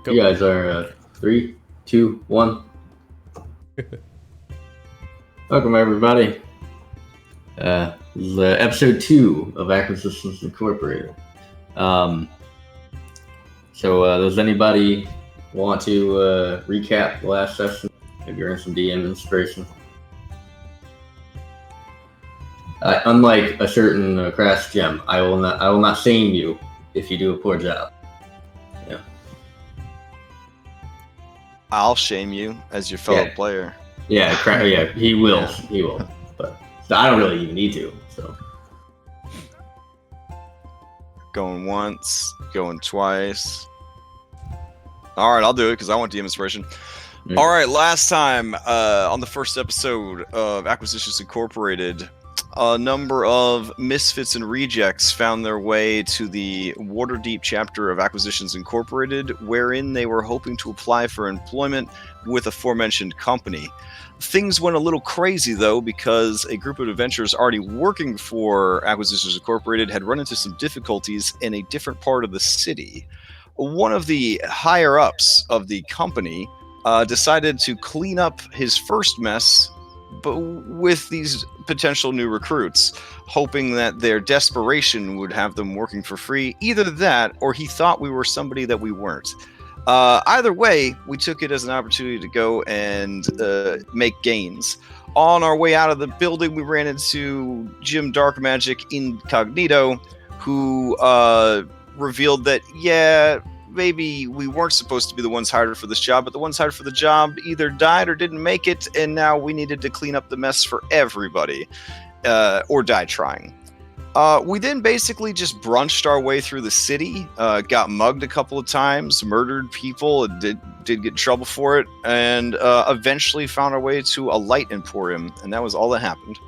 You guys are 3, 2, 1. Welcome, everybody. This is episode 2 of Acquisitions Incorporated. So, does anybody want to recap the last session? Maybe earn some DM inspiration. Unlike a certain Crashgem, I will not shame you if you do a poor job. Yeah. I'll shame you as your fellow player. Yeah, he will. He will. But so I don't really even need to. So going once, going twice. All right, I'll do it because I want DM inspiration. Mm-hmm. All right, last time on the first episode of Acquisitions Incorporated, a number of misfits and rejects found their way to the Waterdeep chapter of Acquisitions Incorporated, wherein they were hoping to apply for employment with aforementioned company. Things went a little crazy, though, because a group of adventurers already working for Acquisitions Incorporated had run into some difficulties in a different part of the city. One of the higher-ups of the company decided to clean up his first mess but with these potential new recruits, hoping that their desperation would have them working for free. Either that, or he thought we were somebody that we weren't. Either way, we took it as an opportunity to go and make gains. On our way out of the building, we ran into Jim Dark Magic Incognito, who revealed that, maybe we weren't supposed to be the ones hired for this job, but the ones hired for the job either died or didn't make it, and now we needed to clean up the mess for everybody, or die trying. We then basically just brunched our way through the city, got mugged a couple of times, murdered people, and did get in trouble for it, and eventually found our way to a light emporium, and that was all that happened.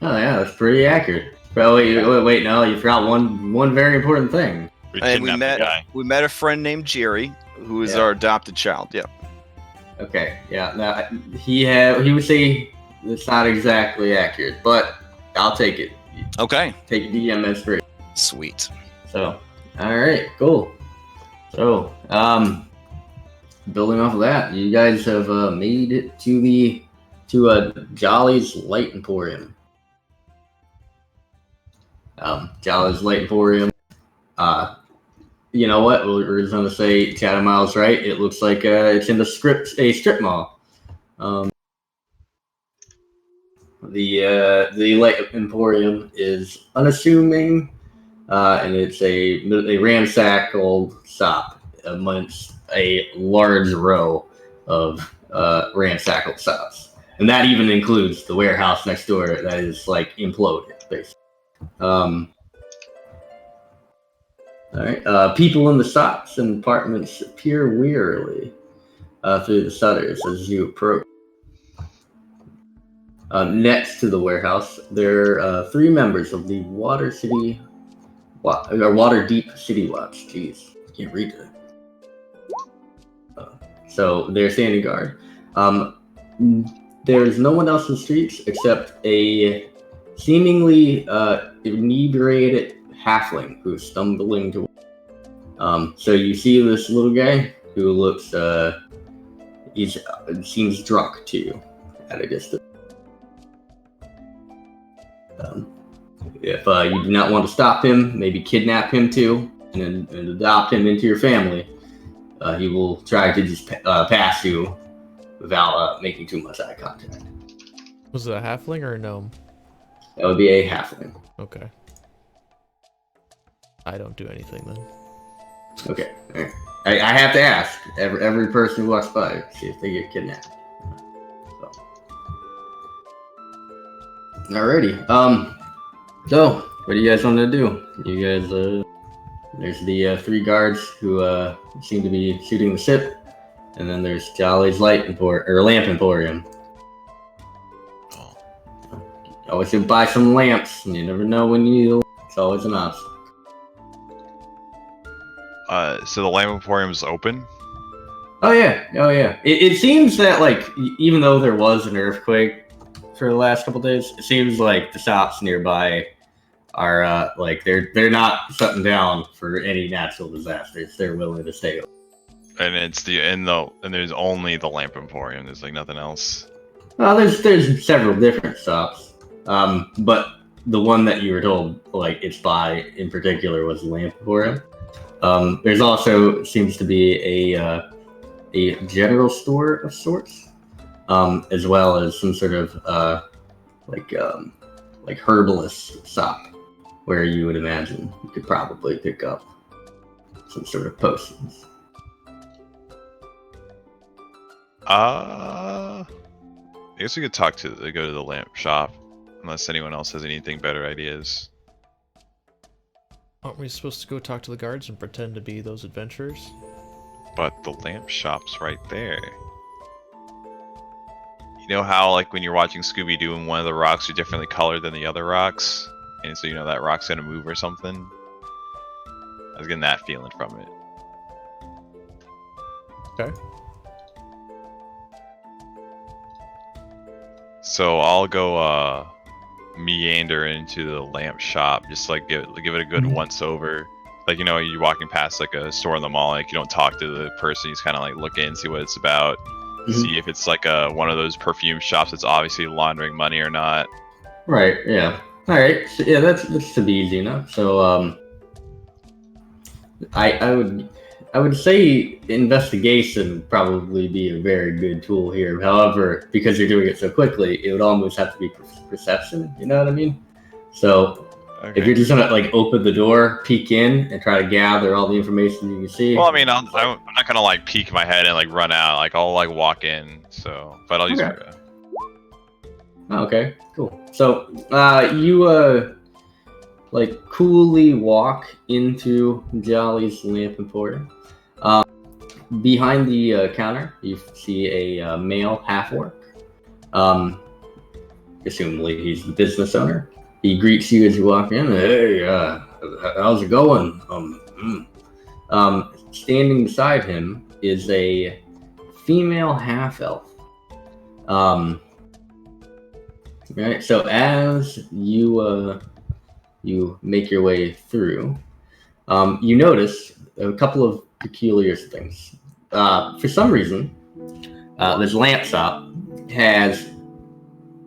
Oh yeah, that's pretty accurate. Well, wait, no, you forgot one very important thing. And we met a friend named Jerry, who is our adopted child. Yeah. Okay. Yeah. Now he would say it's not exactly accurate, but I'll take it. Okay. Take DM inspiration. Sweet. So, all right, cool. So, building off of that, you guys have made it to Jolly's Light Emporium. Jolly's Light Emporium. You know what? We're just gonna say Chatham Miles, right? It looks like it's in a strip mall. The Light Emporium is unassuming, and it's a ramshackle shop amongst a large row of ramshackle shops, and that even includes the warehouse next door that is like imploded, basically. All right. People in the shops and apartments peer wearily through the shutters as you approach. Next to the warehouse, there are 3 members of the Waterdeep City Watch. Jeez, can't read that. So they're standing guard. There's no one else in the streets except a seemingly inebriated halfling who's stumbling to. So you see this little guy who looks seems drunk to you at a distance. If you do not want to stop him, maybe kidnap him too, and adopt him into your family, he will try to just pass you without making too much eye contact. Was it a halfling or a gnome? That would be a halfling. Okay. I don't do anything then. Okay. Right. I have to ask every person who walks by, see if they get kidnapped. So. Alrighty. So what do you guys want to do? You guys, there's the 3 guards who seem to be shooting the ship, and then there's Jolly's Lamp Emporium. You always should buy some lamps, and you never know when you need them. It's always an option. So the Lamp Emporium is open? Oh yeah. It seems that, like, even though there was an earthquake for the last couple days, it seems like the shops nearby are like they're not shutting down for any natural disasters. They're willing to stay open. And it's and there's only the Lamp Emporium. There's like nothing else. Well, there's several different shops, but the one that you were told like it's by in particular was Lamp Emporium. There's also seems to be a general store of sorts, as well as some sort of like herbalist shop, where you would imagine you could probably pick up some sort of potions. I guess we could go to the lamp shop, unless anyone else has anything better ideas. Aren't we supposed to go talk to the guards and pretend to be those adventurers? But the lamp shop's right there. You know how, like, when you're watching Scooby-Doo and one of the rocks are differently colored than the other rocks? And so you know that rock's gonna move or something? I was getting that feeling from it. Okay. So I'll go meander into the lamp shop, just like give it a good once over. Like, you know, you're walking past like a store in the mall, like you don't talk to the person, you just kind of like look in, see what it's about, see if it's like one of those perfume shops that's obviously laundering money or not. Right. Yeah. All right. So, yeah, that's to be easy enough. So I would say investigation would probably be a very good tool here. However, because you're doing it so quickly, it would almost have to be perception. You know what I mean? So if you're just gonna like open the door, peek in, and try to gather all the information you can see. Well, I mean, I'm not gonna like peek my head and like run out. Like I'll like walk in. So, but I'll use. Okay. Oh, okay. Cool. So you like coolly walk into Jolly's Lamp Emporium. Behind the counter, you see a male half-orc. Assumably he's the business owner. He greets you as you walk in. Hey, how's it going? Standing beside him is a female half-elf. Right. So as you make your way through, you notice a couple of peculiar things. For some reason, this lamp shop has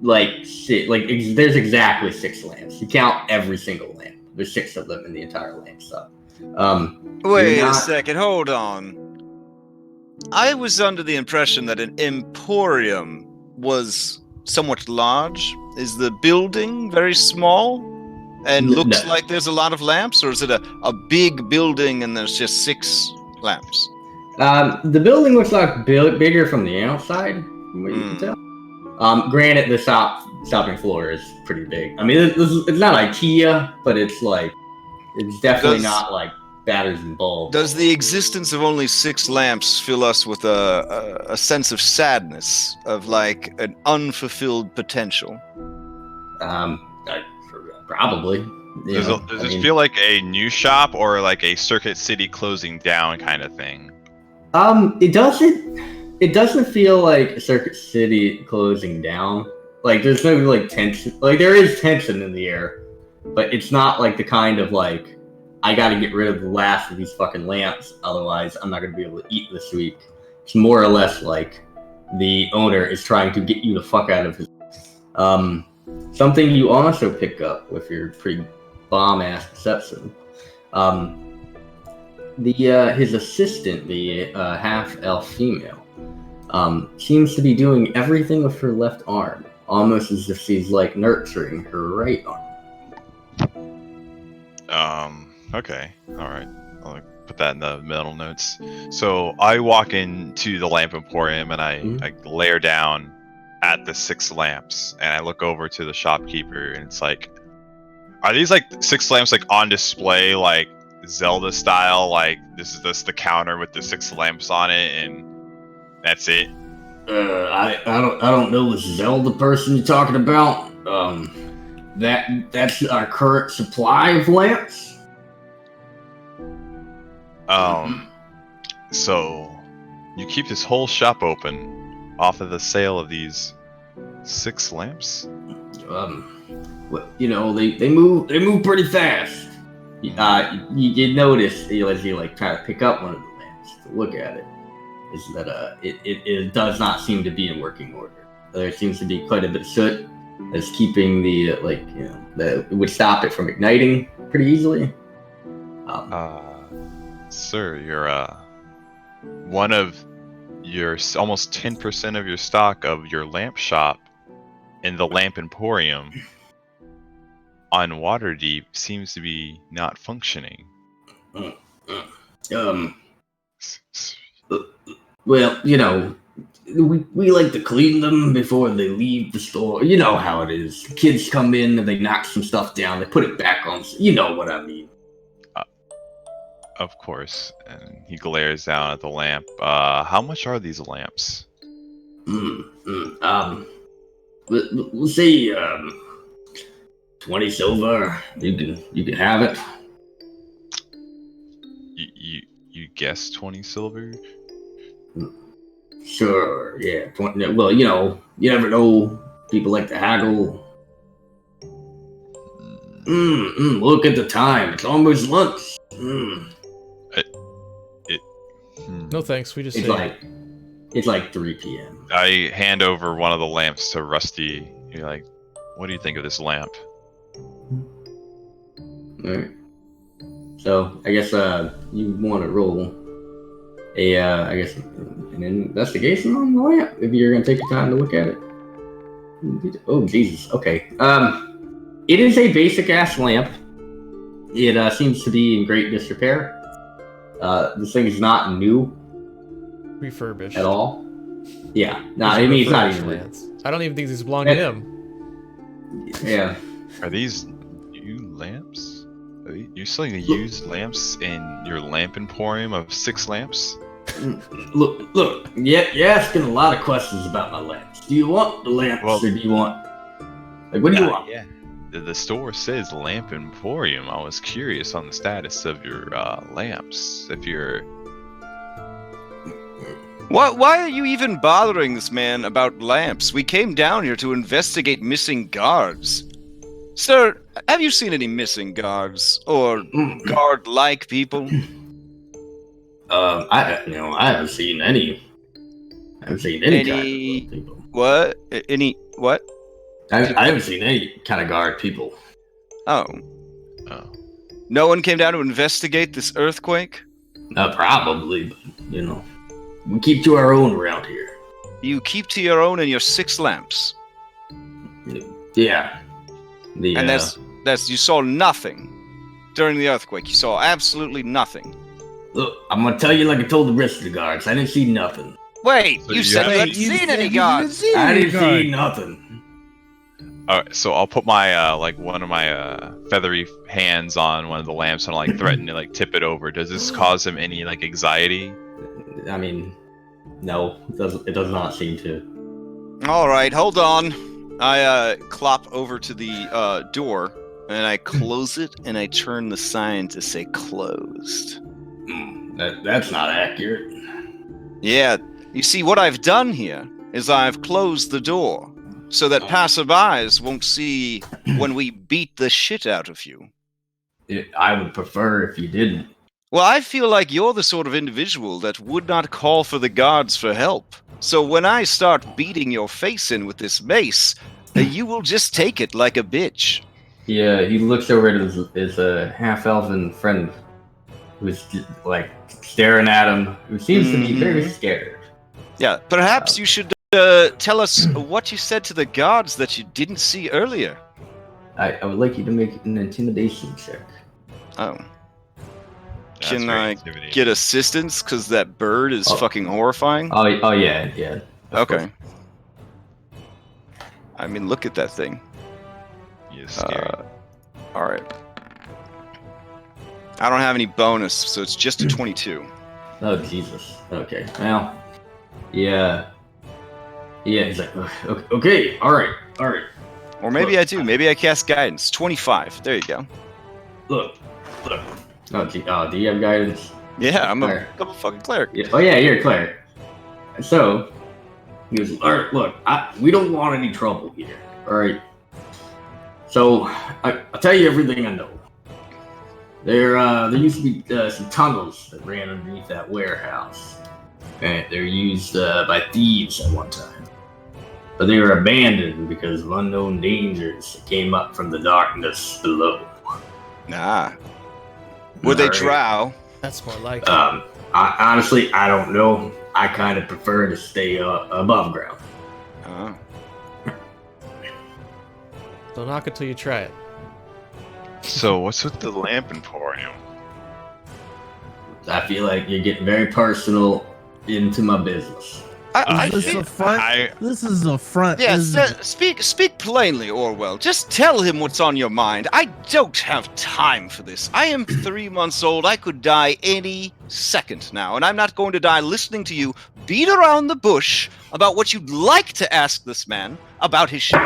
there's exactly 6 lamps. You count every single lamp. There's 6 of them in the entire lamp shop. Wait a second, hold on. I was under the impression that an emporium was somewhat large. Is the building very small and looks like there's a lot of lamps, or is it a big building and there's just 6 lamps? The building looks like bigger from the outside, from what you can tell. Granted, the shopping floor is pretty big. I mean, it's not IKEA, but it's definitely not like batters and bulbs. Does the existence of only 6 lamps fill us with a sense of sadness, of like an unfulfilled potential? Probably. Does this feel like a new shop or like a Circuit City closing down kind of thing? It doesn't feel like Circuit City closing down. Like there's no like tension. Like there is tension in the air, but it's not like the kind of like I got to get rid of the last of these fucking lamps, otherwise I'm not gonna be able to eat this week. It's more or less like the owner is trying to get you the fuck out of his. Something you also pick up with your pretty bomb-ass perception. His assistant, the half-elf female, seems to be doing everything with her left arm, almost as if she's like nurturing her right arm. Okay. All right. I'll put that in the middle notes. So I walk into the Lamp Emporium and I layer down at the 6 lamps, and I look over to the shopkeeper, and it's like, are these like 6 lamps like on display, like Zelda style? Like this is just the counter with the 6 lamps on it, and that's it. I don't know this Zelda person you're talking about. That's our current supply of lamps. So you keep this whole shop open off of the sale of these 6 lamps? You know, they move pretty fast. You notice as you like try to pick up one of the lamps, to look at it, is that it does not seem to be in working order. There seems to be quite a bit of soot that's keeping the it would stop it from igniting pretty easily. Sir, you're one of your almost 10% of your stock of your lamp shop in the Lamp Emporium on Waterdeep seems to be not functioning. Well, we like to clean them before they leave the store. You know how it is. Kids come in and they knock some stuff down, they put it back on. You know what I mean. Of course. And he glares down at the lamp. How much are these lamps? We'll say 20 silver. You can have it. You guess 20 silver? Sure, yeah. 20, well, you never know. People like to haggle. Look at the time. It's almost lunch. No thanks. We just It's like 3 p.m. I hand over one of the lamps to Rusty. You're like, what do you think of this lamp? Alright. So, I guess you want to roll an investigation on the lamp, if you're going to take the time to look at it. Oh, Jesus. Okay. It is a basic-ass lamp. It seems to be in great disrepair. This thing is not new. Refurbished. At all. Yeah. No, I mean, it's not even... Lance. I don't even think these belong to him. Yeah. Are these new lamps? You're selling used lamps in your lamp emporium of 6 lamps? Look. You're asking a lot of questions about my lamps. Do you want the lamps, or do you want... Like, what do you want? Yeah. The store says Lamp Emporium. I was curious on the status of your lamps. If you're... Why are you even bothering this man about lamps? We came down here to investigate missing guards. Sir, have you seen any missing guards? Or guard-like people? I haven't seen any. I haven't seen any kind of people. What? Any what? I haven't seen any kind of guard people. Oh. No one came down to investigate this earthquake? Probably, but, we keep to our own around here. You keep to your own and your 6 lamps? Yeah. And that's you saw nothing during the earthquake. You saw absolutely nothing. Look, I'm gonna tell you like I told the rest of the guards. I didn't see nothing. Wait, so you said you hadn't seen any guards. I didn't see nothing. Alright, so I'll put my one of my feathery hands on one of the lamps and threaten to tip it over. Does this cause him any anxiety? I mean, no, it does not seem to. All right, hold on. I clop over to the door and I close it and I turn the sign to say closed. That's not accurate. Yeah, you see, what I've done here is I've closed the door so that passerbys won't see when we beat the shit out of you. I would prefer if you didn't. Well, I feel like you're the sort of individual that would not call for the guards for help. So when I start beating your face in with this mace, you will just take it like a bitch. Yeah, he looks over at his half-elven friend, who's staring at him, who seems to be very scared. Yeah, perhaps you should tell us what you said to the guards that you didn't see earlier. I would like you to make an intimidation check. Oh. Can I get assistance? Because that bird is fucking horrifying. Oh yeah. Okay. I mean, look at that thing. Yes, scary. All right. I don't have any bonus, so it's just a 22. Oh Jesus. Okay. Well. Yeah. Yeah. He's like, okay. All right. Or maybe I do. Maybe I cast guidance. 25. There you go. Look. Oh, do you have guidance? Yeah, I'm a fucking cleric. Yeah. Oh yeah, you're a cleric. So he goes, all right, look, we don't want any trouble here. All right. So I'll tell you everything I know. There used to be some tunnels that ran underneath that warehouse. And they're used by thieves at one time. But they were abandoned because of unknown dangers that came up from the darkness below. Ah. Would they drow? That's more like it. Honestly, I don't know. I kind of prefer to stay above ground. Oh. Don't knock it till you try it. So what's with the lamp emporium? I feel like you're getting very personal into my business. This is a front. Yes, speak plainly, Orwell. Just tell him what's on your mind. I don't have time for this. I am 3 months old. I could die any second now, and I'm not going to die listening to you beat around the bush about what you'd like to ask this man about his ship.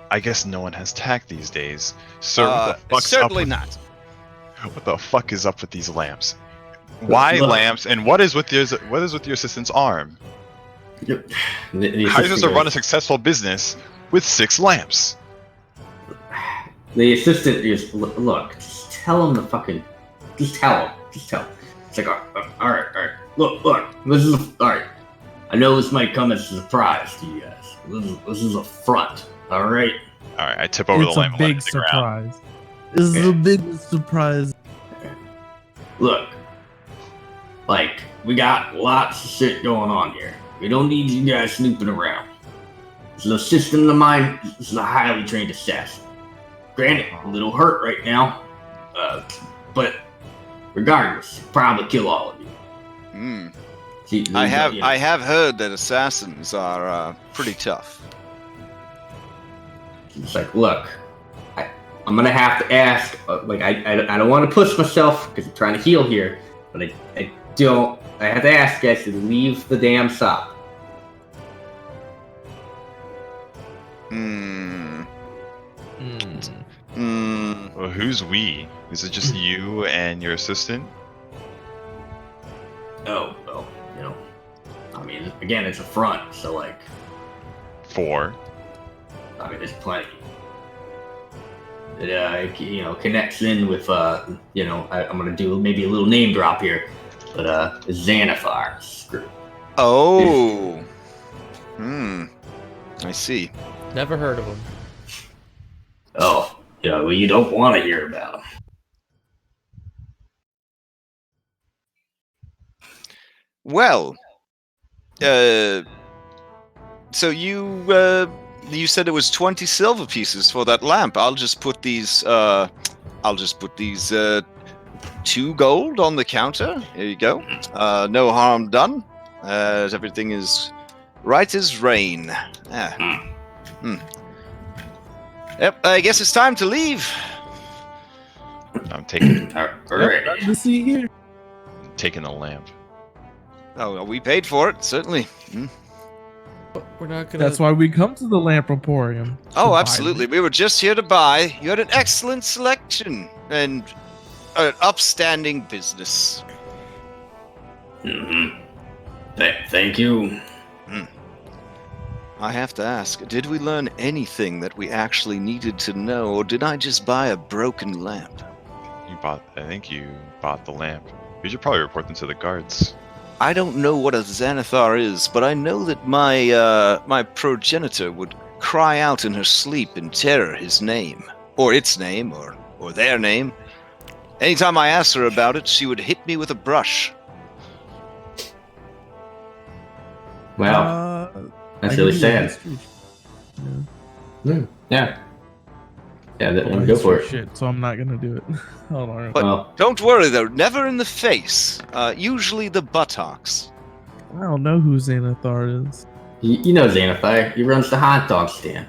I guess no one has tact these days. Sir, what the fuck's certainly up with, not. What the fuck is up with these lamps? Why lamps? And what is with your assistant's arm? The How are you supposed to run a successful business with 6 lamps? The assistant is look. Just tell him the fucking. Just tell him. It's like all right. Look. This is all right. I know this might come as a surprise to you guys. This is a front. All right. All right, I tip over the lamp. It's a big surprise. This is a big surprise. Look. Like, we got lots of shit going on here. We don't need you guys snooping around. This is an assistant of mine. This is a highly trained assassin. Granted, a little hurt right now. But regardless, he'll probably kill all of you. See, I have heard that assassins are pretty tough. It's like, look, I'm gonna have to ask. I don't want to push myself because I'm trying to heal here, but I have to ask you guys to leave the damn shop. Well, who's we? Is it just you and your assistant? Oh, well, I mean, again, it's a front, so like. 4. I mean, there's plenty. It connects in with I'm gonna do maybe a little name drop here, but Xanathar. Oh. I see. Never heard of him. Oh, well, you don't want to hear about him. Well, so you said it was 20 silver pieces for that lamp. I'll just put these 2 gold on the counter. Here you go. No harm done. Everything is right as rain. Yep, I guess it's time to leave. I'm taking Alright. To see here. taking the lamp. Oh, we paid for it, certainly. But we're not gonna. That's why we come to the Lamp Emporium. Oh, absolutely. We were just here to buy. You had an excellent selection and an upstanding business. Thank you. I have to ask, did we learn anything that we actually needed to know, or did I just buy a broken lamp? I think you bought the lamp. You should probably report them to the guards. I don't know what a Xanathar is, but I know that my progenitor would cry out in her sleep in terror his name, or its name, or their name. Anytime I asked her about it, she would hit me with a brush. Wow, that's really sad. Yeah. Go for it. Shit, so I'm not gonna do it. Hold on. But don't worry though, never in the face. Usually the buttocks. I don't know who Xanathar is. You know Xanathar. He runs the hot dog stand.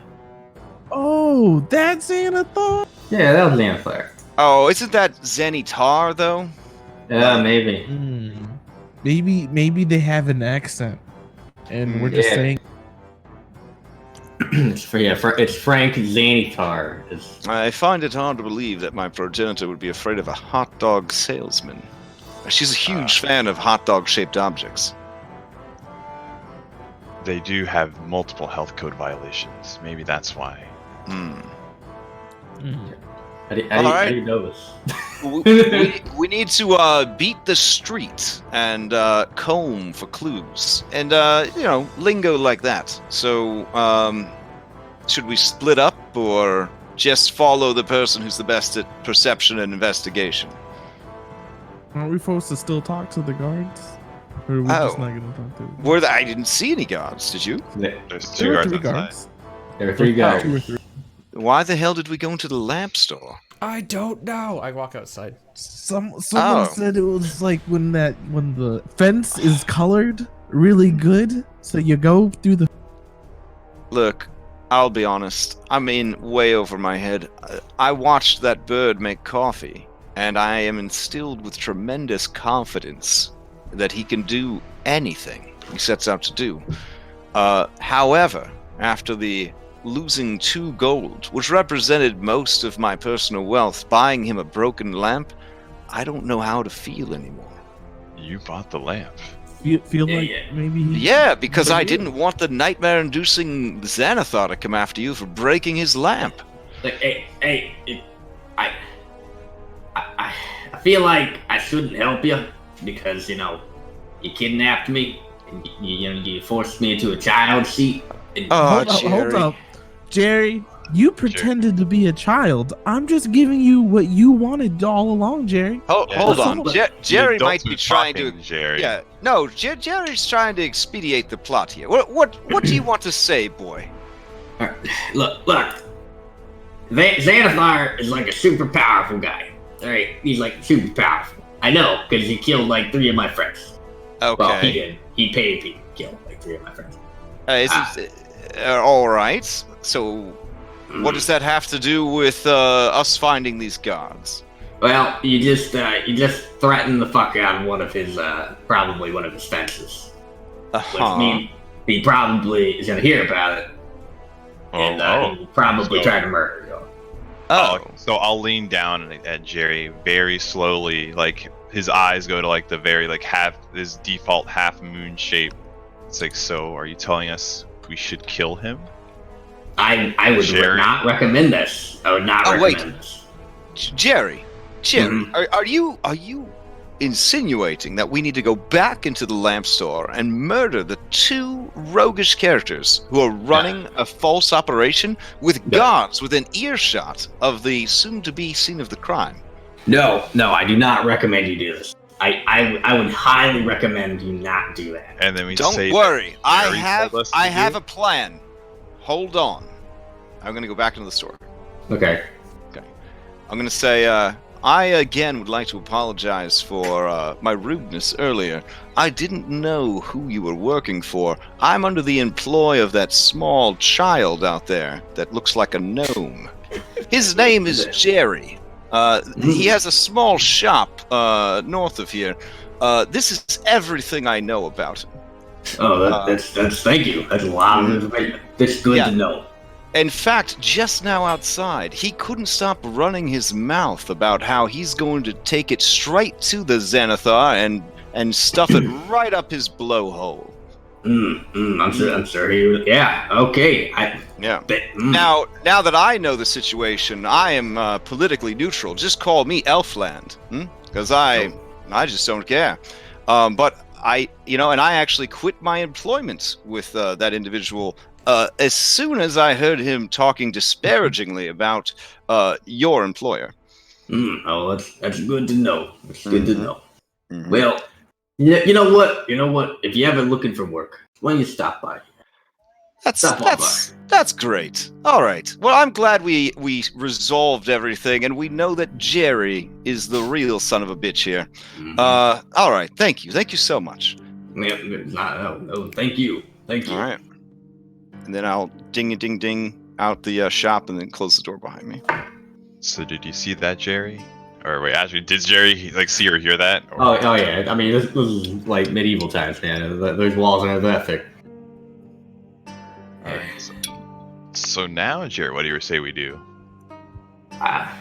Oh, that's Xanathar? Yeah, that was Xanathar. Oh, isn't that Xanathar though? Yeah, maybe. Maybe they have an accent, and we're just saying. It's Frank Xanathar. I find it hard to believe that my progenitor would be afraid of a hot dog salesman. She's a huge fan of hot dog-shaped objects. They do have multiple health code violations. Maybe that's why. I didn't know this. we need to beat the street and comb for clues and lingo like that. So should we split up or just follow the person who's the best at perception and investigation? Aren't we supposed to still talk to the guards? Or are we just not going to talk to them? I didn't see any guards, did you? There's There two were guards 3 outside. guards. There are 3 guys. 2 or 3. Why the hell did we go into the lamp store? I don't know. I walk outside. Someone Oh. said it was like when the fence is colored really good, so you go through the. Look, I'll be honest. I'm in way over my head. I watched that bird make coffee, and I am instilled with tremendous confidence that he can do anything he sets out to do. However, after the losing 2 gold, which represented most of my personal wealth, buying him a broken lamp, I don't know how to feel anymore. You bought the lamp. Feel like maybe. Yeah, because I didn't want the nightmare-inducing Xanathar to come after you for breaking his lamp. I feel like I shouldn't help you because you kidnapped me and you forced me into a child seat. And Hold up, Jerry. You pretended to be a child. I'm just giving you what you wanted all along, Jerry. Hold on, Jerry might be trying to. Jerry. Yeah, no, Jerry's trying to expedite the plot here. What do you want to say, boy? Look. Xanathar is like a super powerful guy. All right, he's like super powerful. I know because he killed like 3 of my friends. Okay. Well, he did. He paid people to kill like 3 of my friends. All right. So, what does that have to do with us finding these guards? Well, you just threatened the fuck out of one of his probably one of his fences, which means he probably is gonna hear about it, and he'll probably try to murder you. So I'll lean down at Jerry very slowly, like his eyes go to like the very like his default half moon shape. It's like, so are you telling us we should kill him? I would not recommend this. I would not recommend this. Jerry, are you insinuating that we need to go back into the lamp store and murder the 2 roguish characters who are running a false operation with guards within earshot of the soon-to-be scene of the crime? No, I do not recommend you do this. I would highly recommend you not do that. And then we don't say worry. I Jerry have a plan. Hold on. I'm gonna go back into the store. Okay. I'm gonna say, I again would like to apologize for my rudeness earlier. I didn't know who you were working for. I'm under the employ of that small child out there that looks like a gnome. His name is Jerry. He has a small shop north of here. This is everything I know about him. Oh, that's thank you. That's a lot of information. That's good to know. In fact, just now outside, he couldn't stop running his mouth about how he's going to take it straight to the Xanathar and stuff it right up his blowhole. I'm sure he was. Yeah. Okay. Now that I know the situation, I am politically neutral. Just call me Elfland, because I just don't care. But I actually quit my employment with that individual as soon as I heard him talking disparagingly about your employer. Oh, that's good to know. It's good to know. Well, you know what? If you're ever looking for work, why don't you stop by? That's great. All right. Well, I'm glad we resolved everything, and we know that Jerry is the real son of a bitch here. All right. Thank you so much. No, thank you. All right. And then I'll ding out the shop and then close the door behind me. So did you see that, Jerry? Or wait, actually, did Jerry see or hear that? Or... Oh yeah. I mean, this was like medieval times, man. Those walls aren't that thick. All right. So now, Jerry, what do you say we do? I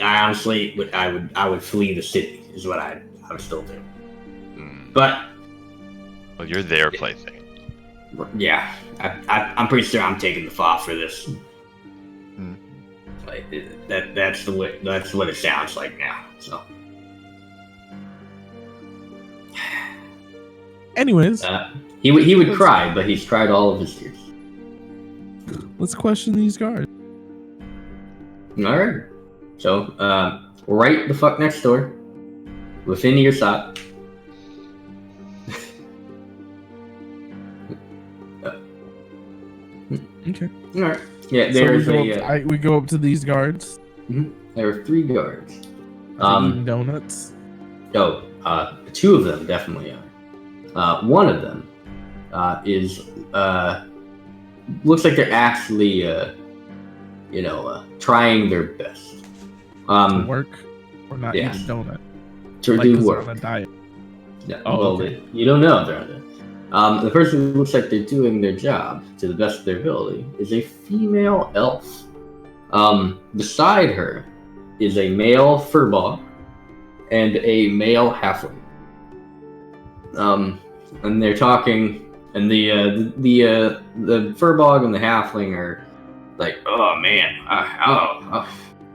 honestly would flee the city. Is what I would still do. But well, you're their plaything. Yeah, I'm pretty sure I'm taking the fall for this. That's what it sounds like now. So, Anyways, he would cry, but he's cried all of his tears. let's question these guards. All right. So, right the fuck next door, within earshot. Okay. All right. Yeah, So there's we go up to these guards. there are 3 guards. Eating donuts. Oh, 2 of them definitely are. One of them is looks like they're actually trying their best. To work or not yes. eat a donut. To Like, do 'cause work. they're on a diet. Yeah. Oh, Well, okay. you don't know if they're on it. The person who looks like they're doing their job to the best of their ability is a female elf. Beside her is a male furball and a male halfling. And they're talking, and the furball and the halfling are like, "Oh man, I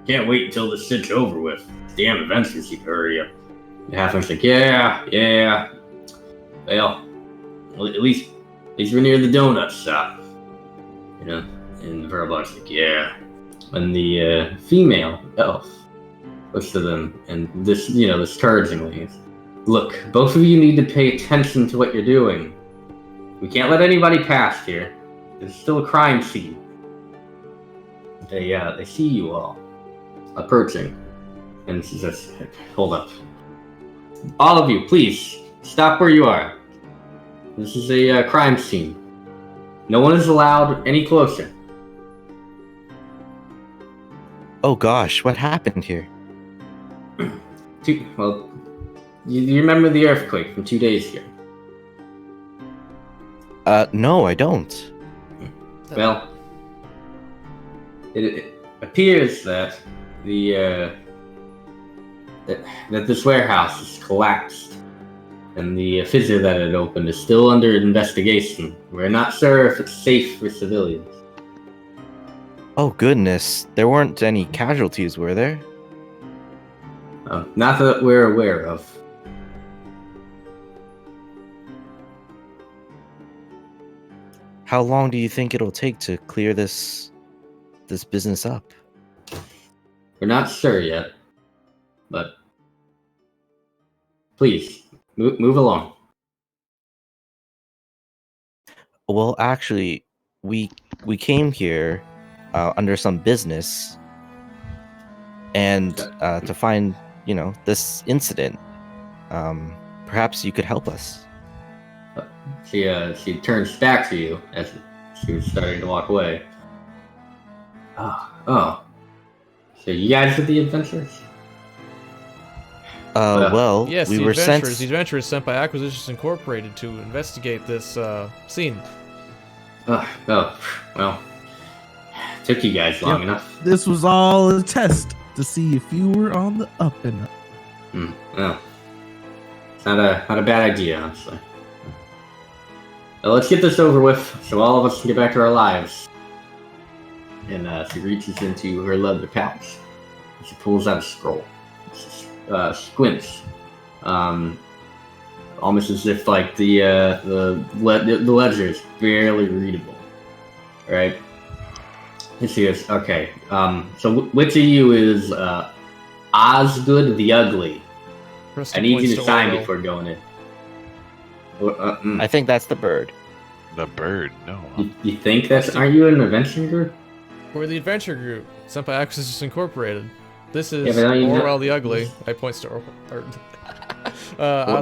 can't wait until this shit's over with. Damn adventures, you hurry up." The halfling's like, "Yeah. Well, at least we're near the donut shop, you know." And the furball's like, "Yeah." And the female elf looks to them, and this encouragingly, "Look, both of you need to pay attention to what you're doing. We can't let anybody past here. There's still a crime scene." They see you all approaching, and she says, "Hold up. All of you, please, stop where you are. This is a crime scene. No one is allowed any closer." Oh gosh, what happened here? Well, you remember the earthquake from 2 days ago? No, I don't. Well, it appears that that this warehouse is collapsed, and the fissure that it opened is still under investigation. We're not sure if it's safe for civilians. Oh goodness, there weren't any casualties, were there? Not that we're aware of. How long do you think it'll take to clear this business up? We're not sure yet, but please move along. Well, actually, we came here under some business, and to find this incident. Perhaps you could help us. She turns back to you as she was starting to walk away. Oh. So you guys are the adventurers? Well, Yes, we the were adventurers. sent. The adventurers sent by Acquisitions Incorporated to investigate this scene. Well, took you guys long enough. This was all a test to see if you were on the up and up. Well, it's not a bad idea, honestly. Well, let's get this over with, so all of us can get back to our lives. And she reaches into her leather pouch. She pulls out a scroll. Squints, almost as if like the ledger is barely readable, right? And she goes, "Okay, so which of you is Osgood the Ugly? Rusty I need points you to to sign Orwell. before going in." I think that's the bird. The bird, no. You think that's? Aren't you an adventure group? We're the adventure group sent by Acquisitions Incorporated. This is Yeah, but now you know- Orwell the Ugly. I points to Orwell. What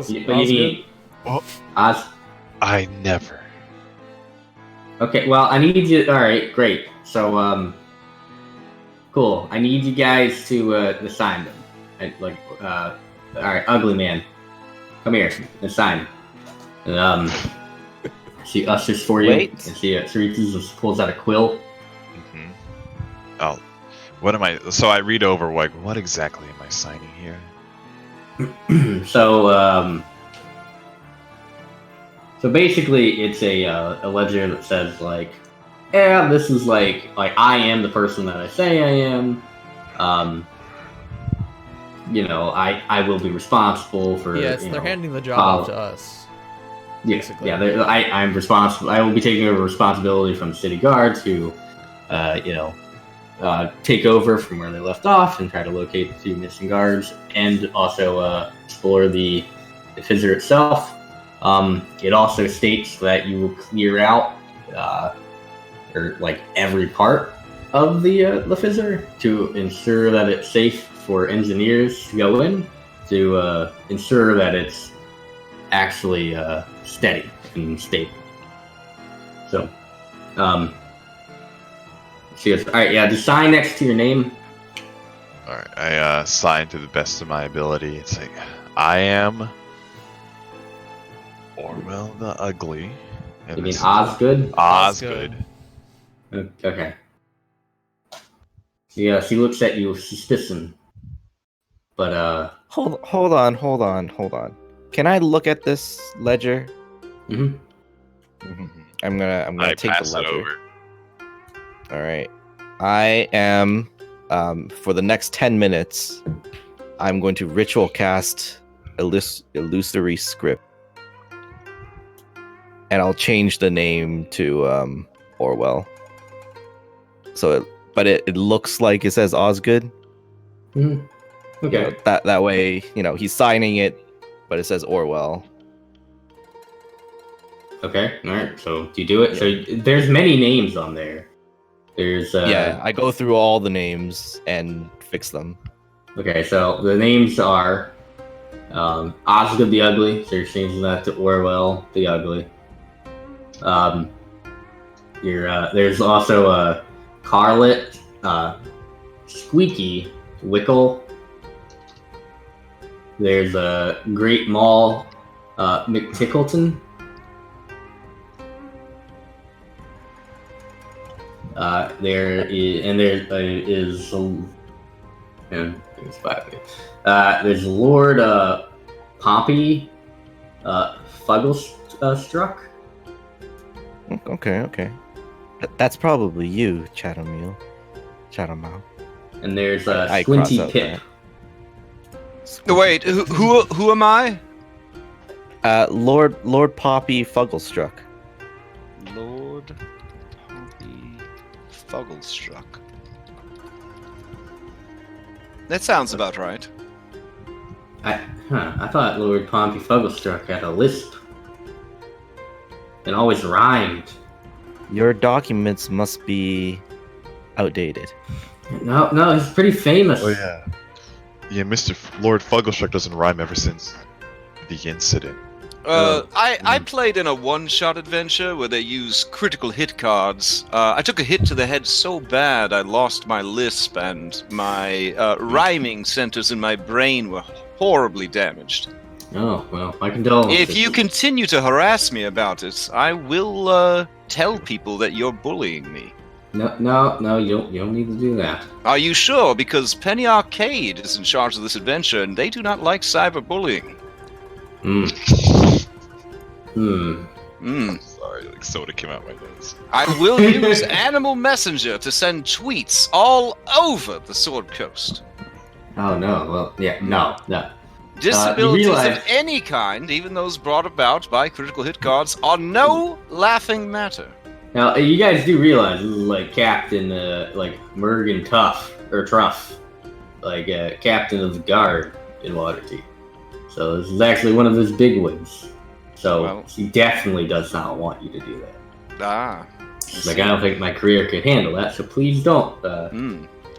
do you Osgood. need? Oh. Oz. I never. Okay, well, I need you. All right, great. So, cool. I need you guys to sign them. All right, Ugly Man, come here and sign. And she ushers for you. Wait. And she pulls out a quill. Mm-hmm. Oh, what am I? So I read over like, what exactly am I signing here? So basically, it's a ledger that says like, yeah, this is like I am the person that I say I am. I will be responsible for. Yes, they're handing the job off to us. Basically. Yeah. I'm responsible. I will be taking over responsibility from city guards who, take over from where they left off and try to locate the two missing guards, and also explore the fissure itself. It also states that you will clear out every part of the fissure to ensure that it's safe for engineers to go in, to ensure that it's actually steady and stable. So, she goes, all right, yeah, just sign next to your name. All right, I sign to the best of my ability. It's like, I am Orwell the Ugly. And You mean this is Osgood? Osgood. Okay. Yeah, she looks at you with suspicion. But, Hold on. Can I look at this ledger? mhm. I'm gonna I take pass the it ledger. over. All right. I am for the next 10 minutes. I'm going to ritual cast illusory script, and I'll change the name to Orwell. So, it looks like it says Osgood. Mhm. Okay. That way, he's signing it, but it says Orwell. Okay. All right. So do you do it? So there's many names on there. There's I go through all the names and fix them. Okay. So the names are Osgood the Ugly. So you're changing that to Orwell the Ugly. There's also Carlet, Squeaky, Wickle. There's Great Mall, McTickleton. There's Lord Pompey Fugglestruck. Okay. That's probably you, Chatham. And there's I Squinty cross out Pip. Wait, who am I? Lord Poppy Fugglestruck. Lord Pompey Fugglestruck. That sounds about right. I thought Lord Pompey Fugglestruck had a lisp. It always rhymed. Your documents must be outdated. No, he's pretty famous. Oh yeah. Yeah, Mr. Lord Fugglestruck doesn't rhyme ever since the incident. I played in a one-shot adventure where they use critical hit cards. I took a hit to the head so bad I lost my lisp, and my rhyming centers in my brain were horribly damaged. Oh, well, my condolences. If you continue to harass me about it, I will tell people that you're bullying me. No, you don't need to do that. Are you sure? Because Penny Arcade is in charge of this adventure, and they do not like cyberbullying. Sorry, like soda came out my nose. I will use Animal Messenger to send tweets all over the Sword Coast. Oh no, well, yeah, no. Disabilities realize- of any kind, even those brought about by critical hit cards, are no laughing matter. Now, you guys do realize this is like Captain, Mergen Truff, Captain of the Guard in Waterdeep. So this is actually one of his big ones. So he definitely does not want you to do that. I don't think my career could handle that. So please don't.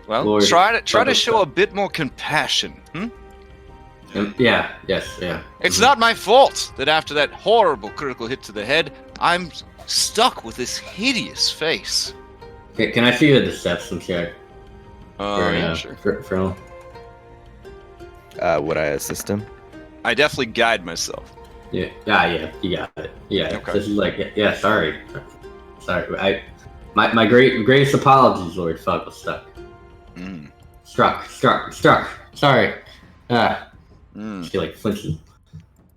Well, Lord, try to show a bit more compassion. Yeah. It's not my fault that after that horrible critical hit to the head, I'm stuck with this hideous face. Okay, can I see a deception check? Yeah, sure. For him? Would I assist him? I definitely guide myself. Yeah, you got it. Yeah, Okay. This is sorry. My greatest apologies, Lord Fugglestruck. Struck. Sorry. She flinches.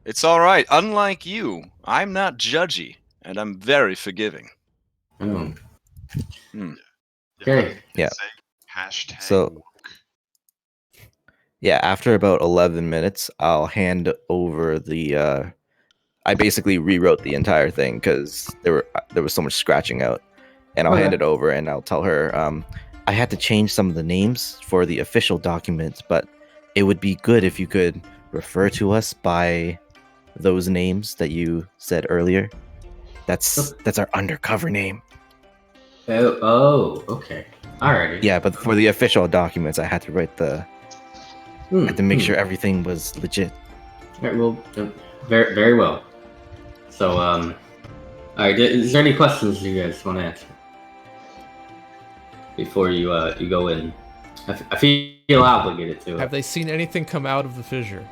It's all right. Unlike you, I'm not judgy, and I'm very forgiving. Oh. Okay. Yeah. Hashtag So- woke. Yeah, after about 11 minutes, I'll hand over the. I basically rewrote the entire thing because there was so much scratching out, and I'll hand it over and I'll tell her I had to change some of the names for the official documents, but it would be good if you could refer to us by those names that you said earlier. That's our undercover name. Oh, okay. Alrighty. Yeah, but for the official documents, I had to write I had to make sure everything was legit. Alright, well, very, very well. So, alright, is there any questions you guys want to answer before you go in? I feel obligated to. Have they seen anything come out of the fissure?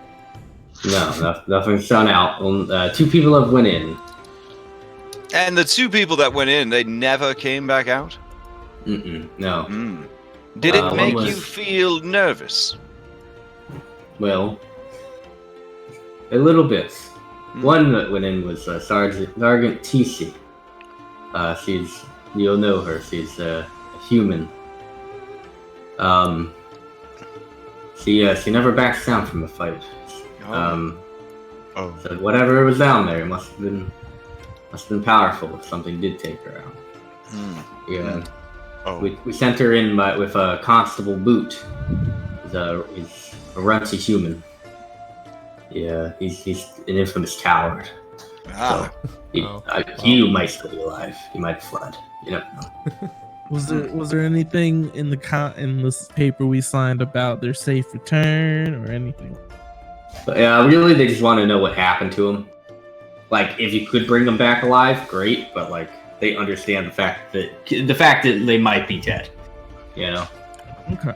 No, nothing's shown out. Two people have went in. And the two people that went in, they never came back out? No. Did it make one you feel nervous? Well, a little bit. One that went in was Sergeant TC. You'll know her. She's a human. She never backs down from a fight. So whatever was down there must have been powerful if something did take her out. Yeah. We sent her in with a Constable Boot. He's a runty human. Yeah, he's an infamous coward. So he might still be alive. He might have fled. You don't know. Was there anything in this paper we signed about their safe return or anything? But really, they just want to know what happened to him. Like, if you could bring them back alive, great. But like, they understand the fact that they might be dead. You know. Okay.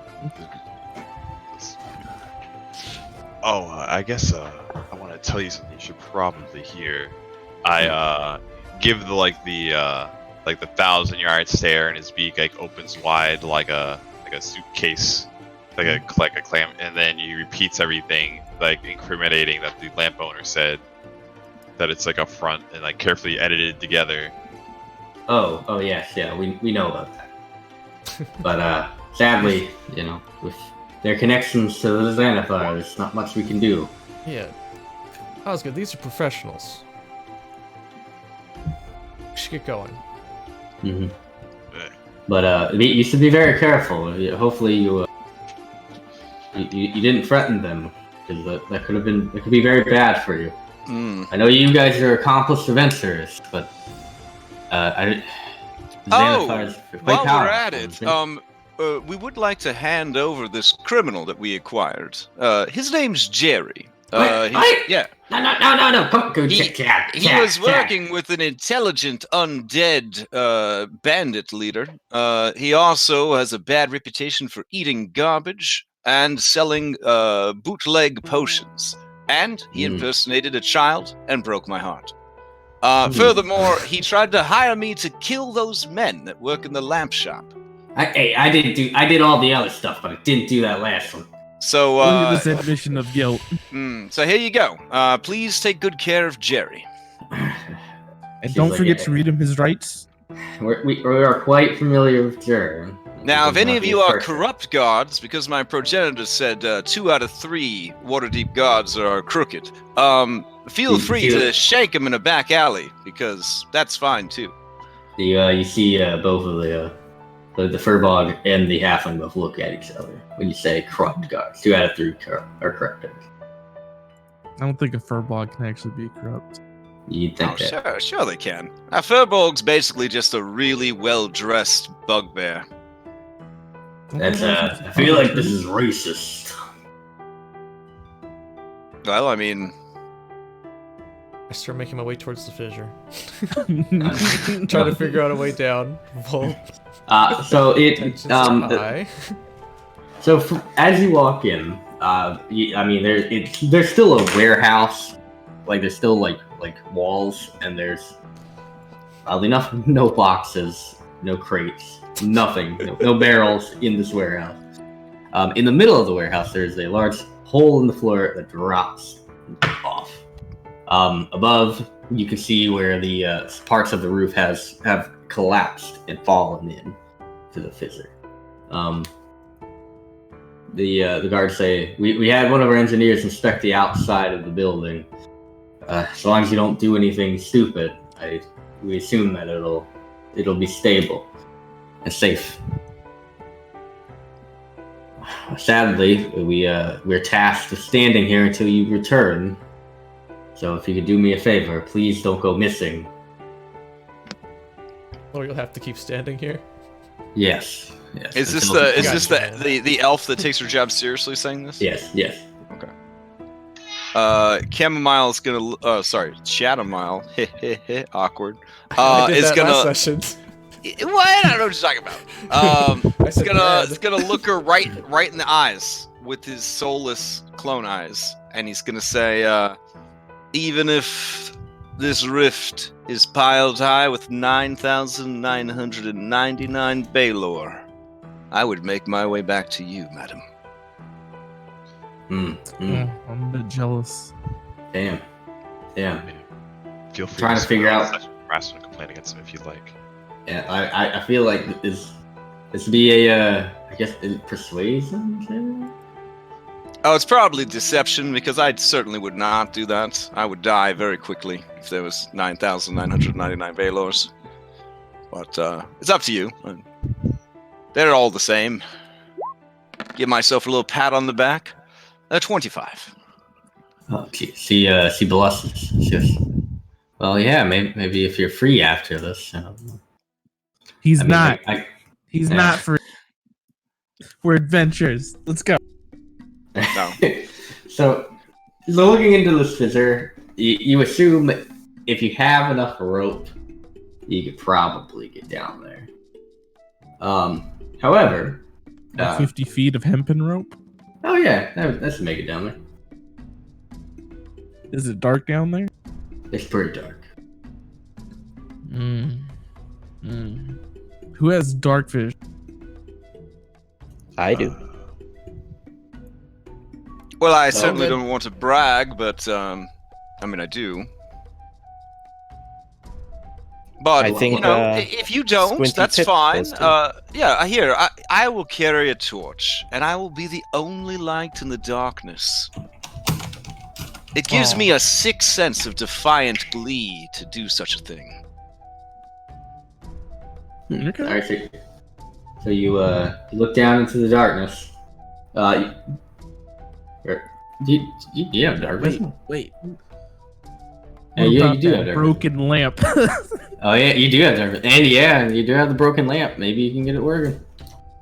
I guess I want to tell you something you should probably hear. I give the 1,000-yard stare, and his beak opens wide like a suitcase, like a clam, and then he repeats everything, incriminating that the lamp owner said that it's a front and carefully edited together. Oh yes, yeah, we know about that. But sadly, with their connections to the Xanathar, there's not much we can do. Yeah. Osgood, these are professionals. We should get going. But you should be very careful. Hopefully you didn't threaten them, because that could be very bad for you. I know you guys are accomplished adventurers, but Xanathar is quite while powerful. we're at it, we would like to hand over this criminal that we acquired. His name's Jerry. Yeah. No. Come go check. He was working with an intelligent undead bandit leader. He also has a bad reputation for eating garbage and selling bootleg potions. And he impersonated a child and broke my heart. Furthermore, he tried to hire me to kill those men that work in the lamp shop. I did all the other stuff, but I didn't do that last one. So, look at this admission of guilt. So here you go. Please take good care of Jerry. And don't forget to read him his rights. We are quite familiar with Jerry. Now, if any of you are corrupt guards, because my progenitor said 2 out of 3 Waterdeep guards are crooked, feel free to shake them in a back alley, because that's fine too. You see both of the Furbog and the Halfling both look at each other when you say corrupt guards. 2 out of 3 are corrupt. I don't think a Furbog can actually be corrupt. You'd think that. Sure they can. A Furbog's basically just a really well-dressed bugbear. That's I feel like this is racist. Well, I mean, I start making my way towards the fissure. Trying to figure out a way down. So as you walk in, there's still a warehouse. There's still like walls, and there's oddly enough no boxes, no crates, nothing, no barrels in this warehouse. In the middle of the warehouse, there's a large hole in the floor that drops off. Above, you can see where the parts of the roof have collapsed and fallen in to the fissure. the guards say we had one of our engineers inspect the outside of the building. As long as you don't do anything stupid, we assume that it'll be stable and safe. Sadly, we're tasked with standing here until you return. So if you could do me a favor, please don't go missing. Or you'll have to keep standing here. Yes. Is this the elf that takes her job seriously saying this? Yes. Okay. Chamomile's gonna. Shadowmile. Awkward. I did Is that gonna. last session. What? I don't know what you're talking about. It's gonna look her right in the eyes with his soulless clone eyes, and he's gonna say, even if this rift is piled high with 9,999 Baylor, I would make my way back to you, madam. I'm a bit jealous. Damn. Feel free Trying to figure out. harassment complaint against him if you'd like. Yeah, I feel like this be a I guess persuasion. Oh, it's probably deception, because I certainly would not do that. I would die very quickly if there was 9,999 Baylors. But it's up to you. They're all the same. Give myself a little pat on the back. 25. Oh, she blushes. She goes, well, yeah, maybe if you're free after this. He's not. He's not free. We're adventurers. Let's go. No. So looking into this fissure, you assume if you have enough rope, you could probably get down there. However, 50 feet of hempen rope. Oh yeah, that's make it down there. Is it dark down there? It's pretty dark. Who has dark fish? I do. Well, I certainly don't want to brag, but I do. But I think, if you don't, Squinty that's Pip fine. does too. Here, I will carry a torch, and I will be the only light in the darkness. It gives me a sixth sense of defiant glee to do such a thing. Okay. All right, so you look down into the darkness. You have dark vision. Wait. Yeah, you do have dark broken lamp. Oh yeah, you do have dark vision. And yeah, you do have the broken lamp. Maybe you can get it working.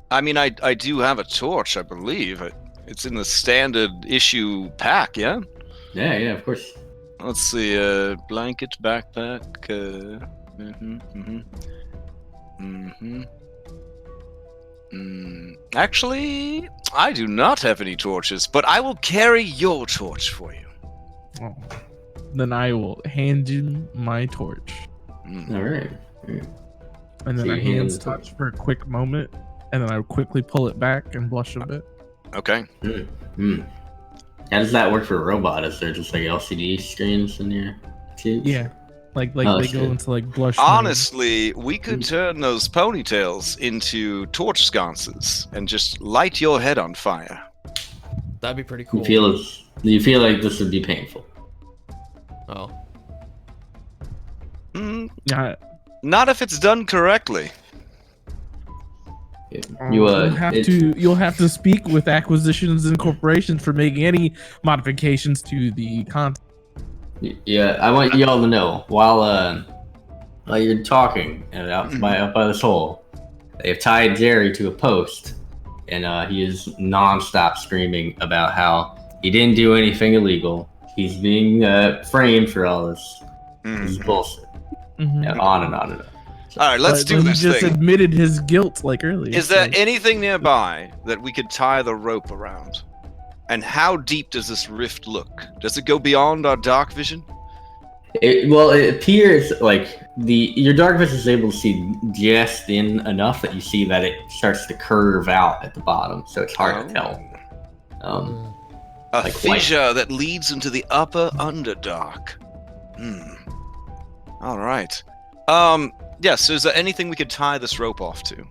I mean, I do have a torch, I believe. It's in the standard issue pack, yeah? Yeah, of course. Let's see, blanket, backpack, Actually, I do not have any torches, but I will carry your torch for you. Oh. Then I will hand you my torch. All right. And then So our you hand hands the touch for a quick moment, and then I would quickly pull it back and blush a bit. Okay. How does that work for a robot? Is there just like LCD screens in your tubes? Yeah. Like they go into like blush. Honestly, we could turn those ponytails into torch sconces and just light your head on fire. That'd be pretty cool. You feel like this would be painful? Oh. Not if it's done correctly. You'll have to speak with acquisitions and corporations for making any modifications to the content. Yeah, I want you all to know while you're talking and out by this hole, they've tied Jerry to a post, and he is nonstop screaming about how he didn't do anything illegal. He's being framed for all this. This is bullshit. And on and on and on. All right, let's do this thing. He just thing. admitted his guilt like earlier. Is there anything nearby that we could tie the rope around? And how deep does this rift look? Does it go beyond our dark vision? It appears like your dark vision is able to see just in enough that you see that it starts to curve out at the bottom, so it's hard to tell. A fissure that leads into the upper underdark. All right. Yes. Is there anything we could tie this rope off to?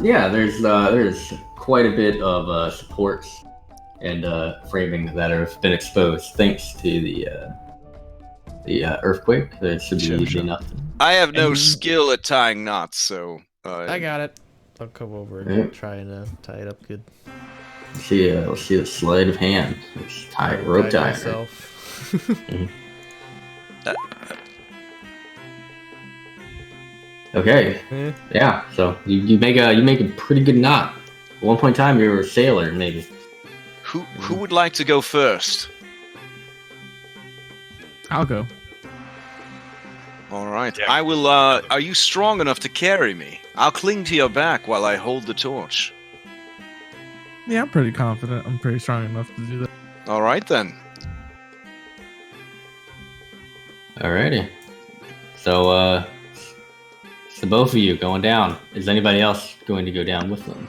Yeah. There's quite a bit of supports and framing that have been exposed thanks to the earthquake. There should be easy enough. I have no skill at tying knots, so I got it. I'll come over and Yeah. try and tie it up good. Let's see the sleight of hand. Let's tie rope Guide tie. myself. Okay. Eh. Yeah. So you make a pretty good knot. At one point in time, you were a sailor, maybe. who would like to go first? I'll go. All right. Yeah. I will. Are you strong enough to carry me? I'll cling to your back while I hold the torch. Yeah, I'm pretty confident. I'm pretty strong enough to do that. All right then. Alrighty. So both of you going down. Is anybody else going to go down with them?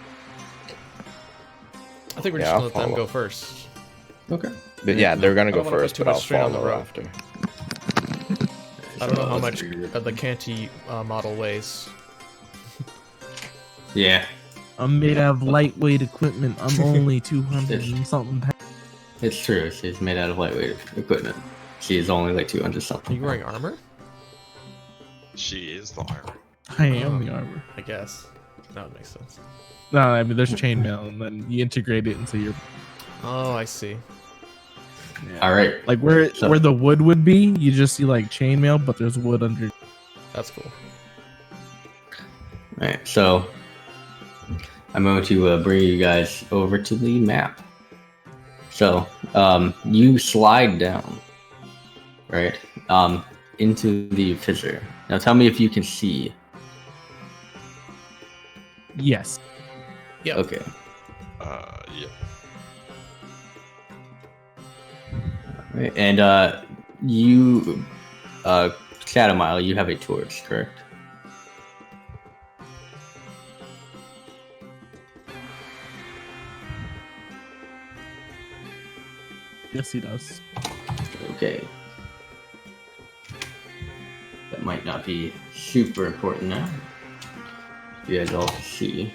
I think we're Yeah, just I'll gonna let them follow. go first. Okay. But yeah, they're gonna I go don't wanna put first, too but much I'll strain on the follow rope. after. I don't know how much the Canty model weighs. Yeah. I'm made out of lightweight equipment. I'm only 200 and something pounds. It's true. She's made out of lightweight equipment. She is only like 200 Are something. you wearing armor? She is the armor. I am the armor. I guess. That would make sense. No, I mean there's chainmail, and then you integrate it into your. Oh, I see. All right. Like where So- where the wood would be, you just see like chainmail, but there's wood under. That's cool. All right. So I'm going to bring you guys over to the map. So you slide down, right, into the fissure. Now tell me if you can see. Yes. Yeah. Okay. Yeah. Right. And you, Shadowmile, you have a torch, correct? Yes, he does. Okay. That might not be super important now. You guys all can see.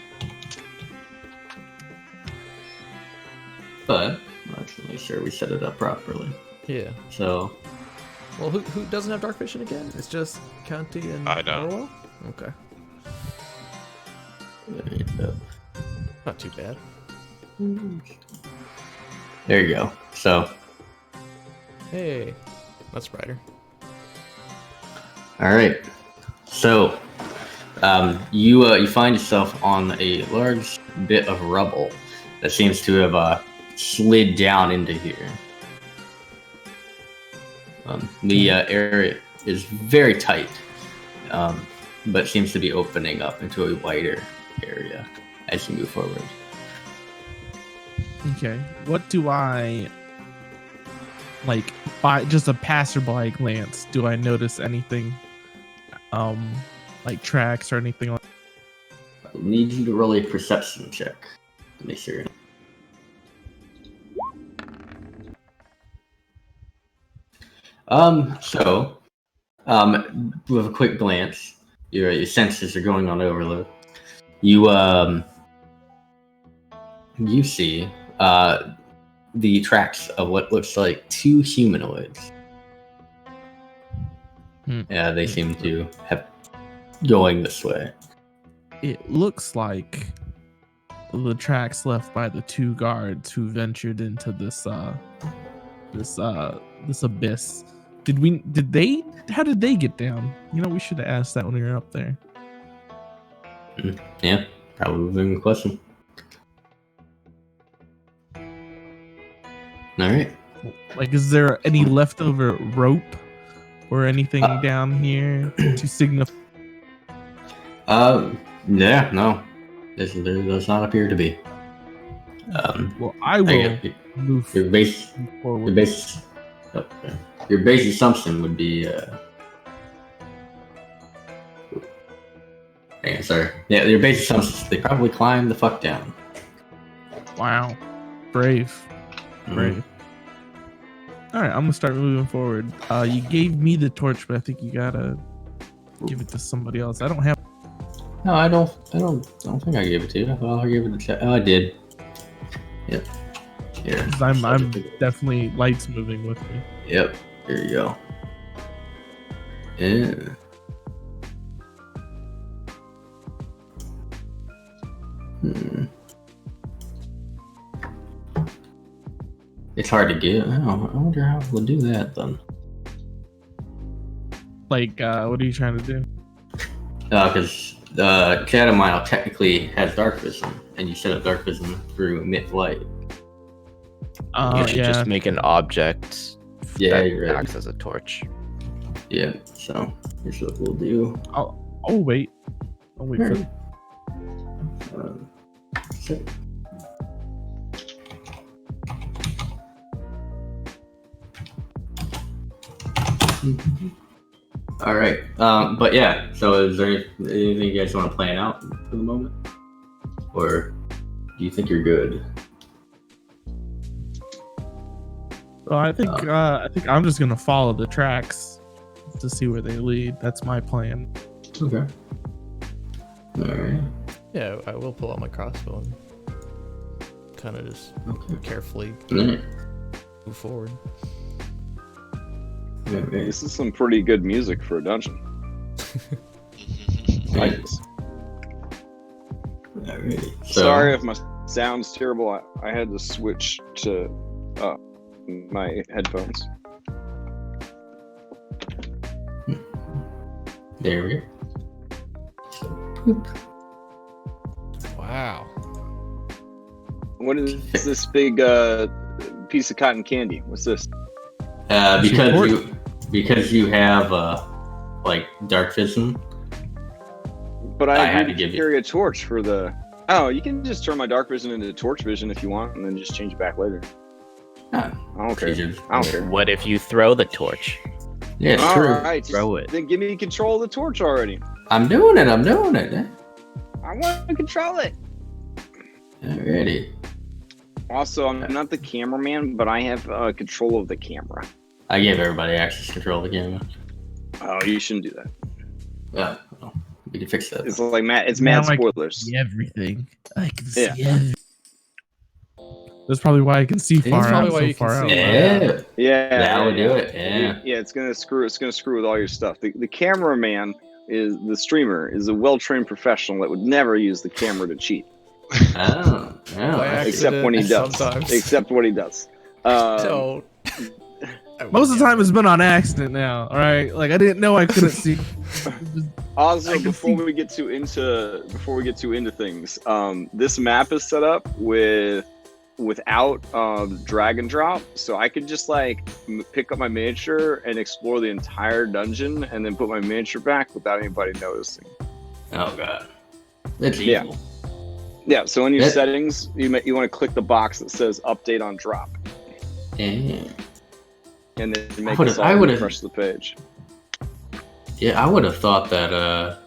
But let's make sure we set it up properly. Yeah. So Well, who doesn't have dark vision again? It's just Canty and I don't. Orwell? Okay. there you go. Not too bad. There you go. So Hey, that's brighter. all right. So you find yourself on a large bit of rubble that seems to have slid down into here. The area is very tight, but seems to be opening up into a wider area as you move forward. Okay. What do I like by just a passerby glance? Do I notice anything, like tracks or anything like? I need you to roll a perception check to make sure. So, with a quick glance, your senses are going on overload. You see the tracks of what looks like two humanoids. Yeah, they seem to have going this way. It looks like the tracks left by the two guards who ventured into this abyss. How did they get down? You know, we should have asked that when we were up there. Yeah, probably a good question. All right. Like, is there any leftover rope or anything down here to signify? Yeah, no. There does not appear to be. Well, I will move Your base forward. Your base assumption would be sorry. Yeah, your base assumption is they probably climbed the fuck down. Wow, brave. Mhm. All right, I'm gonna start moving forward. You gave me the torch, but I think you gotta give it to somebody else. I don't have. No, I don't think I gave it to you. Well, I gave it to chat. Oh, I did. Yep. Here. 'Cause I'm definitely lights moving with me. Yep. Here you go. Yeah. It's hard to get. I wonder how we'll do that then. Like, what are you trying to do? Because the shadow mile technically has dark vision, and you set up dark vision through emit light. You should Yeah. just make an object Yeah, that you're right. acts as a torch. Yeah. So here's what we'll do. Oh wait. I'll wait for So- All right. But yeah. So is there anything you guys want to plan out for the moment, or do you think you're good? So I think I'm just gonna follow the tracks to see where they lead. That's my plan. Okay. All right. Yeah, I will pull out my crossbow and kind of just Okay. carefully All right. move forward. All right. This is some pretty good music for a dungeon. Nice. Alrighty. So, Sorry if my sound's terrible. I had to switch to my headphones. there we go. Wow. What is this big piece of cotton candy? What's this? Because you have like dark vision. But I I had had to give you- carry a torch for the. Oh, you can just turn my dark vision into torch vision if you want, and then just change it back later. Ah, I don't care. Jesus. I don't care. What if you throw the torch? Yeah, it's All true. right, just Throw it. then give me control of the torch already. I'm doing it. I want to control it. Alrighty. Also, I'm not the cameraman, but I have control of the camera. I gave everybody access control of the camera. Oh, you shouldn't do that. Yeah, well, we can fix that. It's like mad. It's Now mad I can spoilers. see everything. I can see Yeah. everything. That's probably why I can see It's far probably out. why So you can far out. see. Yeah. Yeah, That would do it. Yeah. Yeah, it's gonna screw. It's gonna screw with all your stuff. The cameraman is the streamer is a well-trained professional that would never use the camera to cheat, Oh. By except when he accident, does. sometimes. Except when he does. Don't. Most of the time, it's been on accident now. All right, like I didn't know I couldn't see. Also, I can before see- we get too into things, this map is set up without drag and drop, so I could just like pick up my miniature and explore the entire dungeon, and then put my miniature back without anybody noticing. Oh god. That's Yeah. evil. Yeah. So in your That- settings, you want to click the box that says "Update on Drop," Yeah. and then make would've- us all I would've- refresh the page. Yeah, I would have thought that.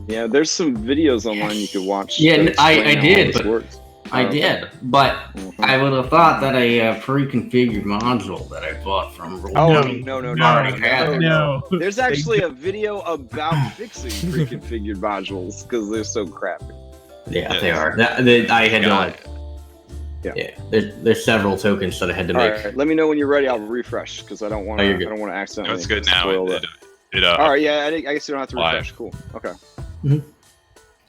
Yeah, there's some videos online you could watch. Yeah, that I explain how did, all this but- works. I Okay. did, but Mhm. I would have thought that a pre-configured module that I bought from Roll Oh No. no! already had it. No, There's actually a video about fixing pre-configured modules because they're so crappy. Yeah, they are. I had to God. like. Yeah. There's several tokens that I had to All make. right, let me know when you're ready. I'll refresh because I don't want Oh, to. you're I good. don't want to No, accidentally. it's good now. spoil It, it. it, All right, yeah. I guess you don't have to Live. refresh. Cool. Okay.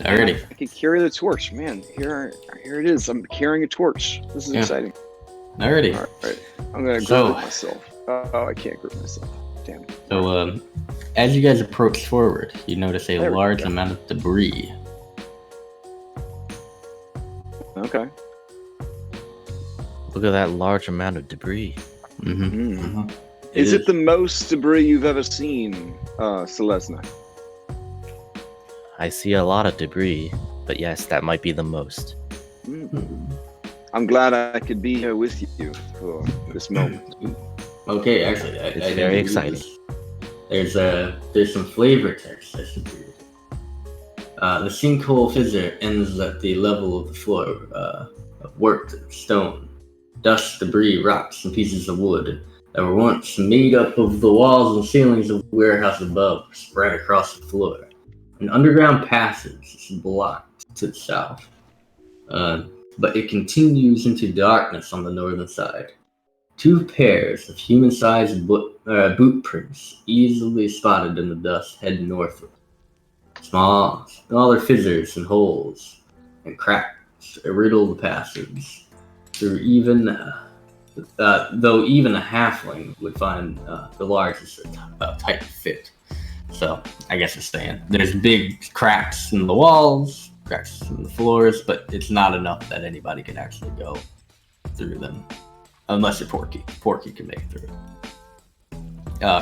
Alrighty. I can carry the torch, man. Here it is. I'm carrying a torch. This is Yeah. exciting. Alrighty. All right, I'm gonna So- group myself. Oh, I can't group myself. Damn. So, as you guys approach forward, you notice a There we large go. amount of debris. Okay. Look at that large amount of debris. Mm-hmm. Mm. Is it the most debris you've ever seen, Selesna? I see a lot of debris, but yes, that might be the most. Mm. I'm glad I could be here with you for this moment. Okay, actually, It's I very didn't exciting. realize there's some flavor text I should read. The sinkhole fissure ends at the level of the floor of worked stone, dust, debris, rocks, and pieces of wood that were once made up of the walls and ceilings of the warehouse above, spread across the floor. An underground passage is blocked to the south, but it continues into darkness on the northern side. 2 pairs of human-sized boot prints, easily spotted in the dust, head northward. Smaller fissures and holes and cracks riddle the passage. Though even a halfling would find the largest a tight fit. So I guess it's saying there's big cracks in the walls, cracks in the floors, but it's not enough that anybody can actually go through them, unless you're Porky. Porky can make it through.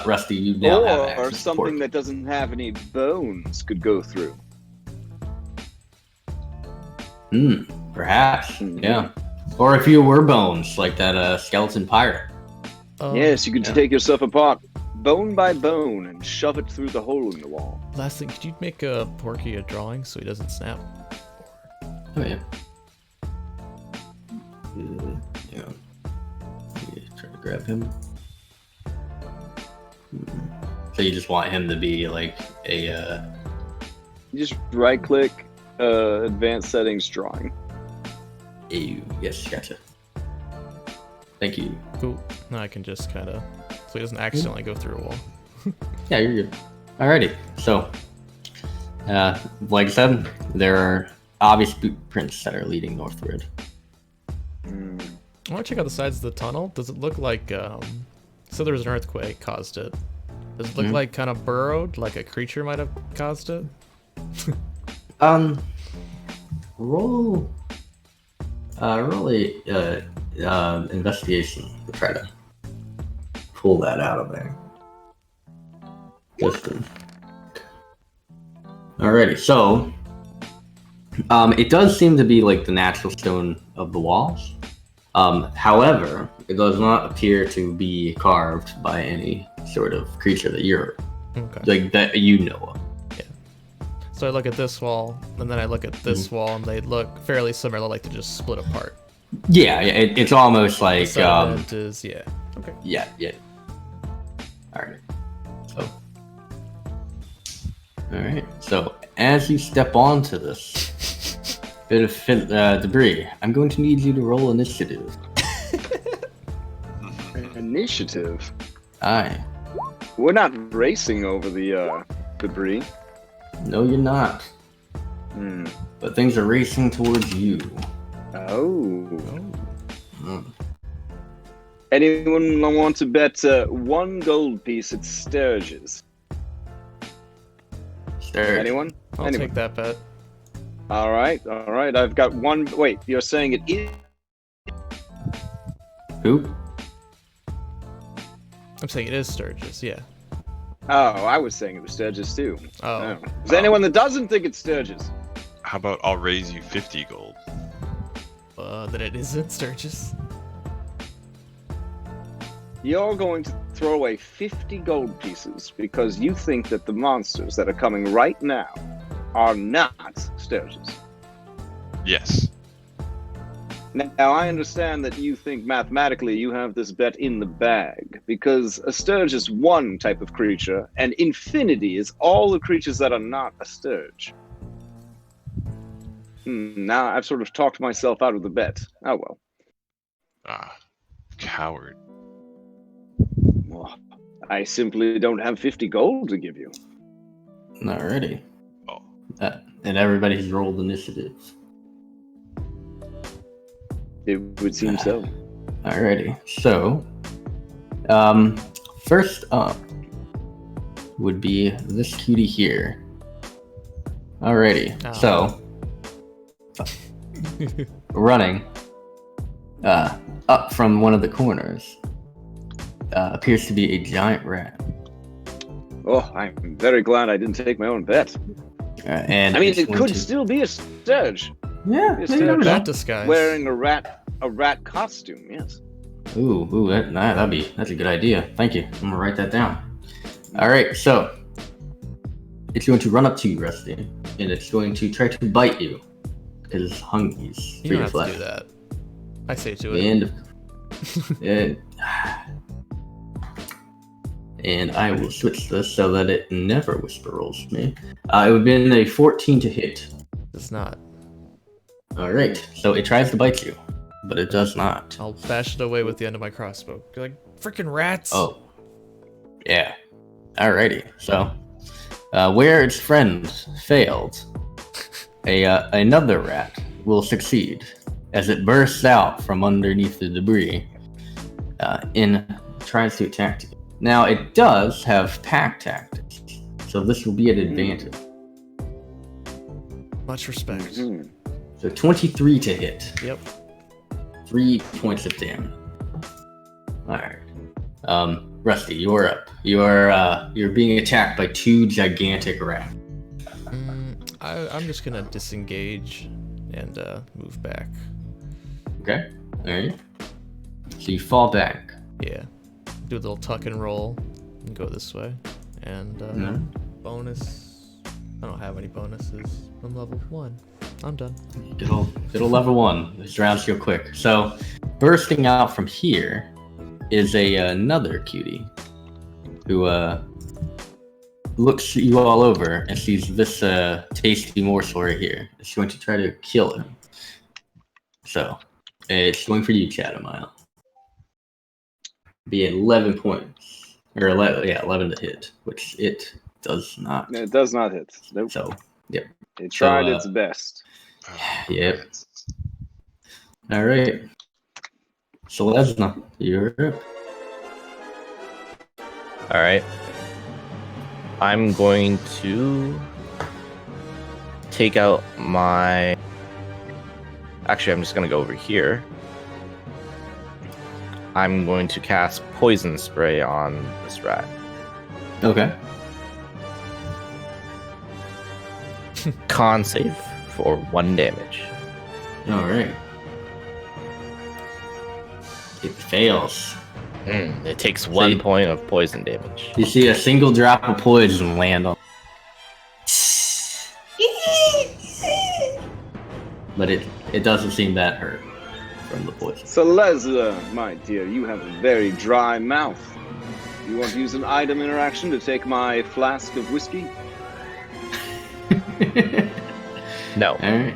Rusty, you now have access or to something Porky. that doesn't have any bones could go through. Perhaps, yeah. Or if you were bones, like that skeleton pirate. Yes, you can take yourself apart bone by bone and shove it through the hole in the wall. Last thing, could you make Porky a drawing so he doesn't snap? Oh yeah. Yeah. Try to grab him. So you just want him to be like a. You just right click, advanced settings, drawing. Yes, gotcha. Thank you. Cool. Now I can just kind of, so he doesn't accidentally go through a wall. Yeah, you're good. Alrighty. So, like I said, there are obvious boot prints that are leading northward. I want to check out the sides of the tunnel. Does it look like, so there was an earthquake caused it. Does it look like kind of burrowed, like a creature might have caused it? Roll a investigation to try to pull that out of there. Alrighty, so it does seem to be like the natural stone of the walls. However, it does not appear to be carved by any sort of creature that you're like that you know of. Yeah. So I look at this wall, and then I look at this wall, and they look fairly similar, like they just split apart. Yeah, it's almost like It is, yeah. Okay. Yeah. Alright. So as you step onto this bit of debris, I'm going to need you to roll initiative. Initiative? Aye. We're not racing over the debris. No, you're not. But things are racing towards you. Oh. Anyone want to bet 1 gold piece at Sturgis? Sturgis. Anyone? I'll take that bet. All right. I've got 1. Wait, you're saying it is? Who? I'm saying it is Sturgis, yeah. Oh, I was saying it was Sturgis too. Oh. Is there anyone that doesn't think it's Sturgis? How about I'll raise you 50 gold? That it isn't Sturgis. You're going to throw away 50 gold pieces because you think that the monsters that are coming right now are not Sturgis. Yes. Now, I understand that you think mathematically you have this bet in the bag, because a Sturge is one type of creature, and infinity is all the creatures that are not a Sturge. Now I've sort of talked myself out of the bet. Oh well. Coward. Well, I simply don't have 50 gold to give you. Alrighty. Oh. And everybody's rolled initiative. It would seem so. Alrighty. So, first up would be this cutie here. Alrighty. Oh. So, running up from one of the corners appears to be a giant rat. Oh, I'm very glad I didn't take my own bet. And I mean, it's it going could to- still be a Sturge. Yeah, Yes, maybe never know. Bat disguise. Wearing a rat costume, yes. Ooh, that's a good idea. Thank you. I'm gonna write that down. All right, so it's going to run up to you, Rusty, and it's going to try to bite you because it's hungry. You don't have to do that. I say to it. And I will switch this so that it never whisper rolls me. It would have been a 14 to hit. It's not. Alright, so it tries to bite you, but it does not. I'll bash it away with the end of my crossbow. You're like, freaking rats! Oh. Yeah. Alrighty, so where its friends failed, another rat will succeed as it bursts out from underneath the debris and tries to attack you. Now, it does have pack tactics, so this will be an advantage. Much respect. Mhm. So 23 to hit. Yep. 3 points of damage. Alright. Rusty, you're up. You're being attacked by 2 gigantic rats. I'm just gonna disengage and move back. Okay? Alright. So you fall back. Yeah. Do a little tuck and roll and go this way. And bonus. I don't have any bonuses. I'm level 1. I'm done. Good old level 1. These rounds go quick. So, bursting out from here is another cutie who looks you all over and sees this tasty morsel right here. It's going to try to kill him. So, it's going for you, Chatomile. Be 11 points. Or 11 to hit, which it does not. It does not hit. Nope. So, yep. It tried its best. Yep. Alright. So, Lesna, you're up. Alright. I'm going to take out my... Actually, I'm just going to go over here. I'm going to cast Poison Spray on this rat. Okay. Con save for 1 damage. Alright. It fails. It takes 1 point of poison damage. You see a single drop of poison land on. But it doesn't seem that hurt from the poison. So, Leslie, my dear, you have a very dry mouth. You want to use an item interaction to take my flask of whiskey? No. Alright.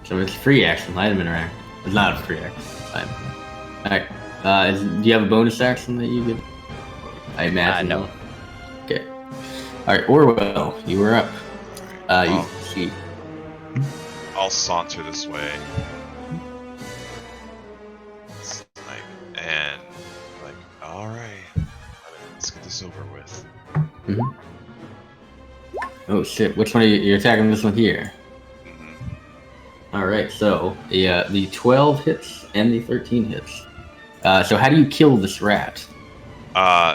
So it's free action, item interact. It's not a free action. Fine. Alright. Do you have a bonus action that you could? I imagine. No. Okay. Alright, Orwell, you were up. You see. I'll saunter this way. Alright. Let's get this over with. Mm-hmm. Oh shit, which one are you're attacking this one here? Mm-hmm. Alright, so the 12 hits and the 13 hits. So how do you kill this rat?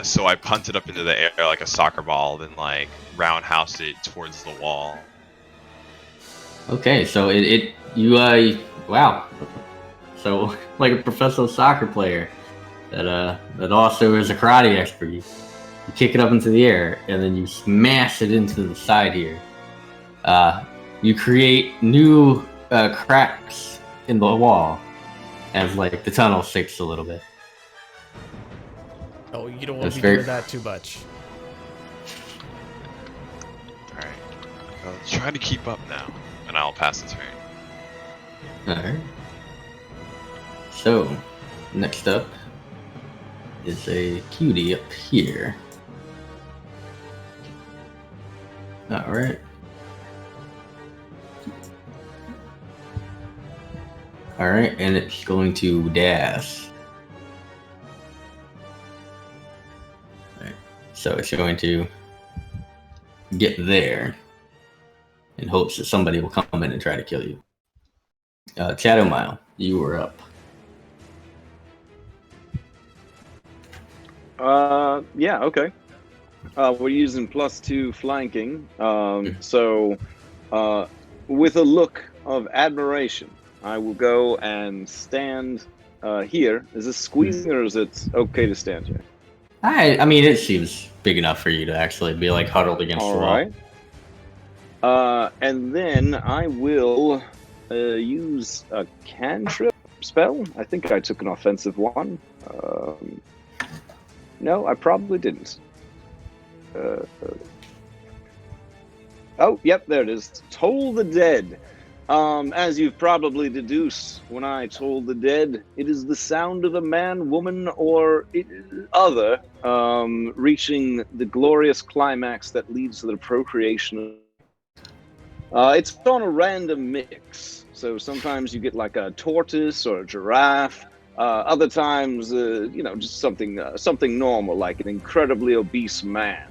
So I punted up into the air like a soccer ball, then like roundhoused it towards the wall. Okay, so wow. So like a professional soccer player that also is a karate expert. You kick it up into the air and then you smash it into the side here. You create new cracks in the wall as like the tunnel sinks a little bit. Oh, you don't want to be doing that too much. Alright. I'll try to keep up now, and I'll pass the turn. Alright. So, next up is a cutie up here. Alright. Alright, and it's going to dash. Alright, so it's going to get there in hopes that somebody will come in and try to kill you. Chatomile, you were up. Yeah, okay. We're using +2 flanking. So, with a look of admiration, I will go and stand here. Is this squeezing or is it okay to stand here? I mean, it seems big enough for you to actually be like huddled against the wall. Alright. And then I will use a cantrip spell. I think I took an offensive one. No, I probably didn't. Oh, yep, there it is. Toll the Dead. As you've probably deduced, when I toll the dead, it is the sound of a man, woman, or other reaching the glorious climax that leads to the procreation. It's on a random mix. So sometimes you get like a tortoise or a giraffe. Other times, just something normal, like an incredibly obese man.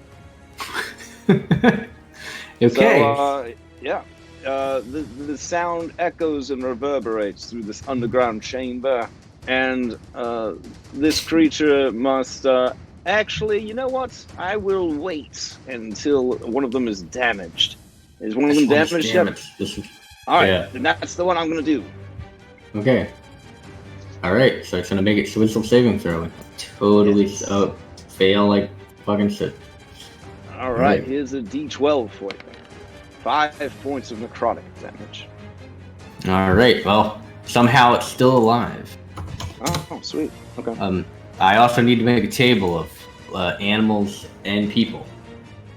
Okay. So, yeah. The sound echoes and reverberates through this underground chamber, and this creature must actually, you know what? I will wait until one of them is damaged. Is one of them damaged yet? All right, Yeah. then that's the one I'm gonna do. Okay. Alright, so it's gonna make its wisdom saving throw. Totally fail like fucking shit. All right, here's a D12 for you. 5 points of necrotic damage. Alright, well, somehow it's still alive. Oh, sweet. Okay. I also need to make a table of animals and people.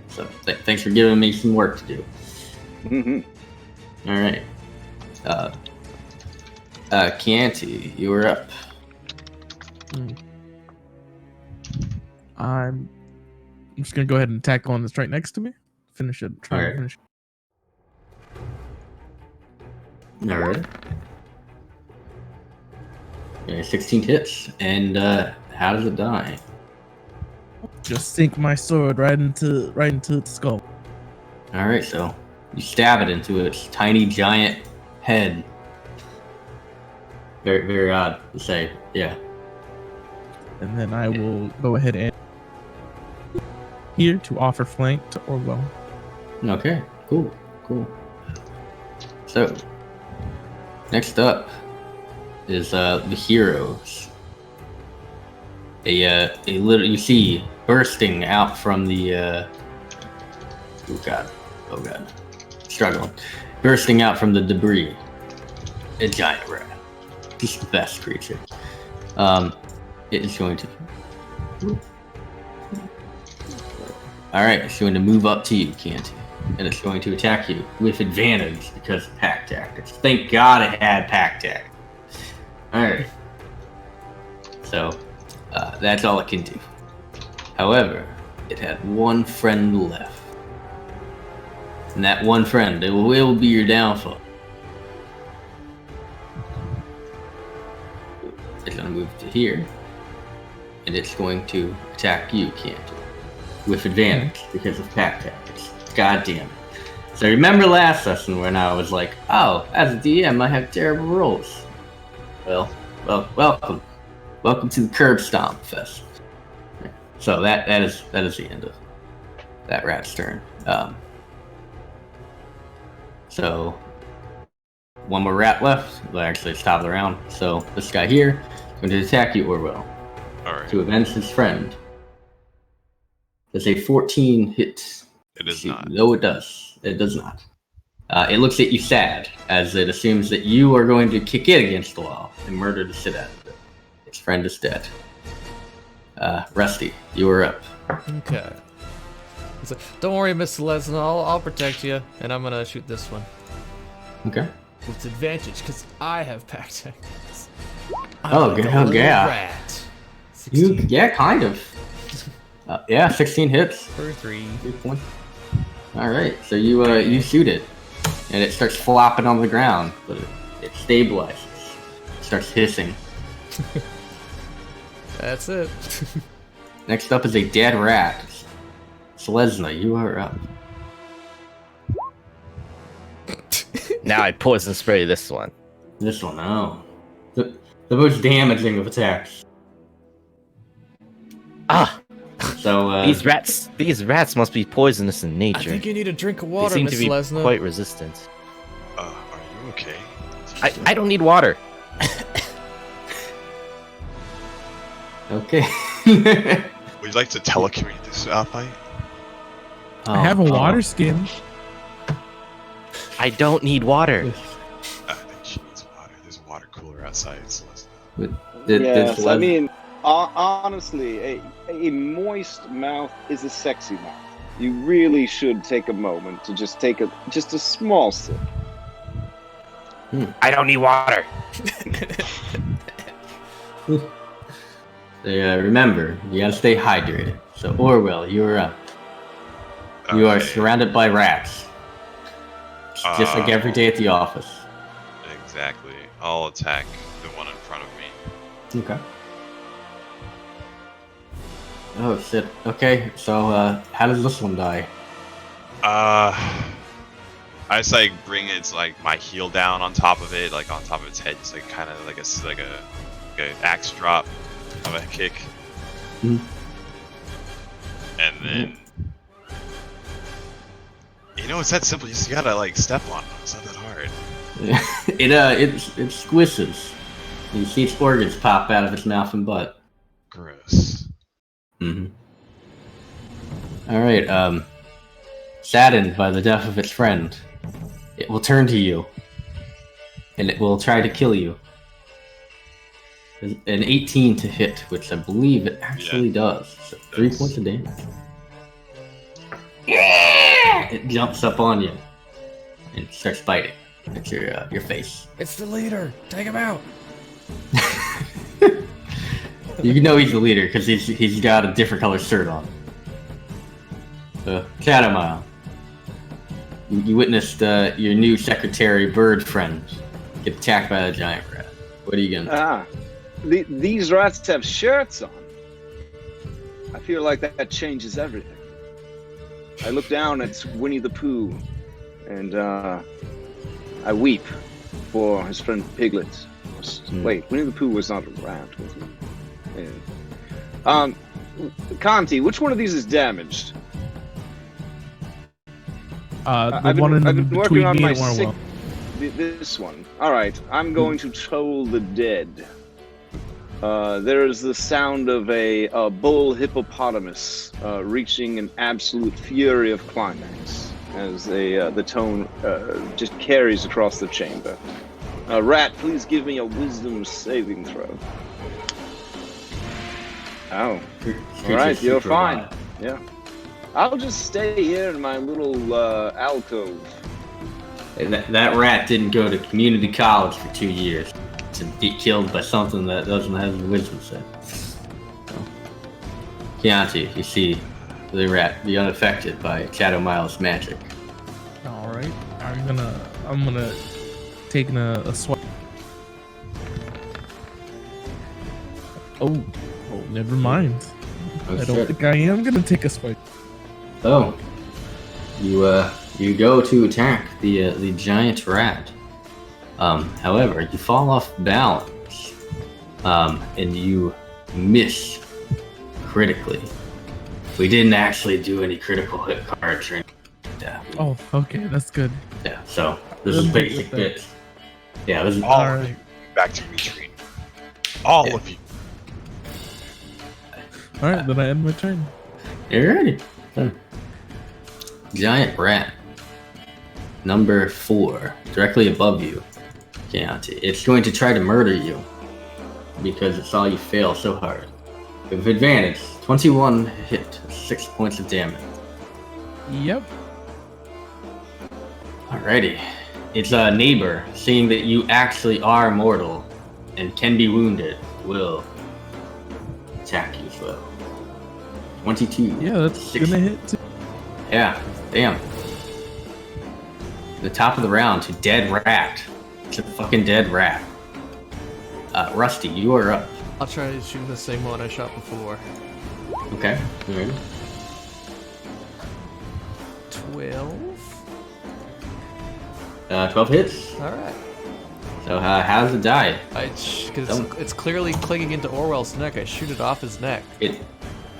So thanks for giving me some work to do. Mm-hmm. Alright. Chianti, you were up. I'm just gonna go ahead and attack one that's right next to me. Finish it. Try Alright. to finish. Alright. Okay, 16 hits. And how does it die? Just sink my sword right into its skull. Alright, so you stab it into its tiny giant head. Very, very odd to say, yeah. And then I will go ahead and here to offer flank to Orwell. Okay, cool. So, next up is the heroes. A little you see bursting out from the oh god, struggling, bursting out from the debris. A giant rat, just the best creature. It is going to. All right, it's going to move up to you, Canty, and it's going to attack you with advantage because of pack tactics. Thank God it had pack tactics. All right, so that's all it can do. However, it had one friend left, and that one friend it will be your downfall. It's going to move to here, and it's going to attack you, Canty. With advantage because of pack tactics. God damn it. So remember last session when I was like, oh, as a DM I have terrible rolls. Well, welcome. Welcome to the Curb Stomp Fest. So that is the end of that rat's turn. So one more rat left. Well, actually it's top of the round. So this guy here is going to attack you, Orwell. Alright. To avenge his friend. Does a 14 hit? It does not. No, it does. It does not. It looks at you sad, as it assumes that you are going to kick it against the wall and murder the shit out of it. Its friend is dead. Rusty, you are up. Okay. So, don't worry, Mr. Lesnar. I'll protect you, and I'm gonna shoot this one Okay. with advantage because I have pack tactics. Oh, like good. a Oh, little yeah. Rat. 16 Yeah, kind of. Yeah, 16 hits. for 3. 3 points. All right, so you shoot it, and it starts flopping on the ground, but it stabilizes. It starts hissing. That's it. Next up is a dead rat. Selesna, you are up. Now I poison spray this one. This one, oh. The most damaging of attacks. Ah! So, These rats must be poisonous in I nature. think you need a drink of They water, seem Miss to be Lesnar. quite resistant. Are you okay? I don't need water. okay. Would you like to telecommute this fight? I have a water skin. I don't need water. I think she needs water. There's a water cooler outside. So Yes, I mean, Honestly, a moist mouth is a sexy mouth. You really should take a moment to just take just a small sip. I don't need water. Remember, you gotta stay hydrated. So, Orwell, you're up. You are surrounded by rats. Just like every day at the office. Exactly. I'll attack the one in front of me. Okay. Oh, shit. Okay, so, how does this one die? I just like bring its like my heel down on top of it, like on top of its head, just like kind of like a axe drop of a kick, Mhm. and then it's that simple. You just gotta like step on it. It's not that hard. It squishes. You see its organs pop out of its mouth and butt. Gross. Mm-hmm. All right. Saddened by the death of its friend, it will turn to you, and it will try to kill you. An 18 to hit, which I believe it actually does. So 3 points of damage. Yeah! It jumps up on you and starts biting at your face. It's the leader. Take him out. You know he's the leader because he's got a different color shirt on. Catamile. You witnessed your new secretary bird friend get attacked by a giant rat. What are you gonna do? These rats have shirts on. I feel like that changes everything. I look down at Winnie the Pooh, and I weep for his friend Piglet. Wait, Winnie the Pooh was not a rat, was he? Yeah. Conti, which one of these is damaged? The one in between me and Orwell. This one. All right, I'm going to troll the dead. There is the sound of a bull hippopotamus reaching an absolute fury of climax as the tone just carries across the chamber. Rat, please give me a wisdom saving throw. Oh, all right, you're fine. Wild. Yeah, I'll just stay here in my little alcove. That rat didn't go to community college for 2 years to be killed by something that doesn't have the wisdom set. So, Chianti, you see the rat be unaffected by Shadow Miles' magic. All right, I'm gonna take a swipe. Oh, never mind. I don't think I am gonna take a swipe. Oh, you go to attack the giant rat. However, you fall off balance, and you miss critically. We didn't actually do any critical hit cards or anything. Yeah. Oh, okay, that's good. Yeah. So this is basic bits. Yeah. This is All right. Back to retreat. All of you. All right, then I end my turn. You're ready. Giant rat. Number 4, directly above you, Chianti. It's going to try to murder you because it saw you fail so hard. With advantage, 21 hit, 6 points of damage. Yep. Alrighty. Its neighbor, seeing that you actually are mortal and can be wounded, will attack you as well. 22. Yeah, that's 60. gonna hit too. Yeah, damn. The top of the round to dead rat. It's a fucking dead rat. Rusty, you are up. I'll try to shoot the same one I shot before. Okay, you ready? 12. 12 hits. All right. So how does it die? Because it's clearly clinging into Orwell's neck. I shoot it off his neck.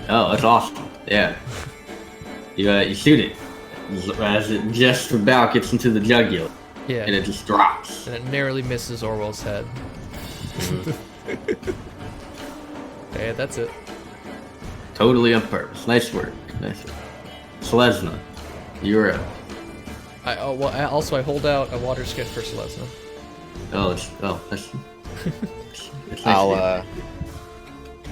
Oh, that's awesome. Yeah. You shoot it as it just about gets into the jugular. Yeah. And it just drops. And it narrowly misses Orwell's head. Okay, that's it. Totally on purpose. Nice work. Nice work. Selesna, you're up. I hold out a water skin for Selesna. That's nice.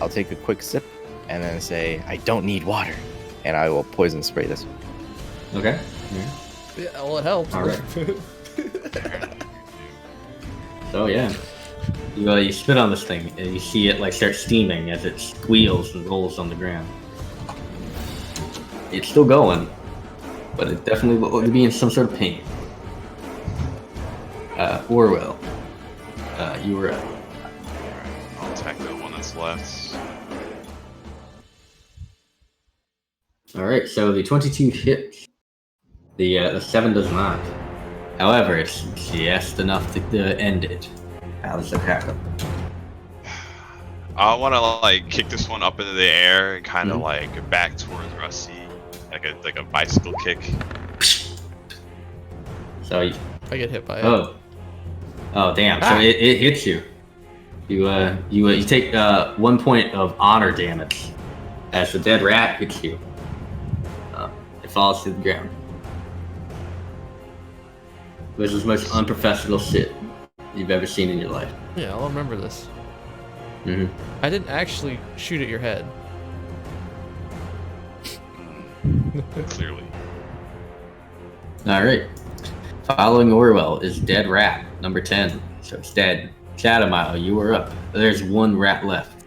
I'll take a quick sip and then say, I don't need water. And I will poison spray this. Okay. Yeah, well, it helps. All right. So yeah, you spit on this thing and you see it like start steaming as it squeals and rolls on the ground. It's still going, but it definitely will be in some sort of pain. Orwell, you were up. I'll attack the one that's left. All right, so the 22 hits. The 7 does not. However, it's just enough to end it. How does it happen? I want to like kick this one up into the air and kind of like back towards Rusty, like a bicycle kick. So I get hit by it. Oh damn! So it hits you. You take 1 point of honor damage as the dead rat hits you. It falls to the ground. This is the most unprofessional shit you've ever seen in your life. Yeah, I'll remember this. Mm-hmm. I didn't actually shoot at your head. Clearly. All right. Following Orwell is dead rat number 10. So it's dead. Shadowmile, you are up. There's one rat left.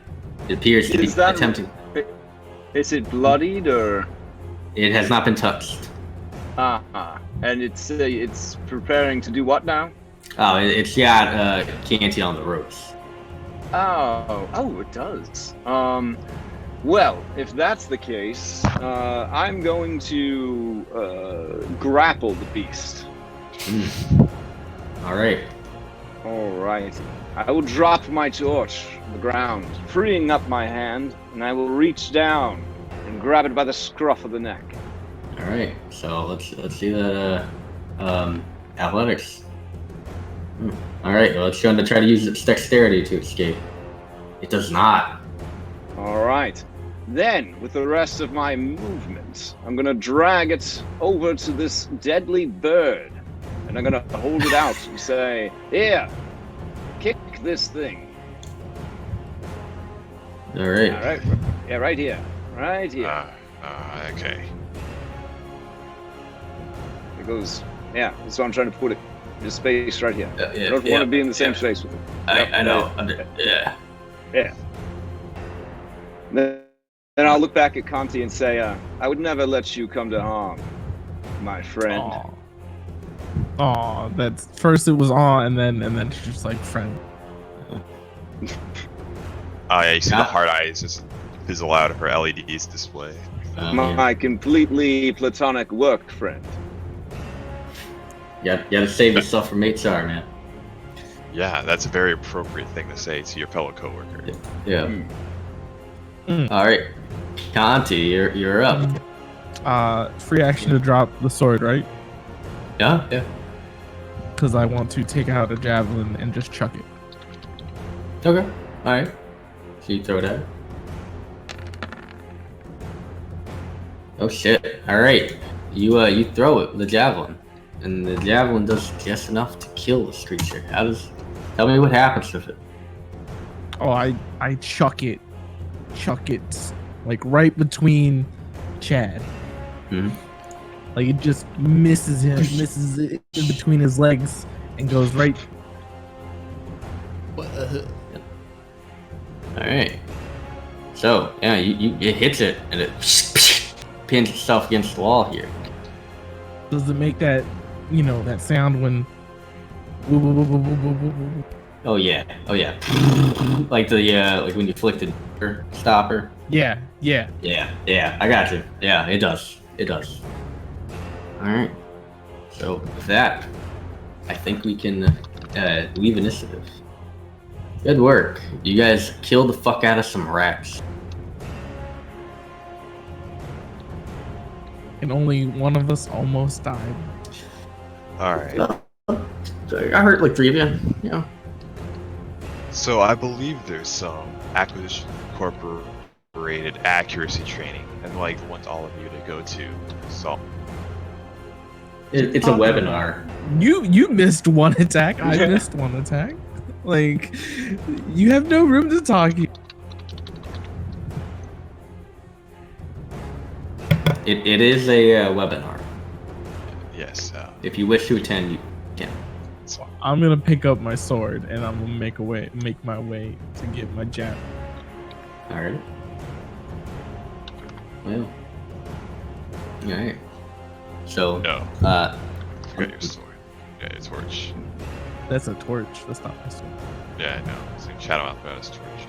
It appears to be attempting. Is it bloodied or? It has not been touched. And it's preparing to do what now? Oh, it's got Canty on the ropes. Oh, it does. Well, if that's the case, I'm going to grapple the beast. All right. All right. I will drop my torch on the ground, freeing up my hand, and I will reach down and grab it by the scruff of the neck. All right. So let's see that athletics. All right. Well, it's going to try to use its dexterity to escape. It does not. All right. Then, with the rest of my movement, I'm going to drag it over to this deadly bird. And I'm going to hold it out and say, here, kick this thing. All right. All right. Yeah, right here. Right here. Okay. It goes, yeah, that's what I'm trying to put it. Just space right here. Yeah, I don't want to be in the same space with it. I know. Yeah. Yeah. Then I'll look back at Conti and say, I would never let you come to harm, my friend. Oh, that's first it was aw, and then she's just like friend. Yeah, you see the hard eyes just fizzle out of her LEDs display. My completely platonic work friend. You gotta save yourself from HR, man. Yeah, that's a very appropriate thing to say to your fellow coworker. Yeah. All right, Conti, you're up. Free action to drop the sword, right? Yeah. Because I want to take out a javelin and just chuck it. Okay. All right. So you throw it at her. Oh shit! All right. You throw it with the javelin, and the javelin does just enough to kill this creature. Tell me what happens with it. Oh, I chuck it like right between Chad. Like it just misses it in between his legs and goes right. All right. So yeah, it hits it and it pins itself against the wall here. Does it make that that sound when? Oh yeah. Like like when you flick the stopper. Yeah. I got you. Yeah, it does. All right. So with that, I think we can leave initiative. Good work. You guys killed the fuck out of some rats. And only one of us almost died. Alright. I hurt like 3 of you. Yeah. So I believe there's some Acquisition Incorporated accuracy training I'd like want all of you to go to. So It's a webinar. You missed one attack. I missed one attack. Like, you have no room to talk. It is a webinar. Yes. If you wish to attend, you can. It's fine. I'm gonna pick up my sword and I'm gonna make my way to get my jab. All right. Well. All right. So. No. Forget your sword. Yeah, your torch. That's a torch. That's not my sword. Yeah, I know. It's like Shadow Mouth got his torch.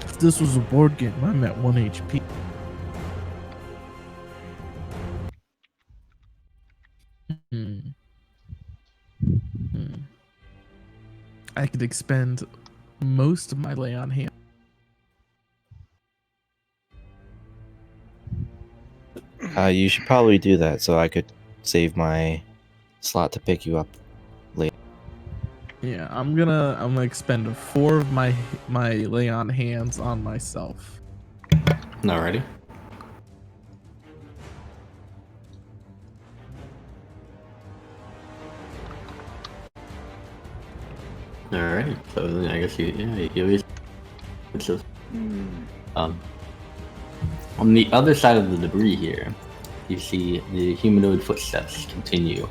If this was a board game, I'm at 1 HP. I could expend most of my lay on hand. You should probably do that so I could save my slot to pick you up later. Yeah, I'm gonna expend 4 of my lay on hands on myself. Alrighty. Alrighty. So then I guess you just on the other side of the debris here, you see the humanoid footsteps continue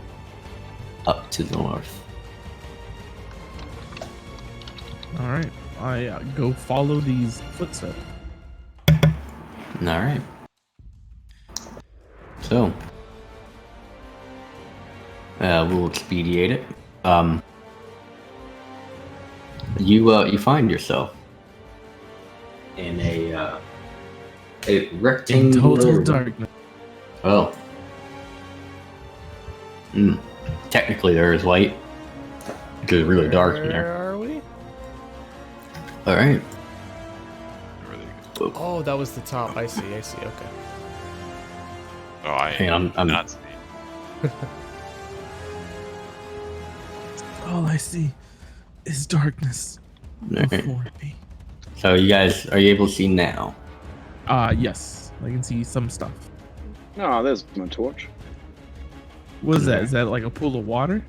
up to the north. All right, I go follow these footsteps. Alright. So we'll expedite it. You find yourself in a rectangular Total darkness. Well, technically there is light. Because it's really dark in there. Where are we? All right. Really good. Oh, that was the top. I see. Okay. Oh, I Hang on, I'm not see. All I see is darkness Alright. before me. So you guys, are you able to see now? Yes, I can see some stuff. Oh, there's my torch. What is that? Is that like a pool of water?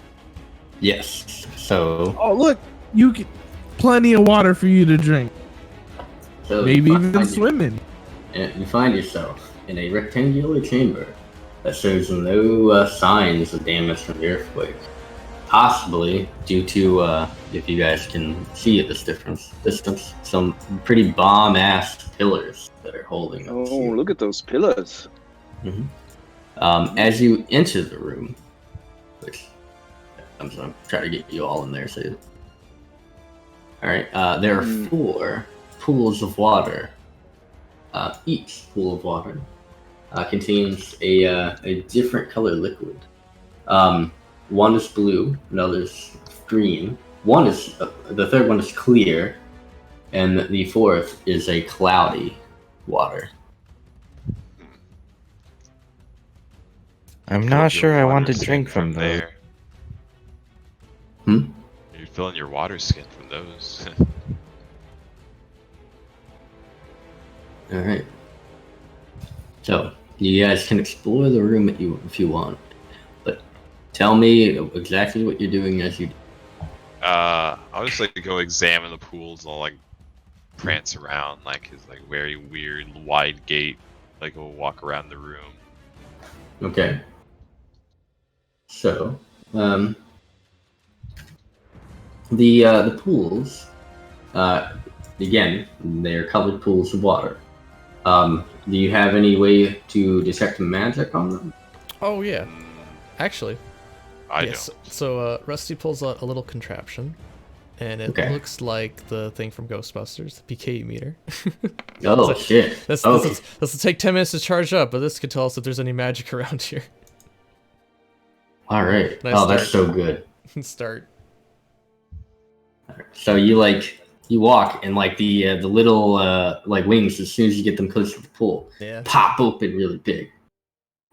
Yes. So, Oh, look, you get plenty of water for you to drink. Maybe even swimming. You find yourself in a rectangular chamber that shows no signs of damage from the earthquake. Possibly due to, if you guys can see at this distance, some pretty bomb-ass pillars that are holding up. Oh, look at those pillars. As you enter the room, which I'm trying to get you all in there, so. Alright, there are 4 pools of water. Each pool of water contains a different color liquid. One is blue, another's green. The third one is clear, and the fourth is a cloudy water. I'm not sure I want to drink from those. there. Hmm? You're filling your water skin from those. Alright. So, you guys can explore the room if you want. But tell me exactly what you're doing as you do. I'll just like to go examine the pools. I'll like prance around like his like very weird wide gate. Like we'll walk around the room. Okay. So, the pools, again, they're colored pools of water. Do you have any way to detect magic on them? Oh yeah. Actually, I yes. don't. So Rusty pulls out a little contraption, and it Okay. looks like the thing from Ghostbusters, the PKE meter. Oh, like- shit. This Okay. will take 10 minutes to charge up, but this could tell us if there's any magic around here. All right. Nice Oh, that's start. so good. Start. So you walk and like the little like wings, as soon as you get them close to the pool, Yeah. pop open really big,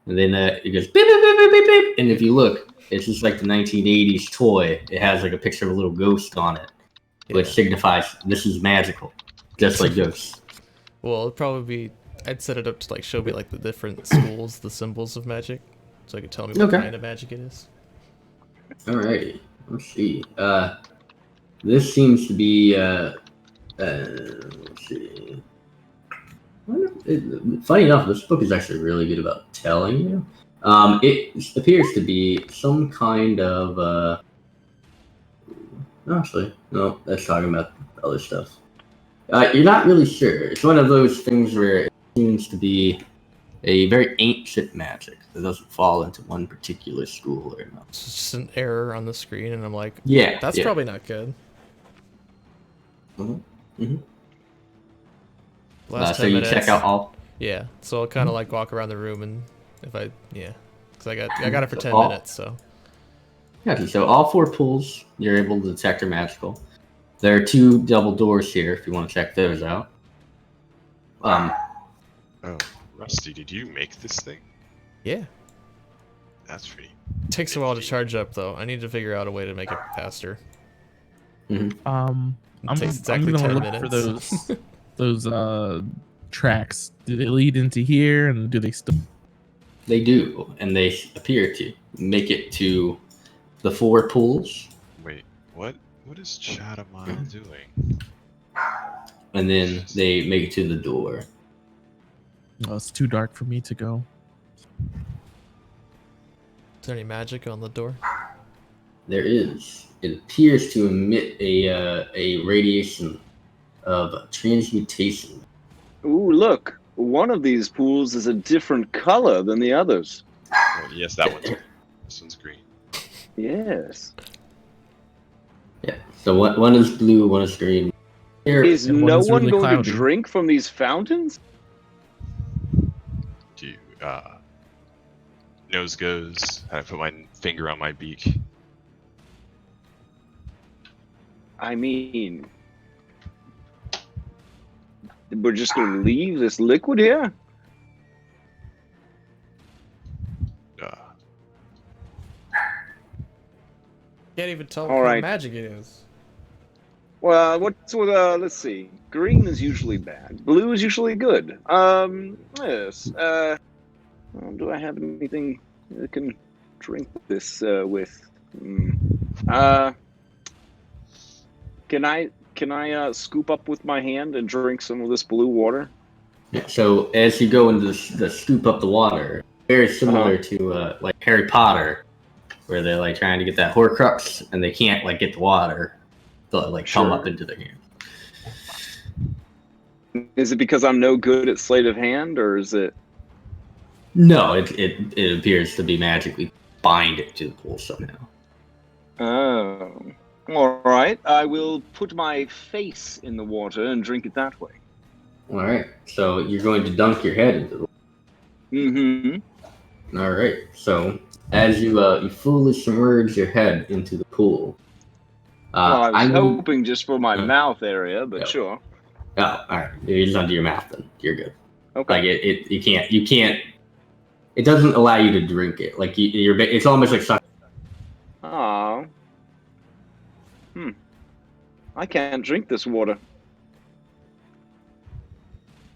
and then it goes beep beep beep beep beep beep. And if you look, it's just like the 1980s toy. It has like a picture of a little ghost on it, which Yeah. signifies this is magical, just like ghosts. Well, it'd probably be. I'd set it up to like show me like the different schools, the symbols of magic, so I could tell me what Okay. kind of magic it is. Alrighty, let's see. This seems to be let's see. Funny enough, this book is actually really good about telling you. It appears to be some kind of. Actually, no, that's talking about other stuff. You're not really sure. It's one of those things where it seems to be a very ancient magic that doesn't fall into one particular school or not. It's just an error on the screen, and I'm like, Yeah, that's probably not good. Last so 10 you minutes. check out all. Yeah, so I'll kind of like walk around the room, and if I because I got it for 10 all- minutes, so. Gotcha. So all 4 pools you're able to detect are magical. There are 2 double doors here if you want to check those out. Oh, Rusty, did you make this thing? Yeah. That's pretty. It takes a while to charge up, though. I need to figure out a way to make it faster. I'm takes exactly gonna 10 look minutes. for those tracks. Do they lead into here, and do they still? They do, and they appear to make it to the 4 pools, Wait, what? What is Chadaman doing? and then they make it to the door. Oh, it's too dark for me to go. Is there any magic on the door? There is. It appears to emit a radiation of transmutation. Ooh, look. One of these pools is a different color than the others. Oh, yes, that one's green. This one's green. Yes. Yeah. So one is blue, one is green. Here, Is and one no is one really going cloudy. to drink from these fountains? Do you, nose goes. I put my finger on my beak. I mean, we're just going to leave this liquid here? Can't even tell All what kind right. of magic it is. Well, let's see. Green is usually bad. Blue is usually good. Yes. Do I have anything I can drink this with? Can I scoop up with my hand and drink some of this blue water? Yeah, so as you go into the scoop up the water, very similar to like Harry Potter, where they're like trying to get that Horcrux and they can't like get the water, so it, like come up into their hand. Is it because I'm no good at sleight of hand, or is it? No, it appears to be magically bind it to the pool somehow. Oh, all right. I will put my face in the water and drink it that way. All right, so you're going to dunk your head into the water. Mm-hmm. All right, so as you fully submerge your head into the pool. Well, I was need- hoping just for my mouth area, but Yep. sure. Oh, all right. If it's under your mouth, then you're good. Okay. Like you can't. It doesn't allow you to drink it. Like you're. It's almost like sucking. Aw. I can't drink this water.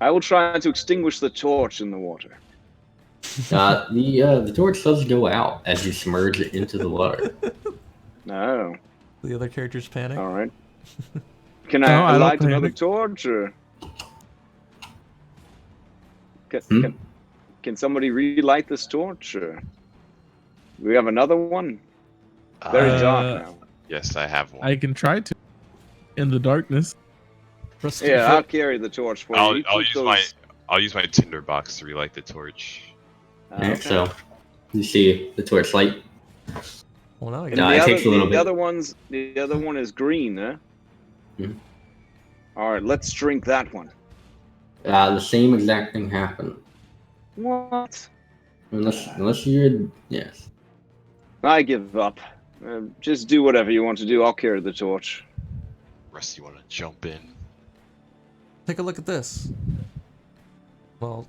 I will try to extinguish the torch in the water. The torch does go out as you submerge it into the water. No. The other characters panic. All right. Can No, I I don't light another panic. torch, or can somebody relight this torch? Or do we have another one? Very dark now. Yes, I have one. I can try to. In the darkness. Rusty, Yeah, I'll carry the torch for you. You I'll use my tinderbox to relight the torch. Alright, so you see the torch light. Well, now I And got No, it takes a little the bit. the other one is green, huh? Mhm. All right, let's drink that one. The same exact thing happened. What? Unless you're yes. I give up. Just do whatever you want to do. I'll carry the torch. Rusty, you want to jump in? Take a look at this. Well,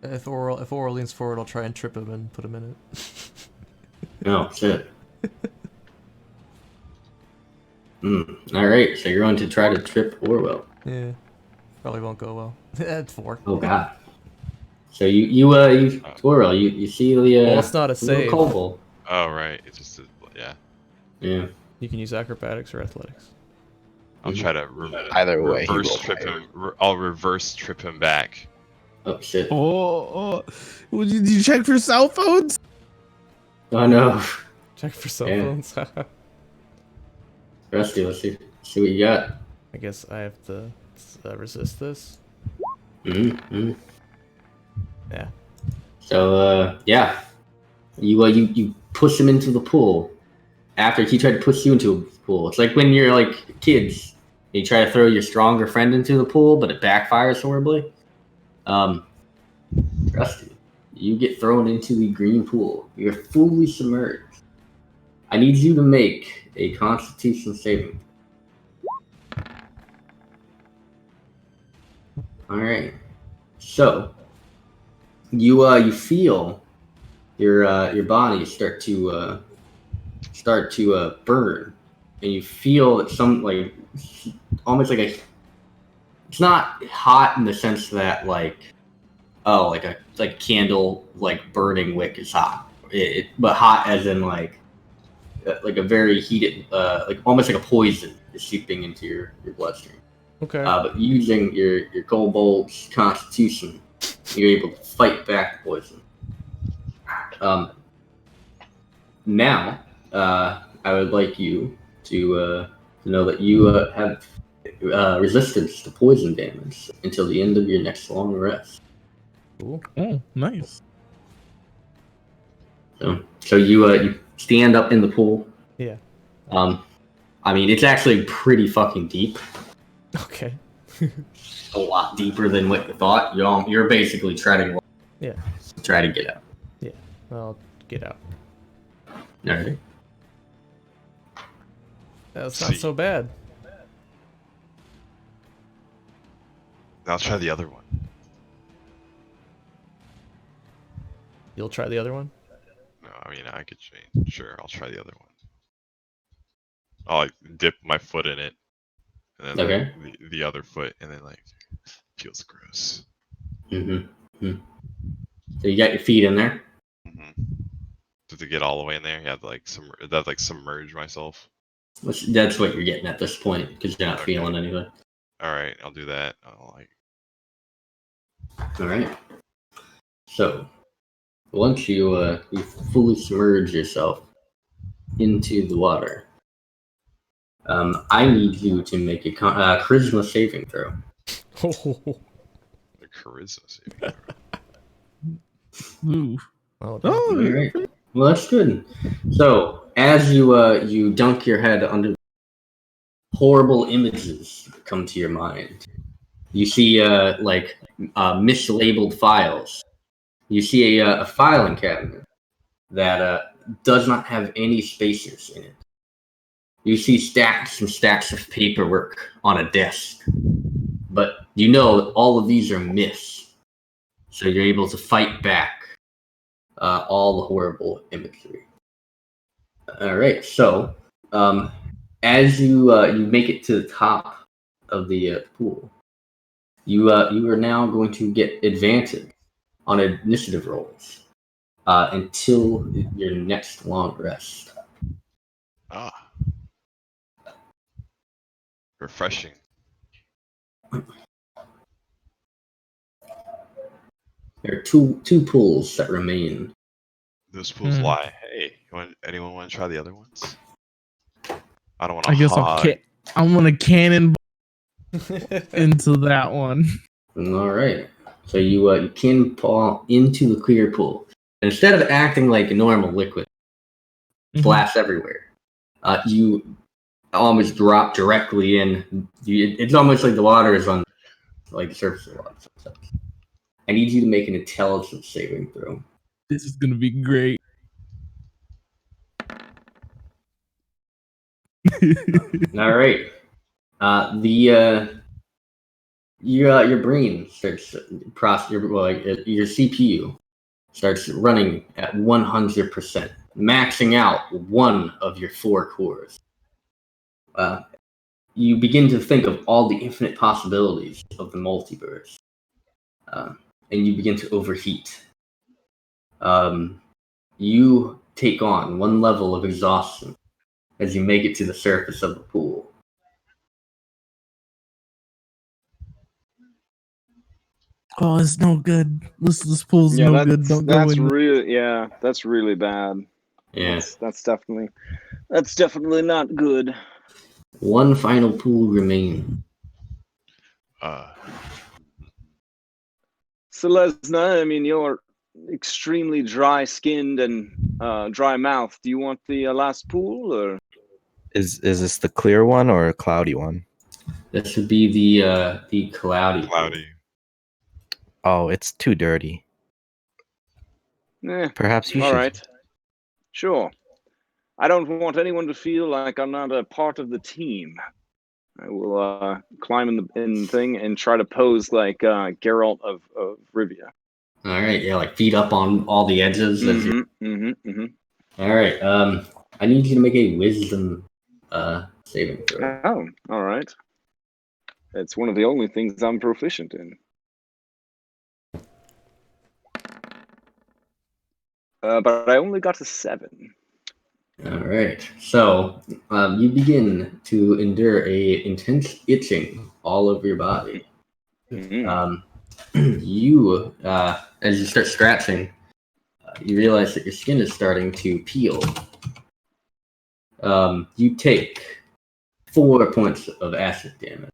if Oral leans forward, I'll try and trip him and put him in it. Oh shit. All right, so you're going to try to trip Orwell. Yeah, probably won't go well. At 4. Oh god. So you Orwell, you see the Well, it's not a little save. kobold. Oh right, it's just yeah. Yeah. You can use acrobatics or athletics. I'll try to Either way, he reverse will trip die. him. I'll reverse trip him back. Oh shit! Oh, did you check for cell phones? Oh no! Check for cell Yeah. phones. Rusty, let's see what you got. I guess I have to resist this. Mm-hmm. Yeah. So yeah, you push him into the pool. After he tried to push you into a pool, it's like when you're like kids, you try to throw your stronger friend into the pool, but it backfires horribly. Rusty, you get thrown into the green pool. You're fully submerged. I need you to make a Constitution saving. All right. So you feel your body start to burn, and you feel that some like almost like a. It's not hot in the sense that like like a candle like burning wick is hot. But hot as in like a very heated like almost like a poison is seeping into your bloodstream. Okay. But using your Kobold's Constitution, you're able to fight back the poison. Now, I would like you to know that you have resistance to poison damage until the end of your next long rest. Cool. Oh, nice. So you stand up in the pool. Yeah. I mean, it's actually pretty fucking deep. Okay. A lot deeper than what you thought. You're basically trying to try to get out. Yeah. I'll get out. All right. That's not so bad. I'll try the other one. You'll try the other one? No, I mean I could change. Sure, I'll try the other one. I'll like dip my foot in it, and then like, the other foot, and then like feels gross. Mm-hmm. So you got your feet in there. To get all the way in there, you have to like submerge myself. That's what you're getting at this point because you're not feeling anything. All right, I'll do that. All right. So once you fully submerge yourself into the water, I need you to make a charisma saving throw. A charisma saving throw. Ooh. Oh, Oh, All right. Well, that's good. So as you dunk your head under, horrible images come to your mind. You see mislabeled files. You see a filing cabinet that does not have any spaces in it. You see stacks and stacks of paperwork on a desk, but you know that all of these are myths. So you're able to fight back all the horrible imagery. All right, so as you make it to the top of the pool, you are now going to get advantage on initiative rolls until your next long rest. Refreshing. There are two pools that remain. Those pools lie. Hey, anyone want to try the other ones? I don't want to. I guess I'm gonna cannon into that one. All right. So you can fall into the clear pool. Instead of acting like a normal liquid, splash everywhere. You almost drop directly in. It's almost like the water is on like the surface of the water. I need you to make an intelligence saving throw. This is gonna be great. All right. Your brain starts your CPU starts running at 100%, maxing out one of your 4 cores. You begin to think of all the infinite possibilities of the multiverse, and you begin to overheat. You take on 1 level of exhaustion as you make it to the surface of the pool. Oh, it's no good. This pool's Yeah, no good. Don't go in. that's really bad. Yeah. That's definitely not good. One final pool remains. So Lesna, I mean, you're extremely dry-skinned and dry-mouthed. Do you want the last pool, or? Is this the clear one or a cloudy one? This would be the cloudy. Cloudy. Oh, it's too dirty. Perhaps you All should. right. Sure. I don't want anyone to feel like I'm not a part of the team. I will climb in the thing and try to pose like Geralt of Rivia. All right, yeah, like feet up on all the edges. All right, I need you to make a wisdom saving throw. Oh, all right. It's one of the only things I'm proficient in. But I only got a 7. All right, so you begin to endure a intense itching all over your body. You, as you start scratching, you realize that your skin is starting to peel. You take 4 points of acid damage.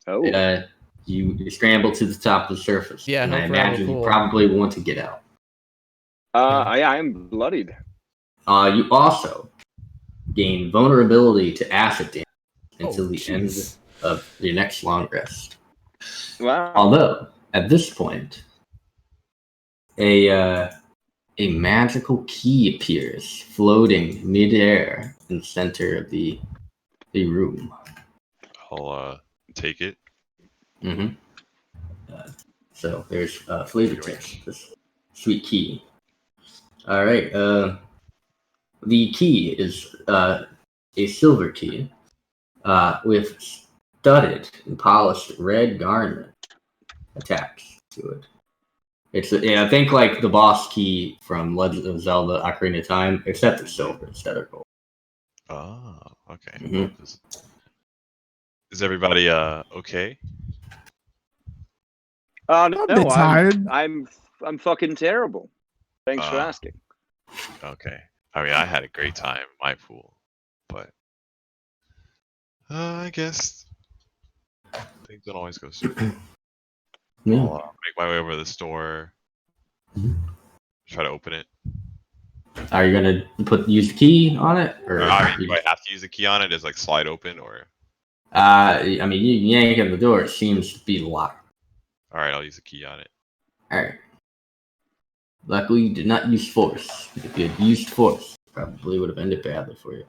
Oh. You scramble to the top of the surface. Yeah, and I no forever imagine you pool. probably want to get out. I am bloodied. You also gain vulnerability to acid damage until the end jeez. of your next long rest. Wow. Although, at this point, a magical key appears floating midair in the center of the room. I'll take it. So there's flavor text, this sweet key. All right. The key is a silver key with studded and polished red garnet attached to it. It's I think like the boss key from Legend of Zelda: Ocarina of Time, except it's silver instead of gold. Oh, okay. Is everybody okay? No, a bit tired. I'm fucking terrible. Thanks for asking. Okay. I mean, I had a great time in my pool, but I guess things don't always go super. Yeah. I'll make my way over to the store. Try to open it. Are you gonna use the key on it, or I mean, do I have to use the key on it? Does like slide open or? I mean, you yank on the door. It seems to be locked. All right, I'll use the key on it. All right. Luckily, you did not use force. If you had used force, it probably would have ended badly for you.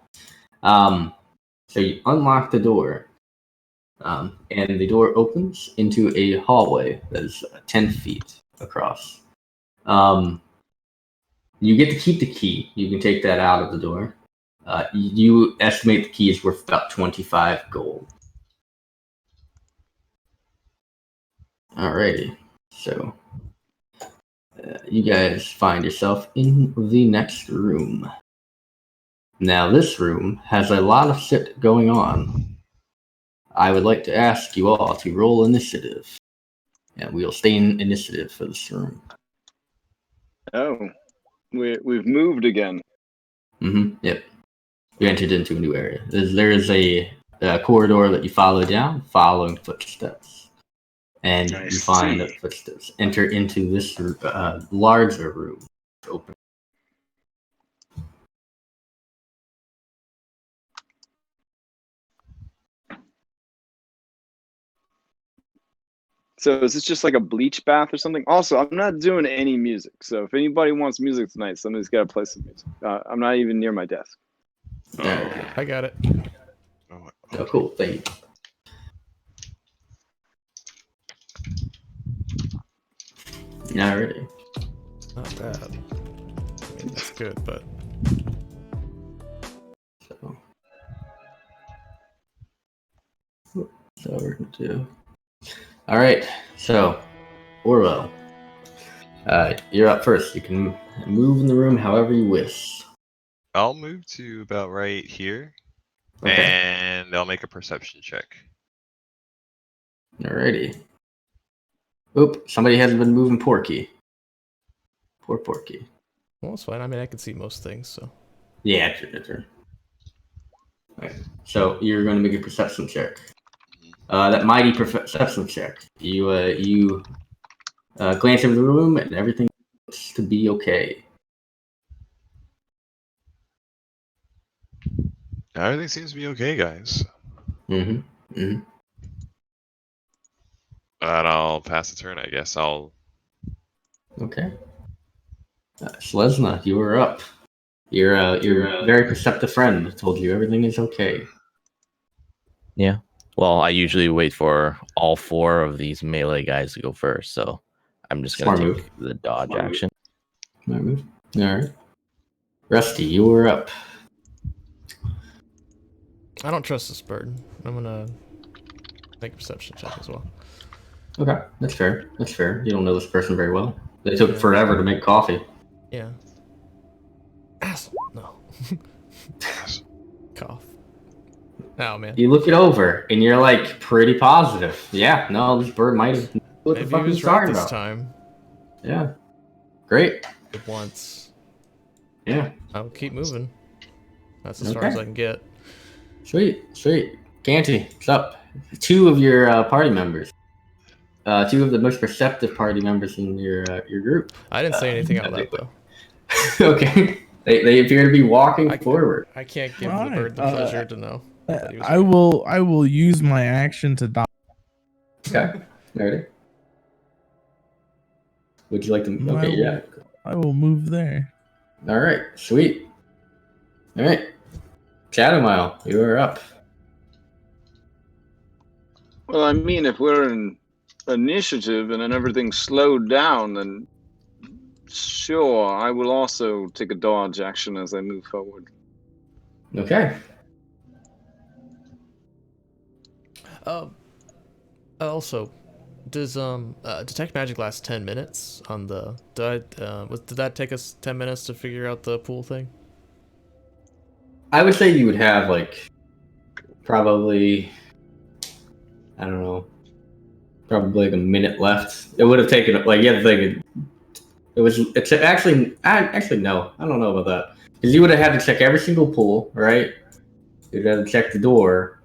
So you unlock the door, and the door opens into a hallway that is 10 feet across. You get to keep the key. You can take that out of the door. You estimate the key is worth about 25 gold. Alrighty. So you guys find yourself in the next room. Now this room has a lot of shit going on. I would like to ask you all to roll initiative. And we'll stay in initiative for this room. Oh, we've moved again. Yep. You entered into a new area. There is a corridor that you follow down, following footsteps. And you find that footsteps enter into this larger room. Open. So is this just like a bleach bath or something? Also, I'm not doing any music. So if anybody wants music tonight, somebody's got to play some music. I'm not even near my desk. I got it. Oh, cool. Thank you. Alrighty. Not bad. I mean, that's good, but So we're gonna do. All right. So, Orwell, you're up first. You can move in the room however you wish. I'll move to about right here, Okay. and I'll make a perception check. Alrighty. Oop! Somebody has been moving Porky. Poor Porky. Well, it's fine. I mean, I can see most things, so. Yeah, true. Right. So you're going to make a perception check. That mighty perception check. You glance over the room, and everything looks to be okay. Everything seems to be okay, guys. Mm-hmm. And I'll pass the turn. I guess I'll. Okay. Slesna, you are up. Your very perceptive friend told you everything is okay. Yeah. Well, I usually wait for all 4 of these melee guys to go first, so I'm just gonna Smart take the dodge action. Smart move. All right. Rusty, you are up. I don't trust this bird. I'm gonna make a perception check as well. Okay, that's fair. That's fair. You don't know this person very well. They took forever to make coffee. Yeah. Asshole. No. Cough. Oh, man. You look it over, and you're like pretty positive. Yeah, no, this bird might have. What the Maybe fuck he are you was right talking this about? time. Yeah. Great. Once. Yeah. I'll keep moving. That's as far as I can get. Sweet. Canty, what's up? 2 of your party members. 2 of the most perceptive party members in your group. I didn't say anything out loud, though. Okay. They appear to be walking forward. I can't give the Alright, bird the pleasure to know. that he was I right. will use my action to dodge. Okay. Ready? Would you like to? Okay, yeah. I will move there. All right. Sweet. All right. Shadow Mile, you are up. Well, I mean, if we're in initiative and then everything's slowed down, then sure, I will also take a dodge action as I move forward. Okay. Also, does detect magic last 10 minutes on the? Did that take us 10 minutes to figure out the pool thing? I would say you would have like probably, I don't know, probably like a minute left. It would have taken like you have to think it's actually no, I don't know about that because you would have had to check every single pool, right? You'd have to check the door,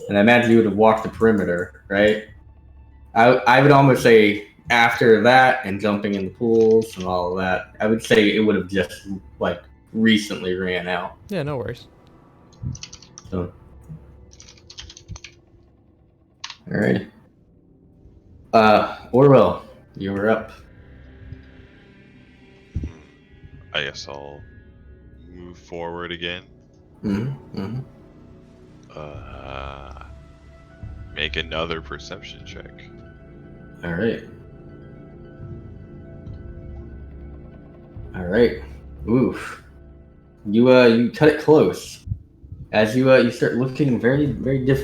and I imagine you would have walked the perimeter, right? I would almost say after that and jumping in the pools and all of that, I would say it would have just like recently ran out. Yeah, no worries. So, all right. Orwell, you were up. I guess I'll move forward again. Mm-hmm. Make another perception check. All right. All right. Oof. You cut it close. As you start looking very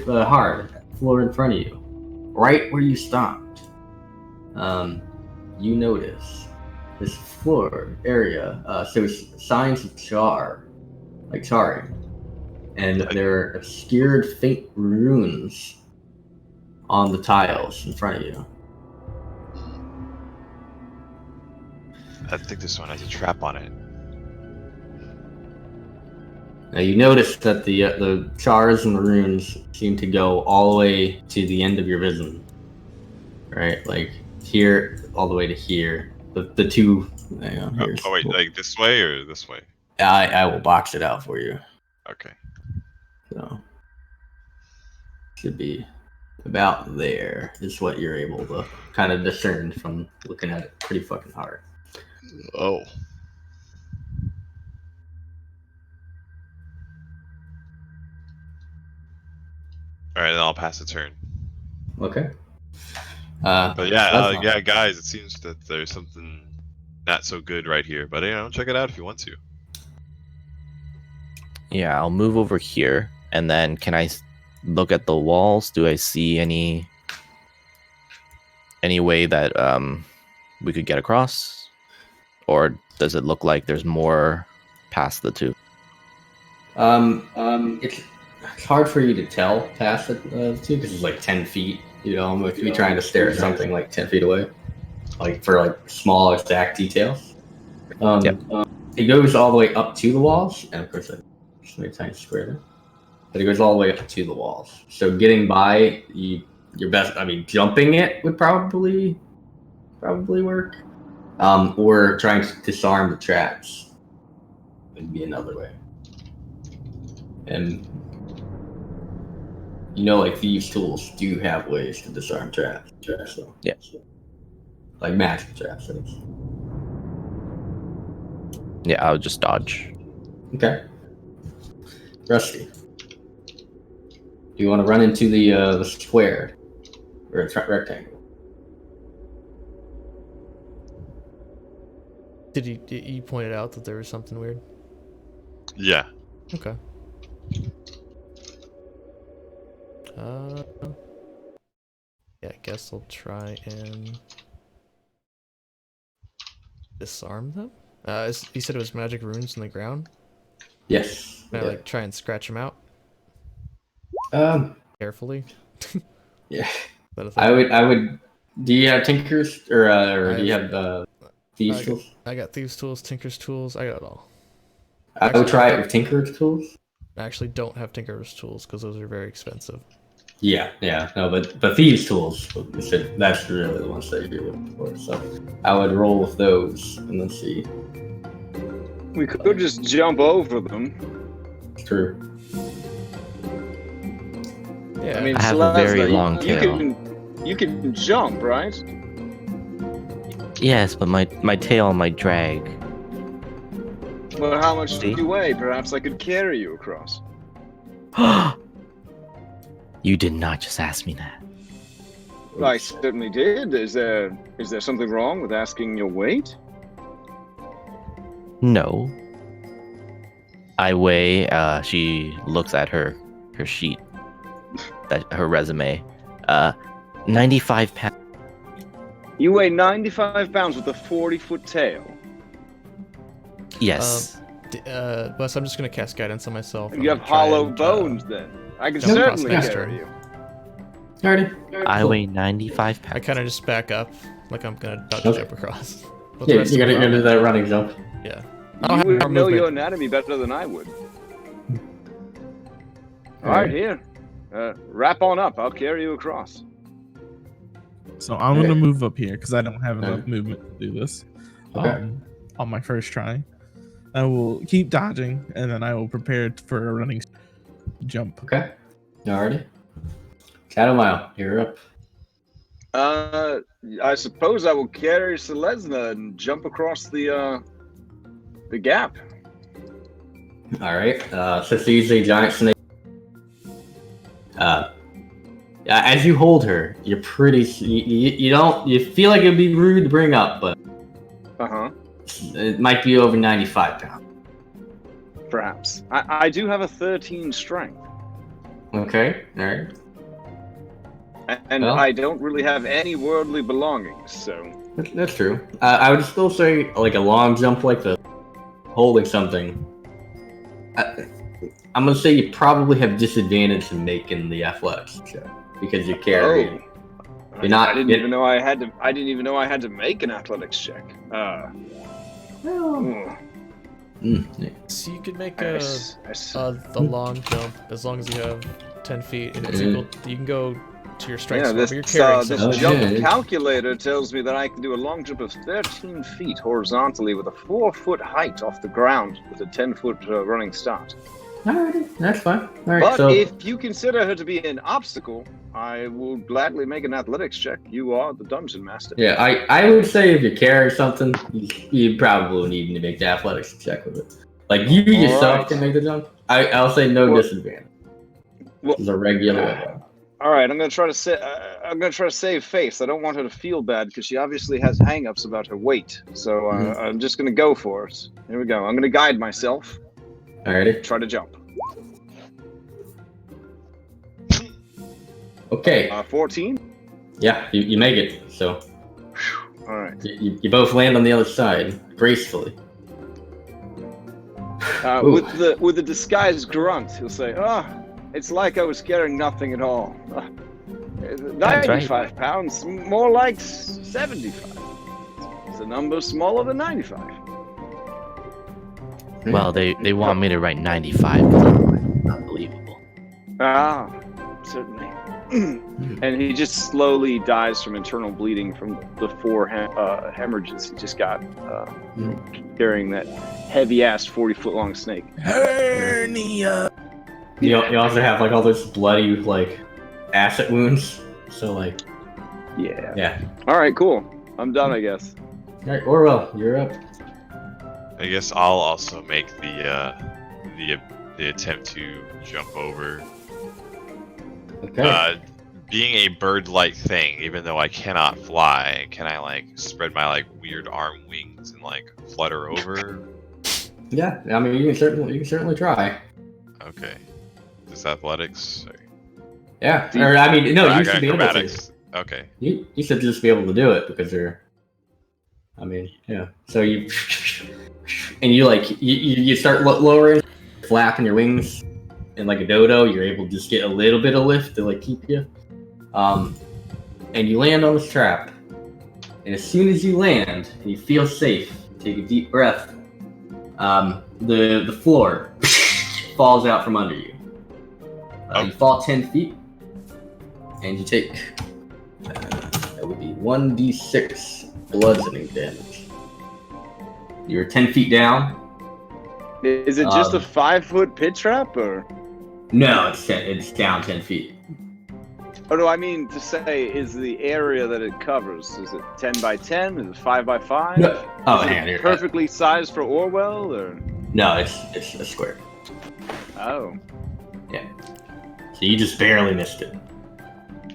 hard at the floor in front of you, right where you stopped. You notice this floor area shows signs of charring, and there are obscured faint runes on the tiles in front of you. I think this one has a trap on it. Now you notice that the chars and the runes seem to go all the way to the end of your vision, right? Like here, all the way to here. The 2. Hang on, Oh wait, like this way or this way? I will box it out for you. Okay. So should be about there. Is what you're able to kind of discern from looking at it pretty fucking hard. Oh. All right, then I'll pass the turn. Okay. But yeah, guys, it seems that there's something not so good right here. But check it out if you want to. Yeah, I'll move over here, and then can I look at the walls? Do I see any way that we could get across, or does it look like there's more past the 2? It's hard for you to tell past the 2 because it's like 10 feet You know, I'm going to be trying to stare at something like 10 feet away, like for like small exact details. It goes all the way up to the walls, and of course, I just made a tiny square there. But it goes all the way up to the walls. So getting by, your best. I mean, jumping it would probably work. Or trying to disarm the traps would be another way. And you know, like thieves' tools do have ways to disarm traps. So, Yeah. Like magic traps. Yeah, I'll just dodge. Okay. Rusty, do you want to run into the square or a rectangle? Did you pointed out that there was something weird? Yeah. Okay. Yeah, I guess I'll try and disarm them. You said it was magic runes in the ground? Yes. Can I like try and scratch them out carefully? Yeah. Is that a thing? I would. Do you have Tinkers or do you have Thieves' tools? I got Thieves' tools, Tinker's tools, I got it all. I would try it with Tinker's tools. I actually don't have Tinker's tools because those are very expensive. Yeah, no, but Thieves' tools, that's really the ones that you're looking for. So I would roll with those and then see. We could just jump over them. True. Yeah, I mean, I have a Celeste, very long tail. You can jump, right? Yes, but my tail might drag. Well, how much See? do you weigh? Perhaps I could carry you across. You did not just ask me that. Well, I certainly did. Is there something wrong with asking your weight? No. I weigh. She looks at her sheet, her resume. 95 pounds. You weigh 95 pounds with a 40-foot tail. Yes. Wes, I'm just gonna cast guidance on myself. You have hollow bones, then. I can jump across certainly next carry turn. you. Alrighty. I weigh 95 pounds. I kind of just back up, like I'm gonna dodge Okay. jump across. Yeah, you gotta do that running jump. Yeah. You would know your anatomy better than I would. Alright, here. Wrap on up. I'll carry you across. So I'm gonna move up here because I don't have enough movement to do this. Okay. On my first try, I will keep dodging and then I will prepare for a running jump. Okay. Alrighty. Shadow Mile, you're up. I suppose I will carry Selesna and jump across the gap. Alright. So she's a giant snake. As you hold her, you're pretty. You feel like it'd be rude to bring up, but it might be over 95 pounds. Perhaps. I do have a 13 strength. Okay. All right. And Well. I don't really have any worldly belongings, so. That's true. I would still say like a long jump like this, holding something. I'm gonna say you probably have disadvantage in making the athletics check because you're carrying. You're not. I didn't even know I had to. I didn't even know I had to make an athletics check. So you could make I a s- long jump as long as you have 10 feet, and it's equal. You can go to your strength Yeah, score, this, but you're carrying this something. jump calculator tells me that I can do a long jump of 13 feet horizontally with a 4-foot height off the ground with a 10-foot running start. Alrighty, that's fine. All right. But So if you consider her to be an obstacle, I will gladly make an athletics check. You are the dungeon master. yeah, I would say if you're carrying something, you probably need to make the athletics check with it. Like you yourself Alright. can make the jump. I'll say no disadvantage. Well, It's a regular. All right, I'm gonna try to save face. I don't want her to feel bad because she obviously has hang-ups about her weight. So I'm just gonna go for it. Here we go. I'm gonna guide myself. Alrighty. Try to jump. Okay. 14. Yeah, you make it. So All right. you both land on the other side gracefully. Ooh. With the disguised grunt, he'll say, "Ah, it's like I was carrying nothing at all." 95 pounds, more like 75. It's a number smaller than 95. Well, they want me to write 95 because I'm unbelievable. Ah, certainly. And he just slowly dies from internal bleeding from the 4 hemorrhages he just got carrying that heavy-ass 40-foot-long snake. Hernia. You also have like all those bloody like acid wounds. So like, Yeah. All right, cool. I'm done, I guess. all right, Orwell, you're up. I guess I'll also make the attempt to jump over. Okay. Being a bird-like thing, even though I cannot fly, can I like spread my like weird arm wings and like flutter over? Yeah, I mean you can certainly try. Okay. Is athletics? Or... Yeah, or I mean no, I you got should be able to. acrobatics. Okay. You should just be able to do it because you're. I mean, yeah. So you you start lowering, flapping your wings, and like a dodo, you're able to just get a little bit of lift to like keep you. And you land on this trap. And as soon as you land and you feel safe, take a deep breath. The floor falls out from under you. You fall 10 feet, and you take that would be 1d6 bludgeoning damage. You're 10 feet down. Is it just a 5-foot pit trap, or? No, it's down 10 feet. Oh no, I mean to say, is the area that it covers, is it 10 by 10? Is it 5 by 5? No. Oh, is hang on. it perfectly sized for Orwell, or? No, it's a square. Oh. Yeah. So you just barely missed it.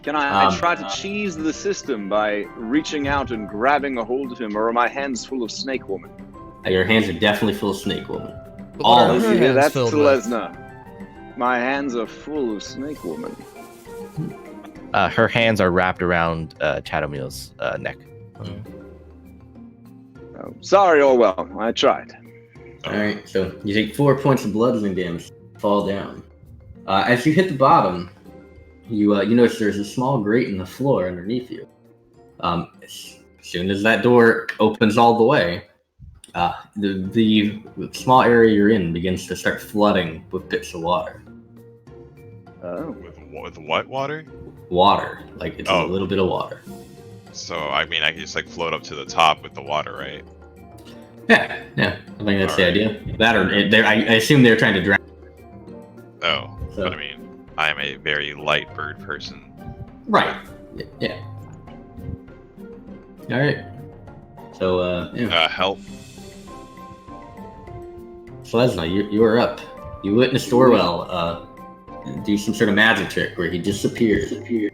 Can I try to cheese the system by reaching out and grabbing a hold of him, or are my hands full of Snake Woman? Your hands are definitely full of Snake Woman. All All of of her you. hands That's filled with. Lesnar. My hands are full of Snake Woman. Her hands are wrapped around Chatomil's neck. Oh, sorry, Orwell. I tried. Alright, so you take 4 points of bludgeoning damage, fall down. As you hit the bottom, you notice there's a small grate in the floor underneath you. As soon as that door opens all the way, the small area you're in begins to start flooding with bits of water. Oh. With what water? Water, like it's a little bit of water. So I mean, I can just like float up to the top with the water, right? Yeah. I think that's the Alright. idea. That or I assume they're trying to drown. Oh, So- but I mean, I am a very light bird person. Right. Yeah. All right. So Help. Slesna, you are up. You witnessed Orwell do some sort of magic trick where he disappeared.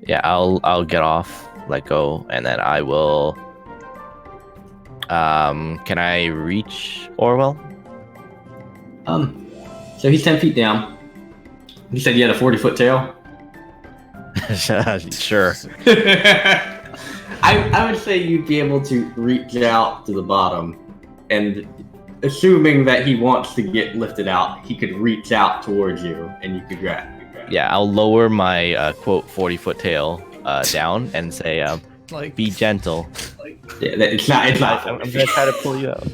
Yeah, I'll get off, let go, and then I will. Can I reach Orwell? So he's 10 feet down. You said you had a 40-foot tail. Sure. I would say you'd be able to reach out to the bottom, and assuming that he wants to get lifted out, he could reach out towards you, and you could grab. Yeah, I'll lower my quote 40-foot tail down and say, Like, "Be gentle." Yeah, it's not. I'm gonna try to pull you out.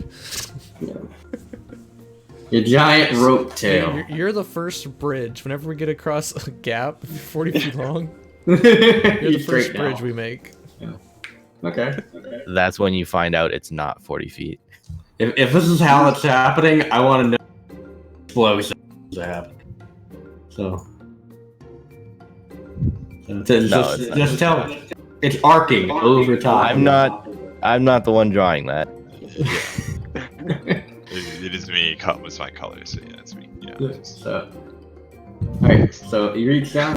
Your giant rope tail. you're the first bridge. Whenever we get across a gap 40 feet long, You're you're the first straight bridge down. we make. Okay. That's when you find out it's not 40 feet. If this is how it's happening, I want to know explosions that happen. So just tell me. It's arcing over time. I'm not the one drawing that. It is me. It's my color, so yeah, it's me. Yeah. So, alright, so you reach down.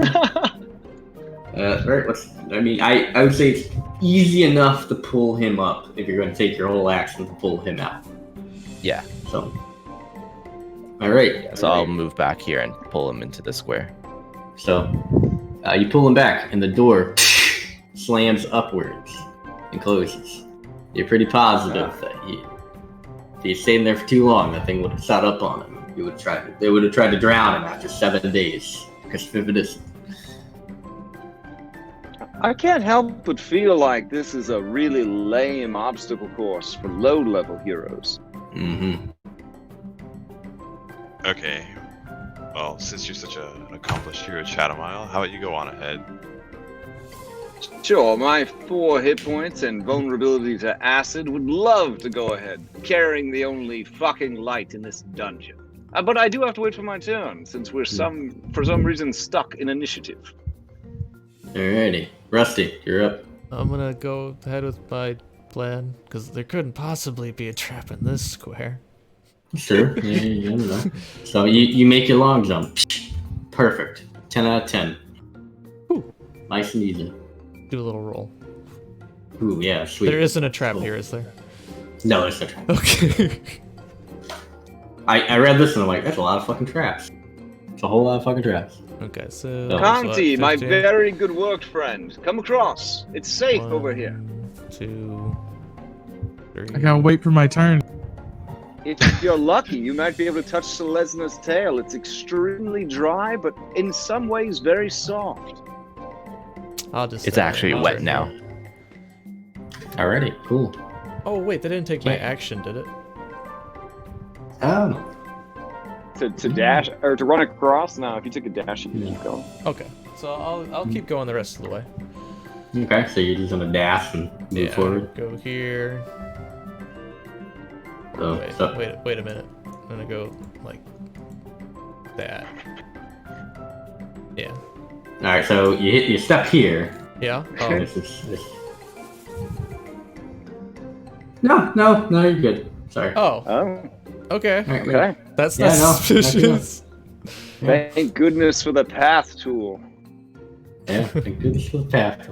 Right, I would say it's easy enough to pull him up if you're going to take your whole action to pull him out. Yeah. So, alright. So I'll move back here and pull him into the square. So, you pull him back, and the door slams upwards and closes. You're pretty positive that if he stayed in there for too long, that thing would have shot up on him. They would have tried to drown him after 7 days because of this. I can't help but feel like this is a really lame obstacle course for low-level heroes. Mm-hmm. Okay. Well, since you're such an accomplished hero, Chatomile, how about you go on ahead? Sure, my 4 hit points and vulnerability to acid would love to go ahead, carrying the only fucking light in this dungeon. But I do have to wait for my turn, since we're for some reason stuck in initiative. Alrighty. Rusty, you're up. I'm gonna go ahead with my plan, because there couldn't possibly be a trap in this square. Sure. Yeah, you never know. So you make your long jump. Perfect. 10 out of 10. Ooh. Nice and easy. Do a little roll. Ooh, yeah, sweet. There isn't a trap Cool. here, is there? No, there's no trap. Okay. I read this and I'm like, that's a lot of fucking traps. It's a whole lot of fucking traps. Okay, so... Oh. Conti, my 15. very good work friend. Come across. It's safe over here. 1, 2, 3. I gotta wait for my turn. If you're lucky, you might be able to touch Selesna's tail. It's extremely dry, but in some ways very soft. I'll just... It's actually wet now. Alrighty, cool. Oh, wait, that didn't take my Okay. action, did it? To dash or to run across. Now, if you took a dash, you can keep going. Okay, so I'll keep going the rest of the way. Okay, so you're just gonna dash and move forward. Go here. So, Wait a minute. I'm gonna go like that. Yeah. Alright, so you step here. Yeah. This. No, you're good. Sorry. Oh. Oh, Okay. Alright, okay. That's Yeah, not no, suspicious. Thank goodness for the path tool. Yeah, thank goodness for the path.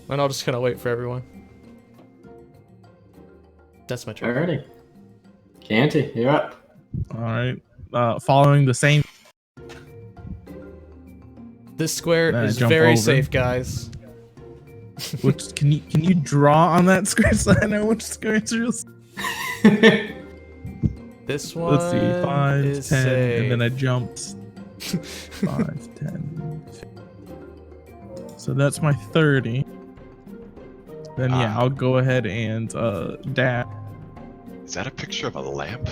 And I'll just kind of wait for everyone. That's my turn. Alrighty. Canty, you're up. All right. Following the same. This square Then I is jump very over. safe, guys. Which can you draw on that square so I know which square it's real? This one Let's see, 5, is 10, safe. and then I jumped 5, 10. So that's my 30. Then yeah, I'll go ahead and dash. Is that a picture of a lamp?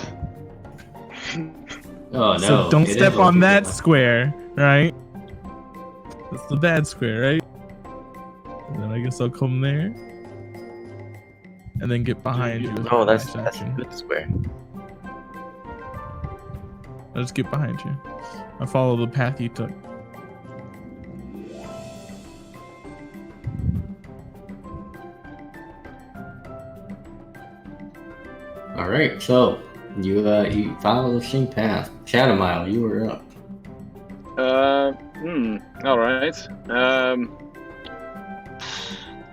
Oh no. So don't it step is on a that good square, right? That's the bad square, right? And then I guess I'll come there. And then get behind you. Oh, that's Dash a action. good square. I'll just get behind you. I follow the path you took. Alright, so you follow the same path. Chatomile, you were up. All right.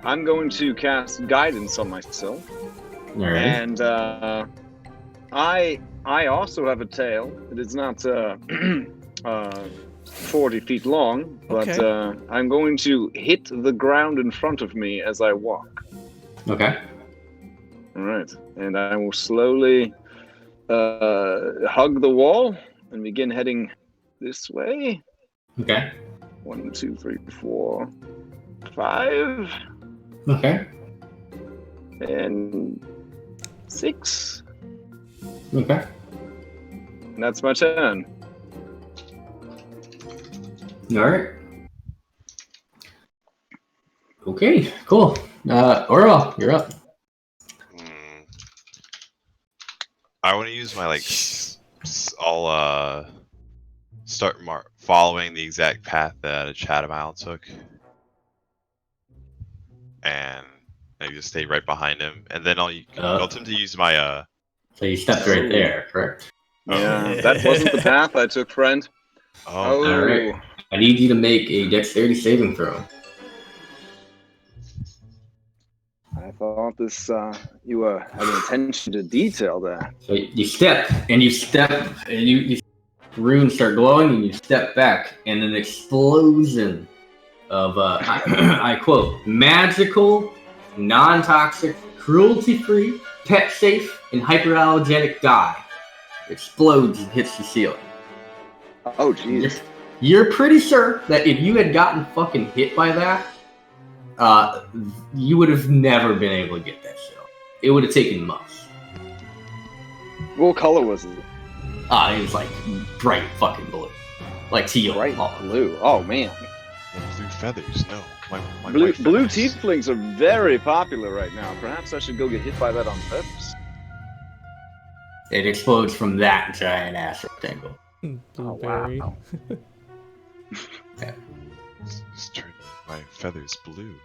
I'm going to cast guidance on myself, Alright. and I also have a tail. It is not 40 feet long, but Okay. I'm going to hit the ground in front of me as I walk. Okay. All right, and I will slowly hug the wall and begin heading this way. Okay. 1, 2, 3, 4, 5, Okay. and 6. Okay. And that's my turn. Alright. Okay, cool. Orwell, you're up. I want to use my I'll start following the exact path that a Chatomile took, and maybe just stay right behind him, and then I'll attempt to use my So you stepped right there, correct? Yeah, that wasn't the path I took, friend. Oh, All right. I need you to make a dexterity saving throw. I thought this, you had an attention to detail there. So you step, and you runes start glowing, and you step back, and an explosion of, I quote, magical, non-toxic, cruelty-free, pet-safe, and hyperallergenic dye explodes and hits the ceiling. Oh, jeez. You're pretty sure that if you had gotten fucking hit by that, you would have never been able to get that shit off. It would have taken months. What color was it? It was like bright fucking blue, like teal. Bright blue. Oh man. Blue feathers. No. My Blue white feathers. tieflings are very popular right now. Perhaps I should go get hit by that on purpose. It explodes from that giant ass rectangle. Blueberry. wow. Just turn my feathers blue.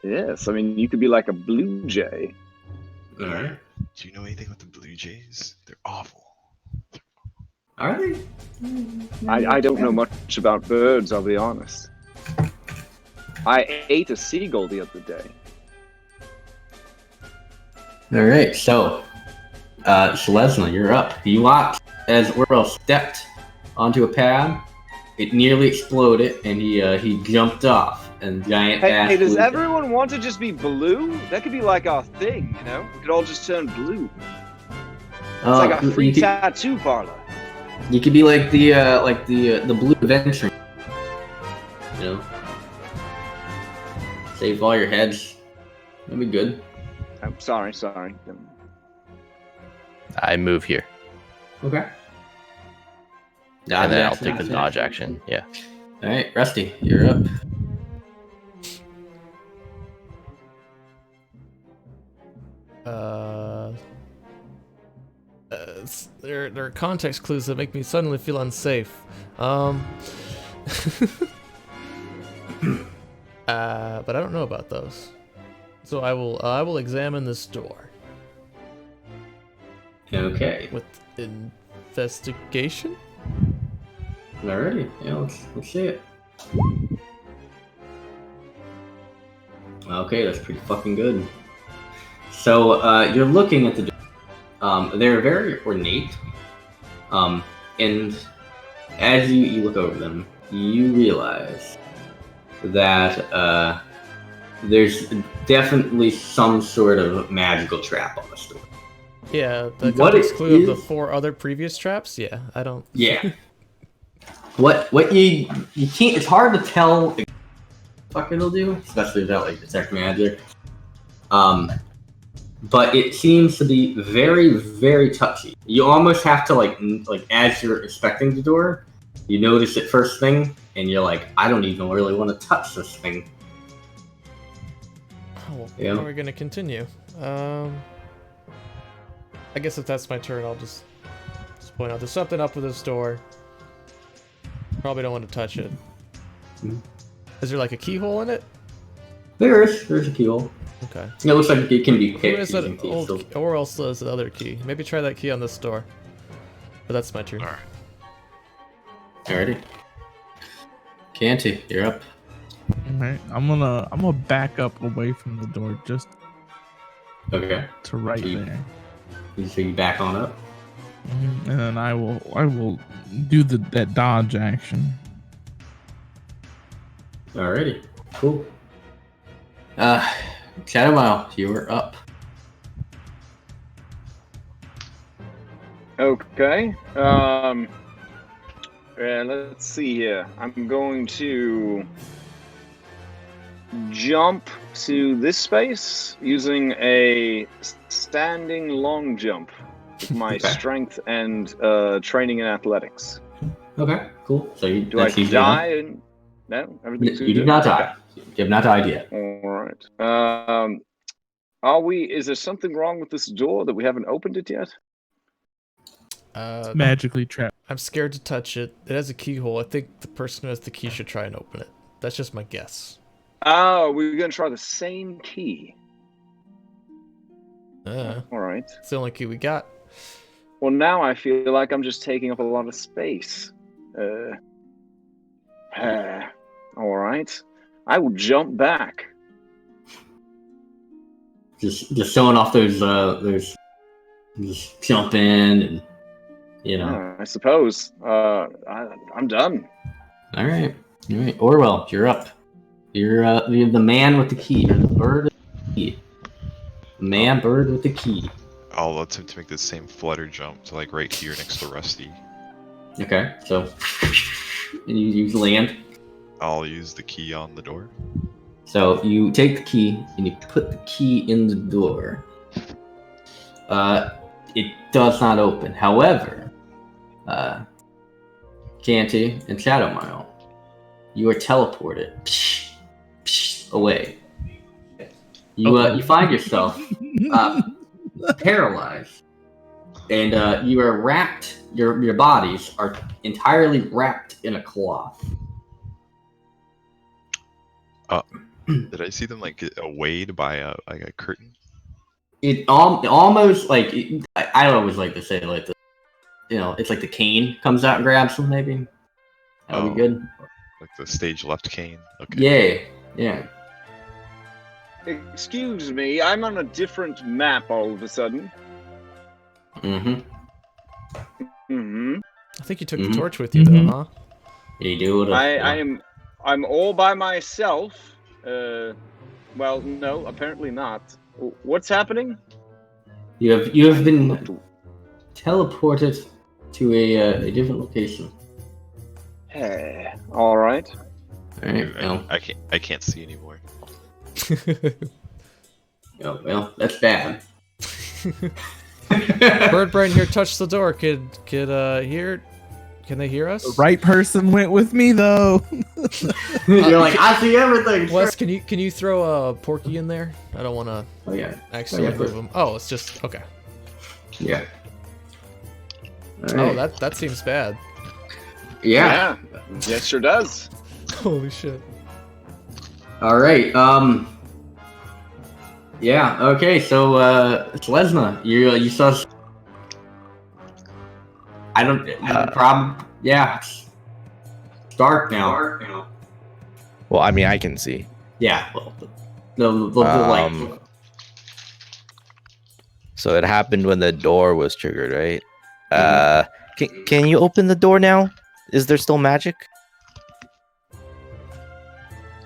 Yes, I mean you could be like a blue jay. All right. Do you know anything about the blue jays? They're awful. Are they? I don't know much about birds, I'll be honest. I ate a seagull the other day. All right. So, Leslie, you're up. You watched as Orwell stepped onto a pad. It nearly exploded, and he jumped off. And giant ass. Hey, does blue- everyone want to just be blue? That could be like our thing, you know? We could all just turn blue. It's like a free you could, tattoo parlor. you could be like the blue adventure. You know, save all your heads. That'd be good. I'm sorry. I move here, Okay. and then I'll take the dodge action. Yeah. All right, Rusty, you're up. There are context clues that make me suddenly feel unsafe. But I don't know about those. So I will examine this door Okay. with investigation. Alrighty. Yeah, let's see it. Okay, that's pretty fucking good. So you're looking at the door. They're very ornate. And as you look over them, you realize that there's definitely some sort of magical trap on this door. Yeah, the What context it clue of the is- 4 other previous traps. Yeah, I don't. Yeah. what you can't. It's hard to tell what the fuck it'll do, especially without like detect magic. But it seems to be very, very touchy. You almost have to like as you're inspecting the door, you notice it first thing, and you're like, I don't even really want to touch this thing. Oh, Yeah. how are we gonna continue? I guess if that's my turn, I'll just point out there's something up with this door. Probably don't want to touch it. Mhm. Is there like a keyhole in it? There's a keyhole. Okay. It looks like it can be Who picked is using that keys. old So, key? Or else there's the other key. Maybe try that key on this door. But that's my turn. Alright. alrighty. Canty, you're up. Alright, I'm gonna back up away from the door just Okay. to right Gee. there. So you back on up. And then I will do that dodge action. Alrighty. Cool. Shadowmile, you were up. Okay. Let's see here. I'm going to jump to this space using a standing long jump with my Okay. strength and training in athletics. Okay, cool. So you Do I that's easy enough. die? And... No, everything's You did good? not Okay. die. You have not died yet. All right. Is there something wrong with this door that we haven't opened it yet? Magically trapped. I'm scared to touch it. It has a keyhole. I think the person who has the key should try and open it. That's just my guess. Oh, we're going to try the same key. It's All right. the only key we got. Well, now I feel like I'm just taking up a lot of space. All right. I will jump back. Just showing off those just jump in and you know. I suppose. I'm done. All right. Orwell, you're up. You're the man with the key. You're the bird with the key. The man bird with the key. I'll attempt to make the same flutter jump to like right here next to Rusty. Okay, so and you land. I'll use the key on the door. So you take the key and you put the key in the door. It does not open. However, Canty and Shadowmile, you are teleported away. You find yourself paralyzed, and you are wrapped. Your bodies are entirely wrapped in a cloth. Did I see them like get weighed by a curtain? It almost like I always like to say like it's like the cane comes out and grabs them. Maybe that would be good. Like the stage left cane. Okay. Yeah. Excuse me, I'm on a different map all of a sudden. Mm-hmm. Mm-hmm. I think you took the torch with you, though, huh? You do. I'm all by myself. Well, no, apparently not. What's happening? You have been teleported to a different location. All right. I can't see anymore. Oh, well, that's bad. Bird brain here touched the door. Can they hear us? The right person went with me though. You're like, I see everything. Wes, can you throw a Porky in there? I don't want to actually move him. Oh, it's just okay. Yeah. Oh, that seems bad. Yeah. It sure does. Holy shit. All right. Yeah. Okay. So, Slesna, you saw. I don't. Problem. Yeah. It's dark now. Well, I mean, I can see. Yeah. Well, the light. So it happened when the door was triggered, right? Can you open the door now? Is there still magic?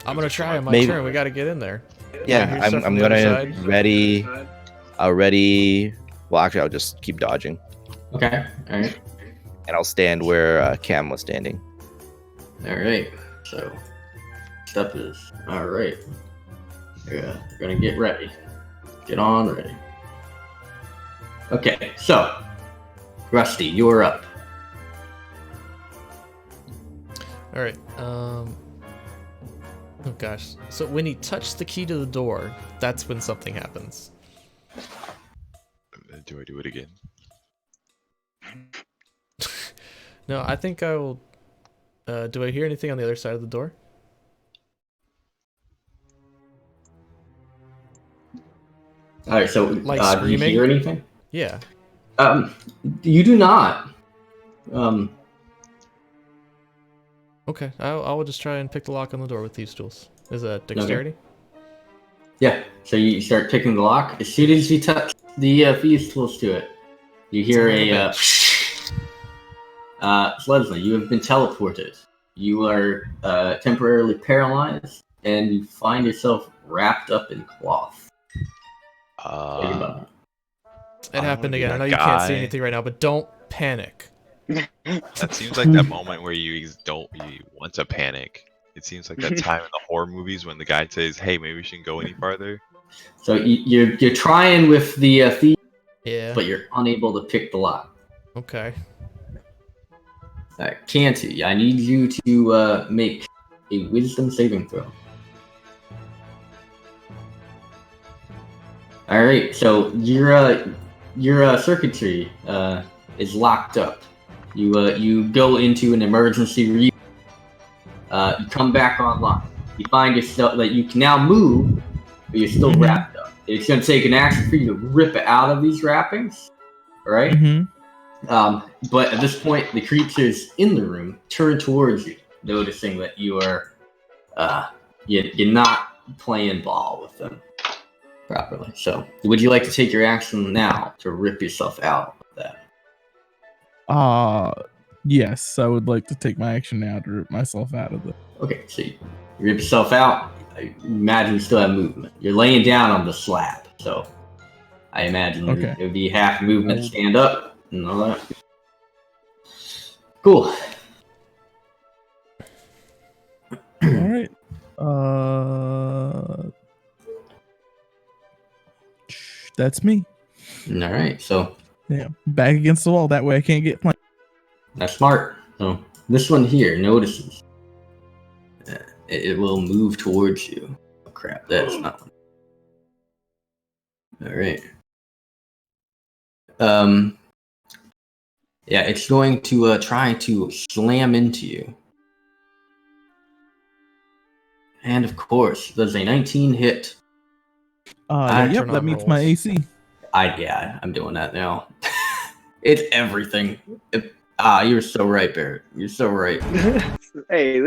I'm gonna try on my turn. We gotta get in there. Yeah, I'm gonna ready. I'll ready. Well, actually, I'll just keep dodging. Okay. All right. And I'll stand where Cam was standing. All right. So, stuff is all right. Yeah, we're gonna get ready. Get on ready. Okay. So, Rusty, you're up. All right. Oh gosh. So when he touched the key to the door, that's when something happens. Do I do it again? No, I think I will. Do I hear anything on the other side of the door? All right. So, Like do you hear anything? Yeah. You do not. Okay, I will just try and pick the lock on the door with these tools. Is that dexterity? Okay. Yeah. So you start picking the lock. As soon as you touch the fuse tools to it, you hear a. Leslie, you have been teleported. You are temporarily paralyzed, and you find yourself wrapped up in cloth. It happened again. I know you can't see anything right now, but don't panic. That seems like that moment where you want to panic. It seems like that time in the horror movies when the guy says, "Hey, maybe we shouldn't go any farther." So you're trying with the thief, Yeah. but you're unable to pick the lock. Okay. Canty, I need you to make a wisdom saving throw. All right. So your circuitry is locked up. You go into an emergency you come back online. You find yourself that you can now move, but you're still wrapped up. It's going to take an action for you to rip it out of these wrappings, all right? But at this point, the creatures in the room turn towards you, noticing that you are you're not playing ball with them properly. So, would you like to take your action now to rip yourself out of that? Yes, I would like to take my action now to rip myself out of it. Okay, so you rip yourself out. I imagine you still have movement. You're laying down on the slab, so I imagine it would be half movement, stand up, and all that. Cool. All right. That's me. All right, so Yeah, back against the wall. That way I can't get flanked. that's smart. So this one here notices. It will move towards you. Oh, crap, that's not one. All right. Yeah, it's going to try to slam into you. And of course, does a 19 hit. Yep, turn that on meets my rolls. AC. I'm doing that now. It's everything. You're so right, Barrett. You're so right. Hey,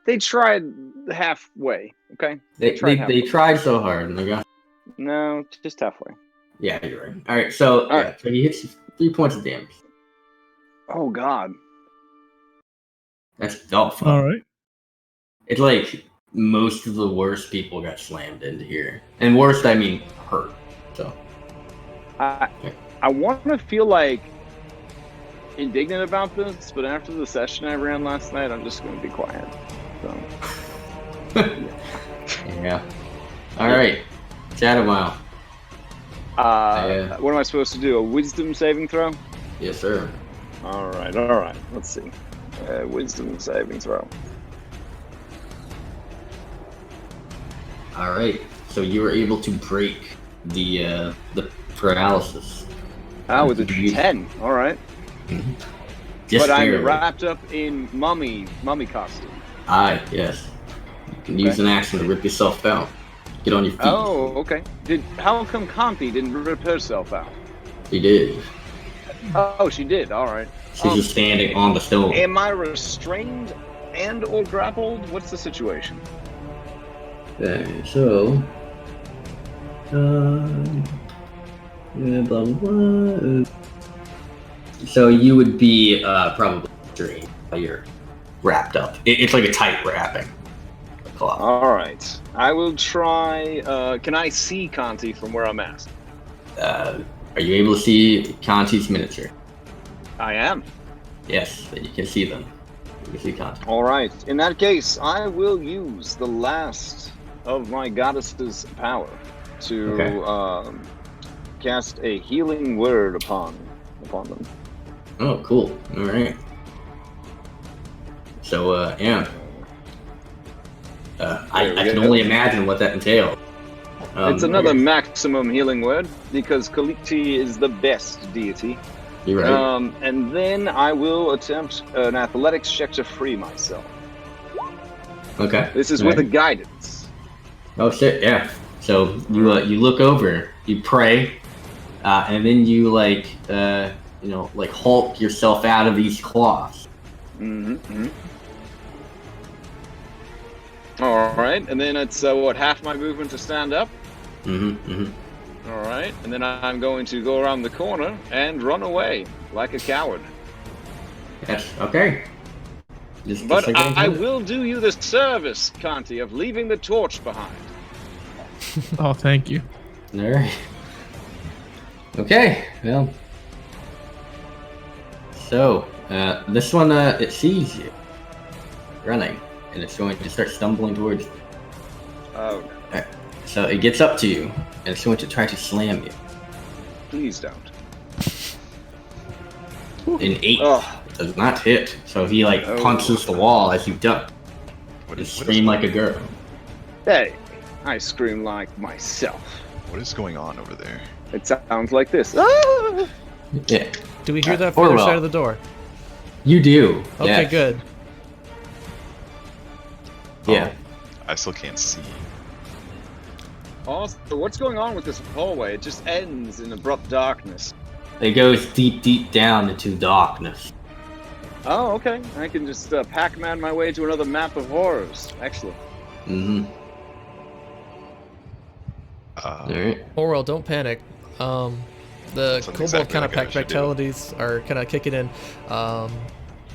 they tried halfway. Okay, They tried so hard, and they got. No, just halfway. Yeah, you're right. All right, so All right. so he hits you 3 points of damage. Oh God. That's fuck. All right. It's like most of the worst people got slammed into here, and worst I mean hurt. So I want to feel like indignant about this, but after the session I ran last night, I'm just going to be quiet. So. yeah. All right, Shadowmile. What am I supposed to do? A wisdom saving throw? Yes, sir. All right. Let's see. Wisdom saving throw. All right. So you were able to break the paralysis. With a 10. All right. Just but I'm barely. wrapped up in mummy costume. Yes. You can use an action to rip yourself out. Get on your feet. Oh, okay. How come Conti didn't rip herself out? She did. Oh, she did. All right. She's just standing on the stone. Am I restrained and or grappled? What's the situation? Okay, so blah blah blah. So you would be probably restrained while you're wrapped up. It's like a tight wrapping. All right. I will try. Can I see Conti from where I'm at? Are you able to see Conti's miniature? I am. Yes, then you can see them. You can see Conti. All right. In that case, I will use the last of my goddess's power to cast a healing word upon them. Oh, cool. All right. So, yeah. I can only imagine what that entails. It's another maximum healing word because Kaliti is the best deity. You're right. And then I will attempt an athletics check to free myself. Okay. This is with a guidance. Oh shit! Yeah. So you look over, you pray, and then you like Hulk yourself out of these claws. All right, and then it's half my movement to stand up. All right, and then I'm going to go around the corner and run away like a coward. Yes. Okay. But I will do you the service, Conti, of leaving the torch behind. Oh, thank you. All right. Okay. Well. So this one it sees you running, and it's going to start stumbling towards you. Oh. No. Right. So it gets up to you, and it's going to try to slam you. Please don't. An 8 does not hit, so he punches the wall as you duck. You scream like a girl. Hey, I scream like myself. What is going on over there? It sounds like this. Ah! Yeah. Do we hear that from the other side of the door? You do. Okay, yes. good. Yeah. I still can't see. Also, what's going on with this hallway? It just ends in abrupt darkness. It goes deep, deep down into darkness. Oh, okay. I can just Pac-Man my way to another map of horrors. Excellent. Alright. Orwell, don't panic. The kobold exactly kind of like I should do. fatalities are kind of kicking in.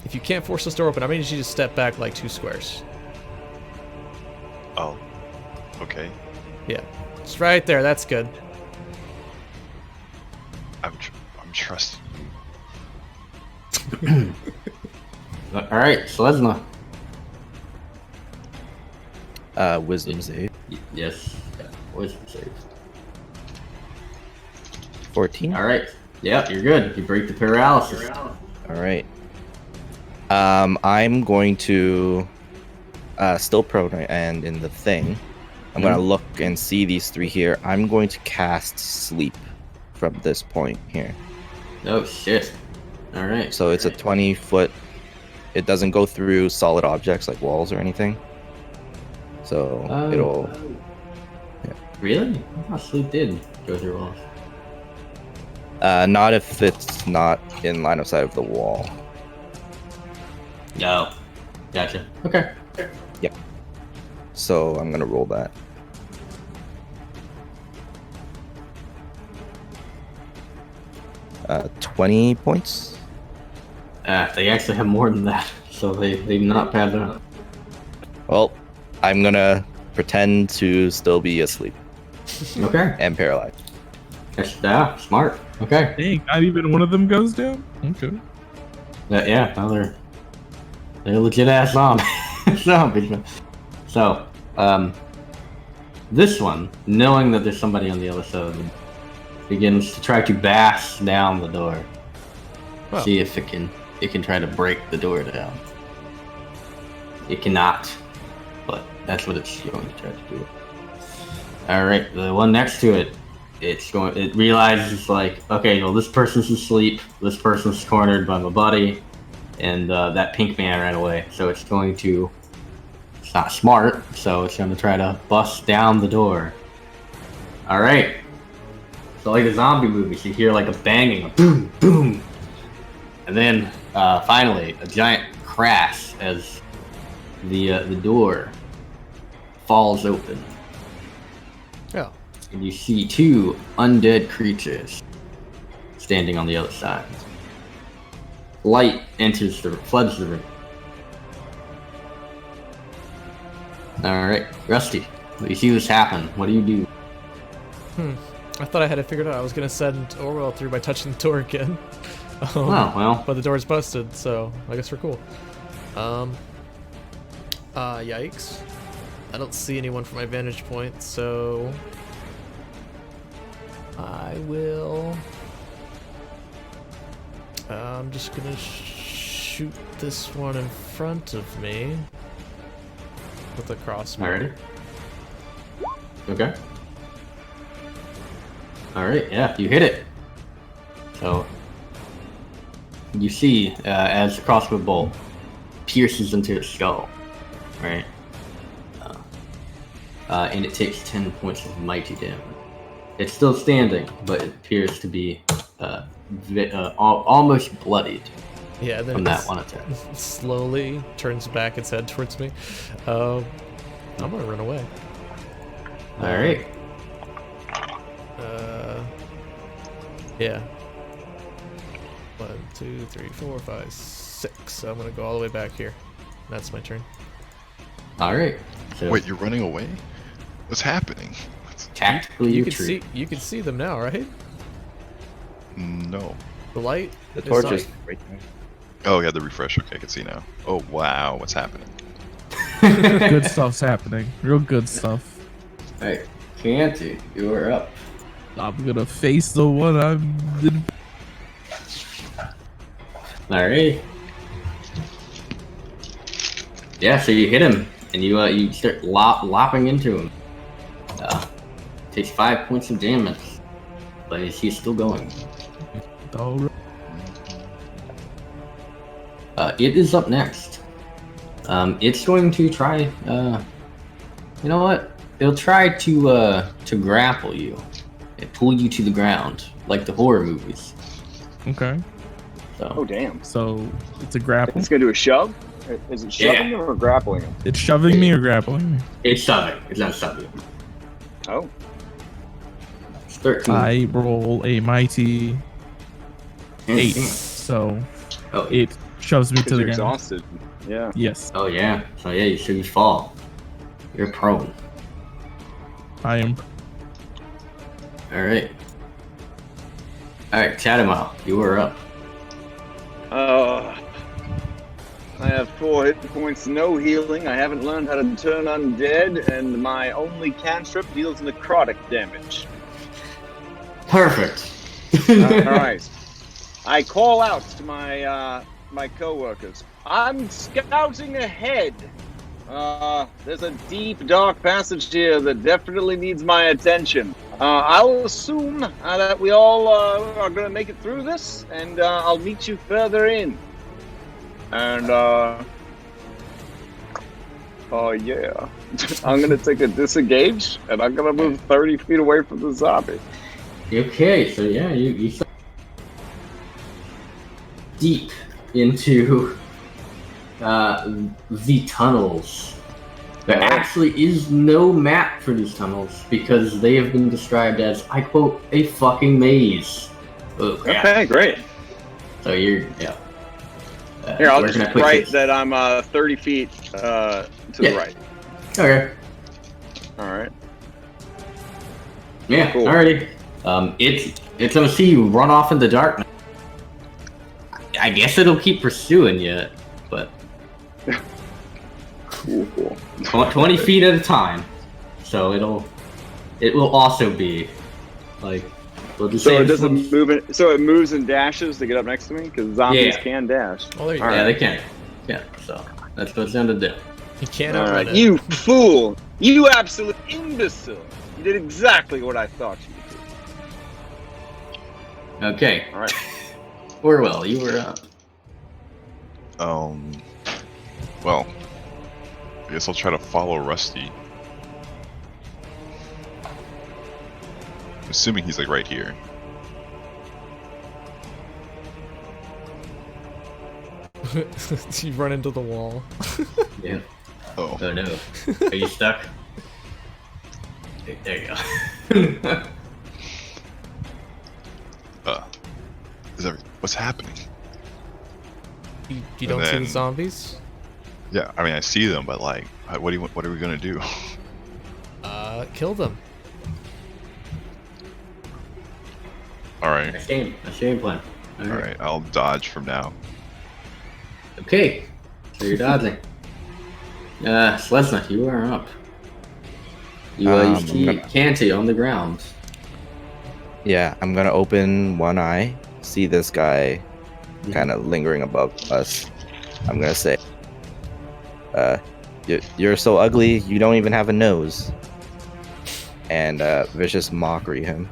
If you can't force this door open, I need you to step back like 2 squares. Oh. Okay. Yeah. It's right there. That's good. I'm trusting you. Alright, Selesna. Wisdom save. Yes. Yeah, wisdom save. 14. All right. Yeah, you're good. You break the paralysis. All right. I'm going to still prone and in the thing. I'm going to look and see these three here. I'm going to cast sleep from this point here. Oh shit. All right. So it's a 20-foot. It doesn't go through solid objects like walls or anything. So it'll. Yeah. Really? I thought sleep did go through walls. Not if it's not in line of sight of the wall. No. Gotcha. Okay. Yeah. So I'm gonna roll that. Uh, 20 points. They actually have more than that, so they not pad up. Well, I'm gonna pretend to still be asleep Okay. and paralyzed. That's smart. Okay. Dang, not even one of them goes down? Okay. Yeah, no, they're legit ass zombies. So, this one, knowing that there's somebody on the other side, begins to try to bash down the door. Well. See if it can try to break the door down. It cannot, but that's what it's going to try to do. All right, the one next to it, it realizes like, okay, well, this person's asleep, this person's cornered by my buddy, and that pink man ran away. So it's going to, it's not smart, so it's going to try to bust down the door. All right. So like the zombie movies, you hear like a banging, a boom, boom, and then finally a giant crash as the door falls open. Yeah. And you see two undead creatures standing on the other side. Light floods the room. Alright, Rusty, you see this happen. What do you do? I thought I had it figured out. I was gonna send Orwell through by touching the door again. Oh, well. But the door's busted, so I guess we're cool. Yikes. I don't see anyone from my vantage point, so I will. I'm just gonna shoot this one in front of me with a crossbow. Alrighty. Okay. Alright, yeah, you hit it. So, you see as the crossbow bolt pierces into its skull, right? And it takes 10 points of mighty damage. It's still standing, but it appears to be almost bloodied Yeah, then from that one attack. slowly turns back its head towards me. I'm gonna run away. Alright. Yeah. 1, 2, 3, 4, 5, 6. So I'm gonna go all the way back here. That's my turn. Alright. So Wait, you're running away? What's happening? tactically You retreat. can see them now, right? No. The light. The is torch on. is right there. Oh, yeah, the refresh. Okay, I can see now. Oh, wow, what's happening? Good stuff's happening. Real good stuff. Alright, Canty, you are up. I'm gonna face the one I'm. Alright. Yeah, so you hit him, and you start lopping into him. Takes 5 points of damage, but he's still going. Alright. It is up next. It's going to try. You know what? It'll try to grapple you and pull you to the ground, like the horror movies. Okay. So. Oh, damn. So it's a grapple. It's gonna do a shove? Is it shoving Yeah. him or grappling him? It's shoving me or grappling me. It's shoving. It's not shoving. Oh. It's 13. I roll a mighty 8. Damn. So Oh, it shoves me to Because the you're ground. exhausted. Yeah. Yes, Oh yeah. So yeah, you fall. You're prone. I am. Alright. Alright, Chattermouth, you are up. I have 4 hit points, no healing. I haven't learned how to turn undead, and my only cantrip deals necrotic damage. Perfect. All right. I call out to my my coworkers. I'm scouting ahead. There's a deep, dark passage here that definitely needs my attention. I'll assume that we all are going to make it through this, and I'll meet you further in. And, yeah. I'm going to take a disengage, and I'm going to move 30 feet away from the zombie. Okay, so yeah, you deep into the tunnels. There actually is no map for these tunnels because they have been described as, I quote, a fucking maze. Oh, yeah. Okay, great. So you're, yeah. Here, I'll just write that I'm 30 feet to the right. Okay. Alright. Yeah, Cool. alrighty. It's gonna see you run off in the darkness. I guess it'll keep pursuing you, but Cool. 20 feet at a time. So it will also be like. We'll just So say it doesn't move. So it moves and dashes to get up next to me because zombies Yeah. can dash. Oh, there you All go. Yeah, they can. Yeah, so that's what it's gonna do. You can't All outrun right, it. you fool! You absolute imbecile! You did exactly what I thought you would do. Okay. All right. Orwell, you were up. Well, I guess I'll try to follow Rusty. I'm assuming he's like right here. You run into the wall. Yeah. Oh, Oh no. Are you stuck? There you go. what's happening? You don't see then- the zombies? Yeah, I mean I see them, but like, what are we gonna do? Kill them. All right, Nice game plan. all right, I'll dodge from now. Okay. So you're dodging. Slesna, you are up. You see Canty on the ground. Yeah, I'm gonna open one eye, see this guy kind of lingering above us. I'm gonna say, you're so ugly, you don't even have a nose. And vicious mockery him.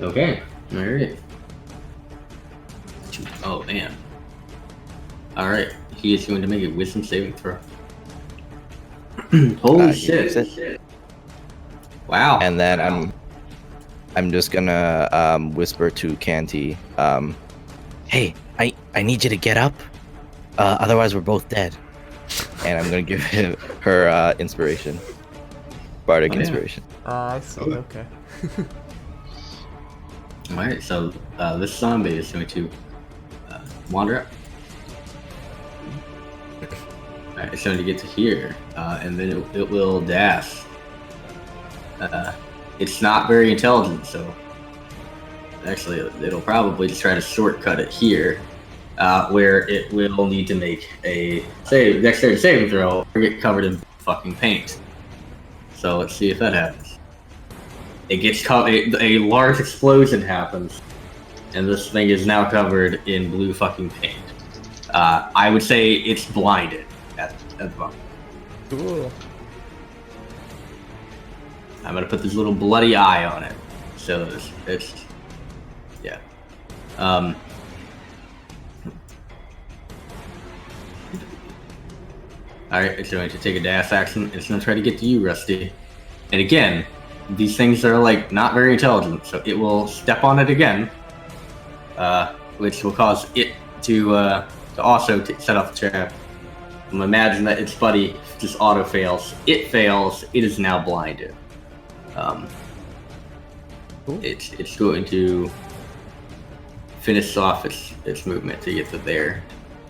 Okay. Alright. Oh man. Alright. He is going to make a wisdom saving throw. Holy He makes shit. it. Wow. And then Wow. I'm just gonna whisper to Canty, hey, I need you to get up, otherwise we're both dead. And I'm gonna give her inspiration, bardic inspiration. I see. Okay. Alright, so this zombie is going to wander up. Alright, it's going to get to here, and then it will dash. It's not very intelligent, so actually it'll probably just try to shortcut it here, where it will need to make a dexterity saving throw or get covered in fucking paint. So let's see if that happens. It gets a large explosion happens, and this thing is now covered in blue fucking paint. I would say it's blinded at the moment. Cool. I'm gonna put this little bloody eye on it, so it's yeah. Alright, it's going to take a dash action. It's gonna try to get to you, Rusty. And again, these things are like not very intelligent, so it will step on it again, which will cause it to also set off the trap. Imagine that its buddy just auto fails. It fails. It is now blinded. It's going to finish off its movement to get to there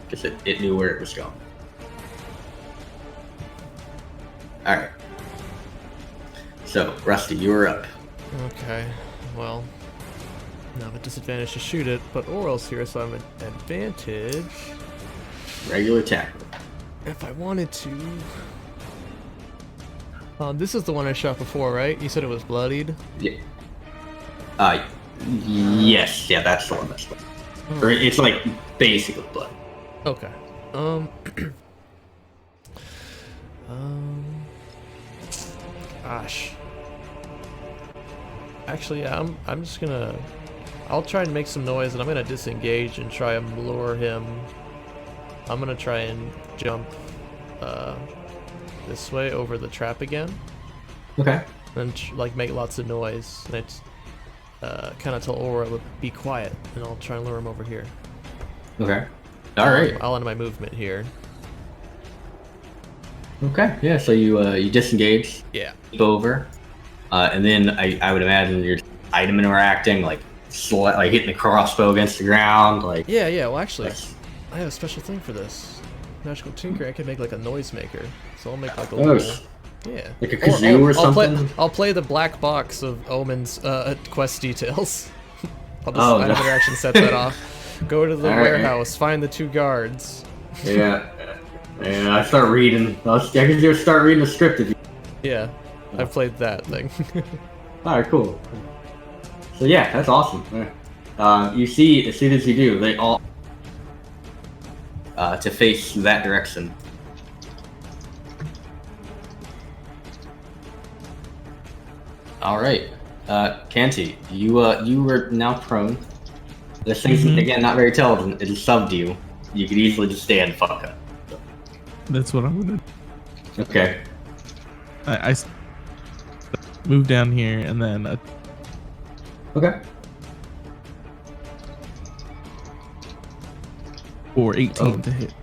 because it knew where it was going. All right. So, Rusty, you're up. Okay. Well, now I have a disadvantage to shoot it, but Oral's here, so I'm an advantage. Regular attack. If I wanted to. This is the one I shot before, right? You said it was bloodied? Yeah. Yes, yeah, that's the one. That's the one. Or it's like basically blood. Okay. Gosh. Actually, yeah, I'm just gonna. I'll try and make some noise, and I'm gonna disengage and try and lure him. I'm gonna try and jump this way over the trap again. Okay. And like make lots of noise, and it's kind of tell Aura to be quiet, and I'll try and lure him over here. Okay. All right. I'll end my movement here. Okay. Yeah. So you disengage. Yeah. Keep over, and then I would imagine you're item interacting, like like hitting the crossbow against the ground, like. Yeah. Well, actually, I have a special thing for this. Magical tinker. I can make like a noisemaker, so I'll make like a little. Yeah. Like a kazoo or something? I'll play the black box of Omen's quest details. I'll just Oh, item no. interaction set that off. Go to the All right. warehouse, find the 2 guards. Yeah. And I start reading. I can just start reading the script if you. Yeah, I've played that thing. Alright, cool. So yeah, that's awesome. You see, as soon as you do, they all to face that direction. All right, Canty, you were now prone. This thing's again not very intelligent. It just subbed you. You could easily just stand fuck up. That's what I'm gonna. Okay. I move down here and then. Okay. For 18 to hit.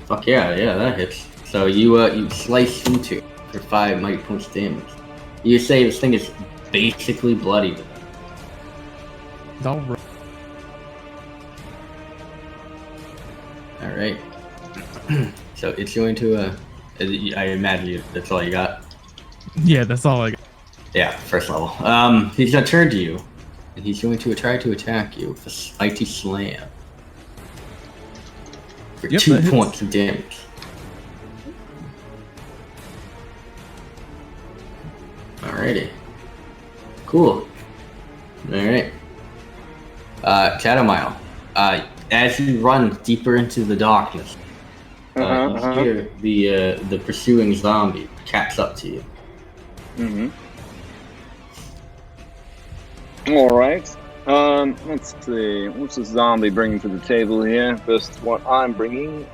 Fuck yeah, that hits. So you slice into it for 5 mighty points of damage. You say this thing is basically bloody. All right. All right. So it's going to. I imagine that's all you got. Yeah, that's all I got. Yeah, first level. He's gonna turn to you, and he's going to try to attack you with a spiky slam for Yep, 2 that hits. points of damage. Alrighty. Cool. Alright. Shadowmile. As you run deeper into the darkness, you hear the pursuing zombie catch up to you. All right. Let's see. What's the zombie bringing to the table here? Versus what I'm bringing.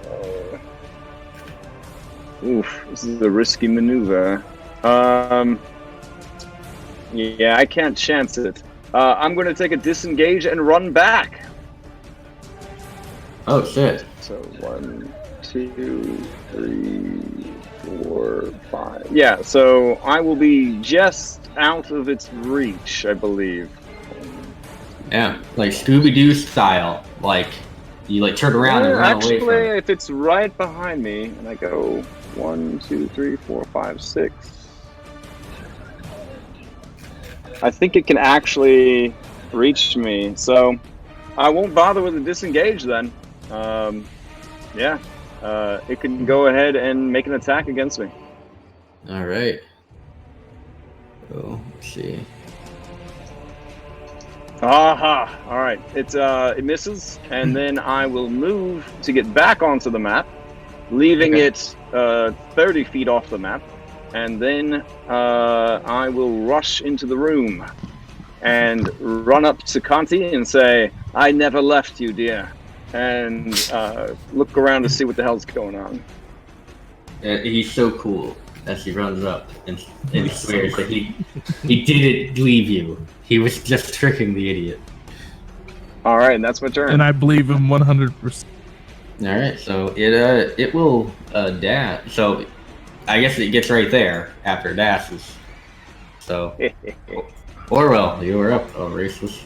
Oof, this is a risky maneuver. Yeah, I can't chance it. I'm going to take a disengage and run back. Oh shit. So 1, 2, 3, 4, 5. Yeah, so I will be just out of its reach, I believe. Yeah, like Scooby-Doo style. Like you like turn around and run away from it. Actually, if it's right behind me, and I go 1, 2, 3, 4, 5, 6. I think it can actually reach me, so I won't bother with the disengage then. It can go ahead and make an attack against me. All right. Oh, let's see. Aha! All right, it misses, and then I will move to get back onto the map, leaving it 30 feet off the map, and then I will rush into the room and run up to Conti and say, "I never left you, dear," and look around to see what the hell's going on. He's so cool as he runs up and he swears that he didn't leave you. He was just tricking the idiot. All right, that's my turn. And I believe him 100%. All right, so it will dash. So I guess it gets right there after it dashes. So Orwell, you were up. Oh, racist.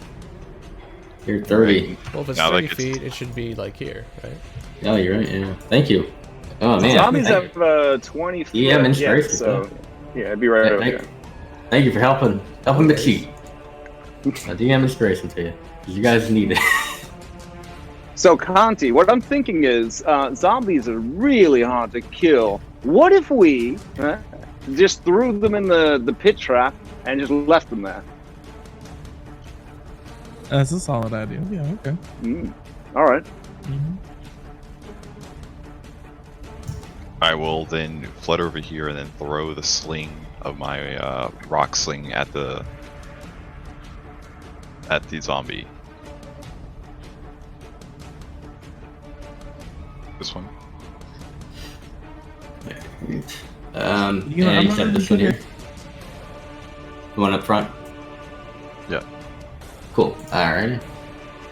You're 30. Well, if it's Now that 30 gets- feet, it should be like here, right? Oh, you're right. Yeah. Thank you. Oh man. Zombies Thank have 20 feet. Yeah, I'm inspiration, so yeah, it'd be right over thank, here. thank you for helping the cheat. A DM inspiration to you. You guys need it. So, Conti, what I'm thinking is, zombies are really hard to kill. What if we just threw them in the pit trap and just left them there? That's a solid idea. Yeah, okay. All right. Mhm. I will then float over here and then throw the sling of my rock sling at the zombie. This one. And You know, you I'm said not this one gonna- here. The one up front. Yeah. Cool. Alright.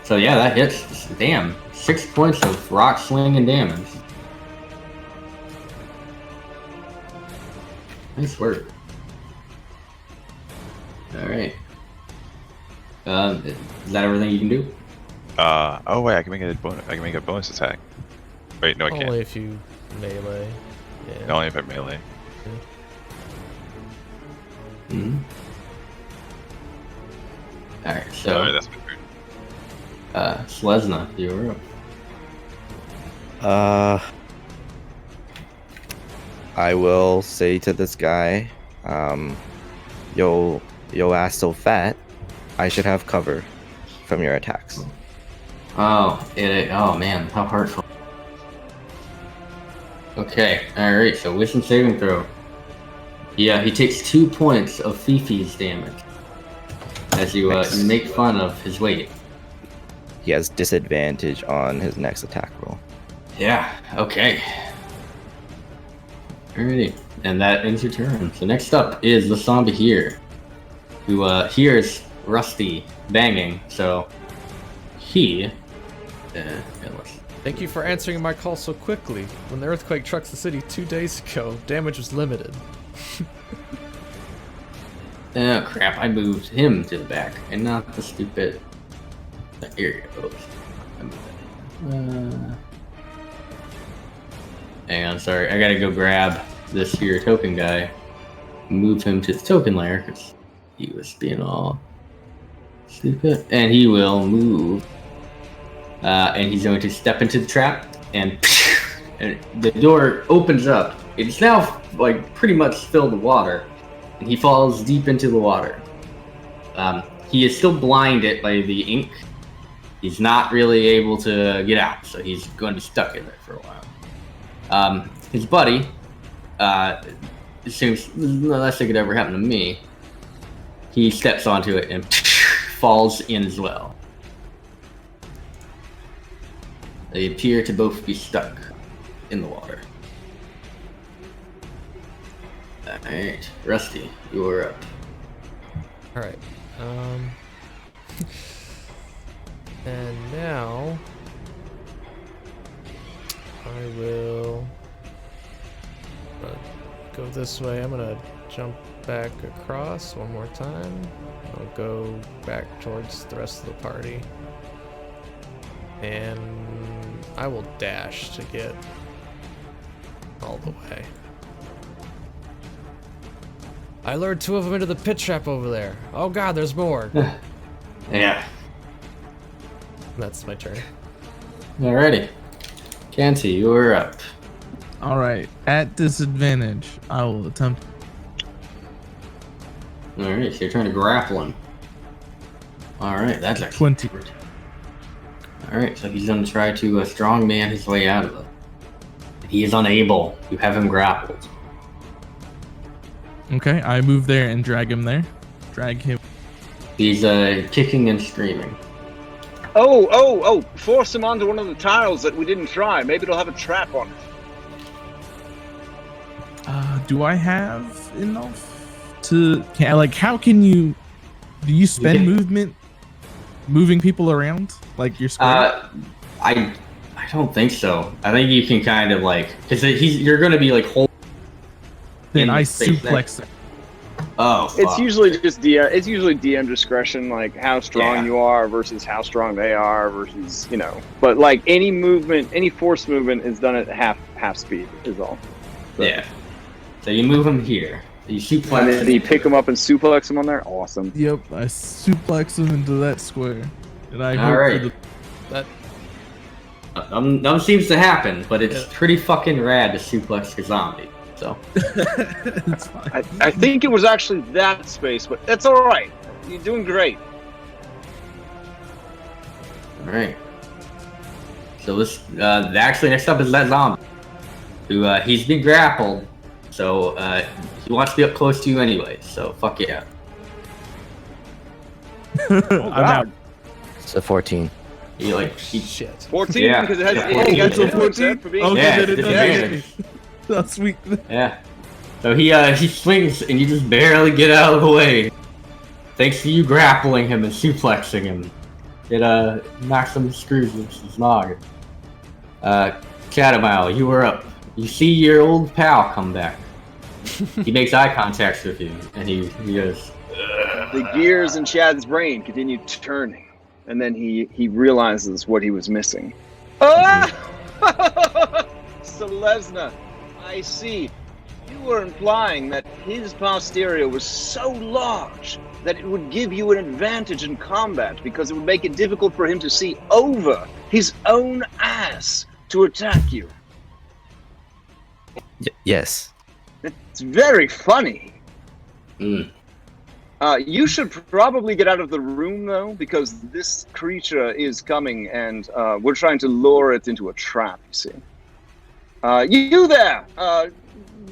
So yeah, that hits. Damn. 6 points of rock swinging damage. Nice work. Alright. Is that everything you can do? Oh wait, I can make a bonus attack. Wait, no, I can't. Only if you melee. Yeah. Only if I melee. Mm-hmm. Alright, so Alright, that's my turn. Slesna, you're up. I will say to this guy, yo ass so fat, I should have cover from your attacks. Oh, oh man, how hurtful. Okay, alright, so wisdom saving throw. Yeah, he takes 2 points of Fifi's damage as you Nice. make fun of his weight. He has disadvantage on his next attack roll. Yeah, okay. Alrighty, and that ends your turn. So next up is the zombie here, who hears Rusty banging, so he... Thank you for answering my call so quickly. When the earthquake struck the city 2 days ago, damage was limited. Oh crap, I moved him to the back, and not the stupid... Here he goes. Hang on, sorry, I gotta go grab this here token guy. Move him to the token layer, because he was being all stupid. And he will move. And he's going to step into the trap, and the door opens up. It's now, like, pretty much filled with water, and he falls deep into the water. He is still blinded by the ink. He's not really able to get out, so he's going to be stuck in there for a while. His buddy assumes the last thing could ever happen to me. He steps onto it and falls in as well. They appear to both be stuck in the water. Alright, Rusty, you're up. Alright. And now I will go this way. I'm gonna jump back across one more time. I'll go back towards the rest of the party. And I will dash to get all the way. I lured 2 of them into the pit trap over there. Oh god, there's more. Yeah. That's my turn. Alrighty. Canty, you're up. Alright. At disadvantage, I will attempt. Alright, so you're trying to grapple him. Alright, that's actually 20. Alright, so he's gonna try to strongman his way out of it. He is unable. You have him grappled. Okay, I move there and drag him there. Drag him. He's kicking and screaming. Oh! Force him onto one of the tiles that we didn't try. Maybe it'll have a trap on it. Do I have enough to... how can you... Do you spend movement moving people around? Like your square? I don't think so. I think you can kind of like... Because you're gonna be like holding... Then I space suplex him. Oh, It's fuck. usually just DM discretion, like how strong Yeah. you are versus how strong they are versus, But like any movement, any force movement is done at half speed is all. So. Yeah. So you move him here. You suplex And then him. you pick them up and suplex them on there. Awesome. Yep, I suplex him into that square. And I All hope right. for the... That None seems to happen, but it's pretty fucking rad to suplex a zombie. So It's fine. I think it was actually that space, but that's all right. You're doing great. All right. So this actually next up is that zombie, who he's been grappled, so he wants to be up close to you anyway. So fuck yeah. I'm out. It's a 14. He like Shit. 14 Yeah. because it has Yeah. it gets Oh, a 14 for being. Okay, Yeah, then it it's does. advantage. Oh, sweet. Yeah. So he swings and you just barely get out of the way. Thanks to you grappling him and suplexing him. It knocks some screws loose his noggin. Catamile, you were up. You see your old pal come back. He makes eye contact with you and he goes, The gears in Chad's brain continue turning, and then he realizes what he was missing. Ah! Selesnya, I see. You were implying that his posterior was so large that it would give you an advantage in combat because it would make it difficult for him to see over his own ass to attack you. Yes. It's very funny. mm. You should probably get out of the room, though, because this creature is coming, and we're trying to lure it into a trap, you see. You there,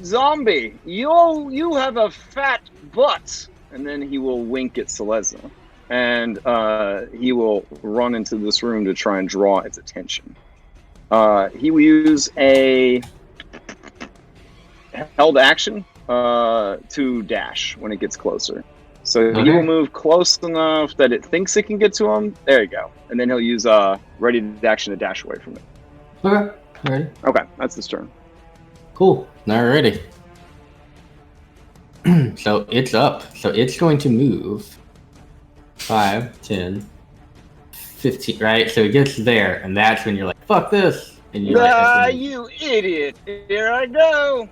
zombie, you have a fat butt. And then he will wink at Selesnya, and he will run into this room to try and draw its attention. He will use a held action to dash when it gets closer. So he will move close enough that it thinks it can get to him. There you go. And then he'll use ready action to dash away from it. Okay. Alright. Okay, that's his turn. Cool. Alrighty. So it's up. So it's going to move 5, 10, 15, right? So it gets there, and that's when you're like, fuck this. And you're like, You idiot. Here I go.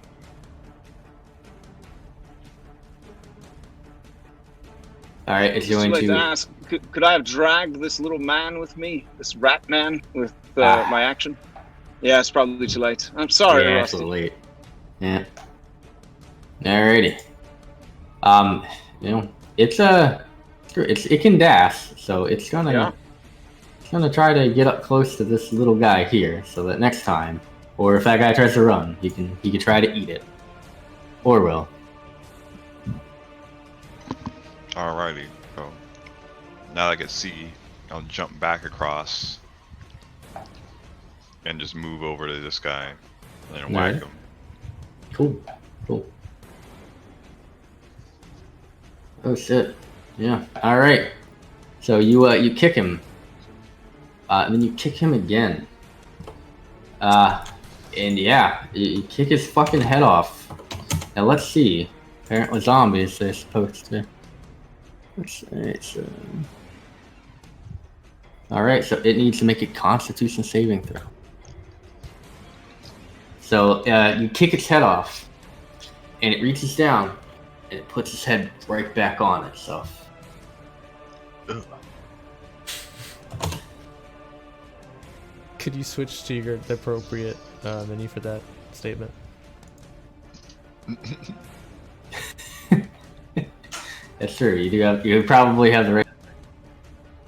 alright, it's Just going like to. to ask, could I have dragged this little man with me? This rat man with my action? Yeah, it's probably too late. I'm sorry, Yeah, Rusty. it's late. Yeah. Alrighty. You know, it can dash, so it's gonna try to get up close to this little guy here, so that next time, or if that guy tries to run, he can try to eat it, or will. Alrighty. So now that I can see, I'll jump back across and just move over to this guy and whack Alright. him. Cool. Oh shit. Yeah. All right. So you kick him, and then you kick him again. And yeah, you kick his fucking head off. Now let's see. Apparently zombies, they're supposed to. All right. So it needs to make a Constitution saving throw. So you kick its head off, and it reaches down, and it puts its head right back on itself. Could you switch to the appropriate menu for that statement? That's true. You probably have the right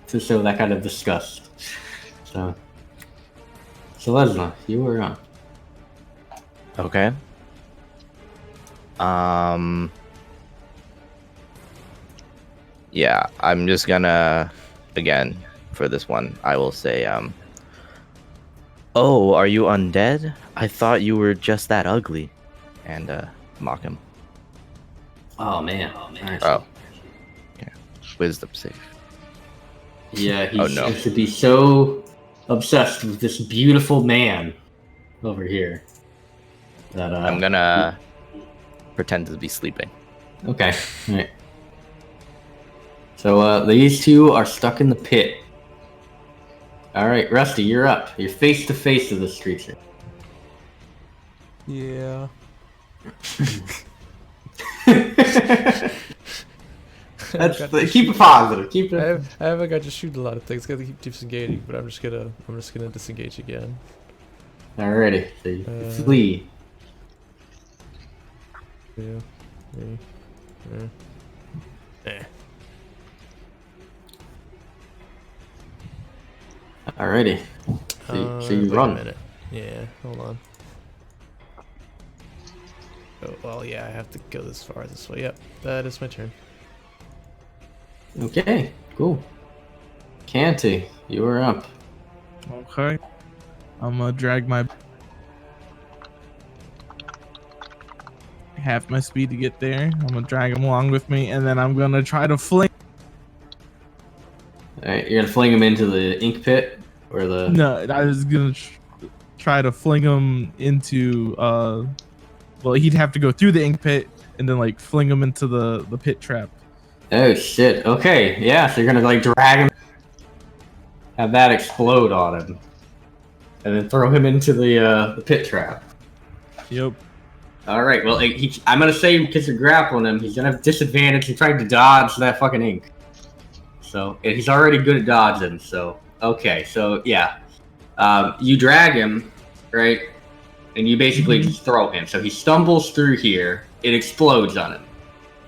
to show that kind of disgust. So Selesnya, you were on. Okay. Yeah, I'm just gonna, again, for this one, I will say, oh, are you undead? I thought you were just that ugly. And, mock him. Oh man. Nice. Oh. Yeah. Wisdom save. Yeah, he Oh, no. seems to be so obsessed with this beautiful man over here that I'm gonna pretend to be sleeping. Okay. All right. So these two are stuck in the pit. All right, Rusty, you're up. You're face to face with this creature. Yeah. Keep it positive. Keep it. I haven't got to shoot a lot of things. Got to keep disengaging, but I'm just gonna disengage again. Alrighty, so you flee. Yeah. Alrighty. So you wait run. a minute. Yeah, hold on. Oh, well, yeah, I have to go this far this way. Yep, that is my turn. Okay, cool. Canty, you are up. Okay. I'm gonna drag my half my speed to get there. I'm gonna drag him along with me, and then I'm gonna try to fling. Alright, you're gonna fling him into the ink pit? Or the... No, I was gonna try to fling him into. Well, he'd have to go through the ink pit and then like fling him into the pit trap. Oh shit, okay, yeah, so you're gonna like drag him, have that explode on him, and then throw him into the pit trap. Yep. Alright, well, I'm gonna say because you're grappling him, he's gonna have disadvantage in trying to dodge that fucking ink. So, and he's already good at dodging, so, okay, so, yeah. You drag him, right, and you basically just throw him. So he stumbles through here, it explodes on him,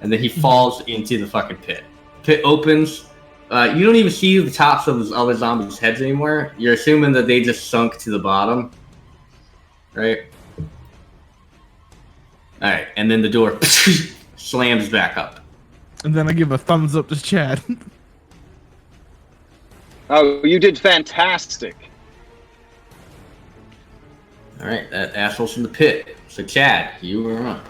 and then he falls into the fucking pit. Pit opens, you don't even see the tops of those other zombies' heads anymore. You're assuming that they just sunk to the bottom, right? Alright, and then the door slams back up. And then I give a thumbs up to Chad. Oh, you did fantastic. Alright, that asshole's in the pit. So Chad, you were on.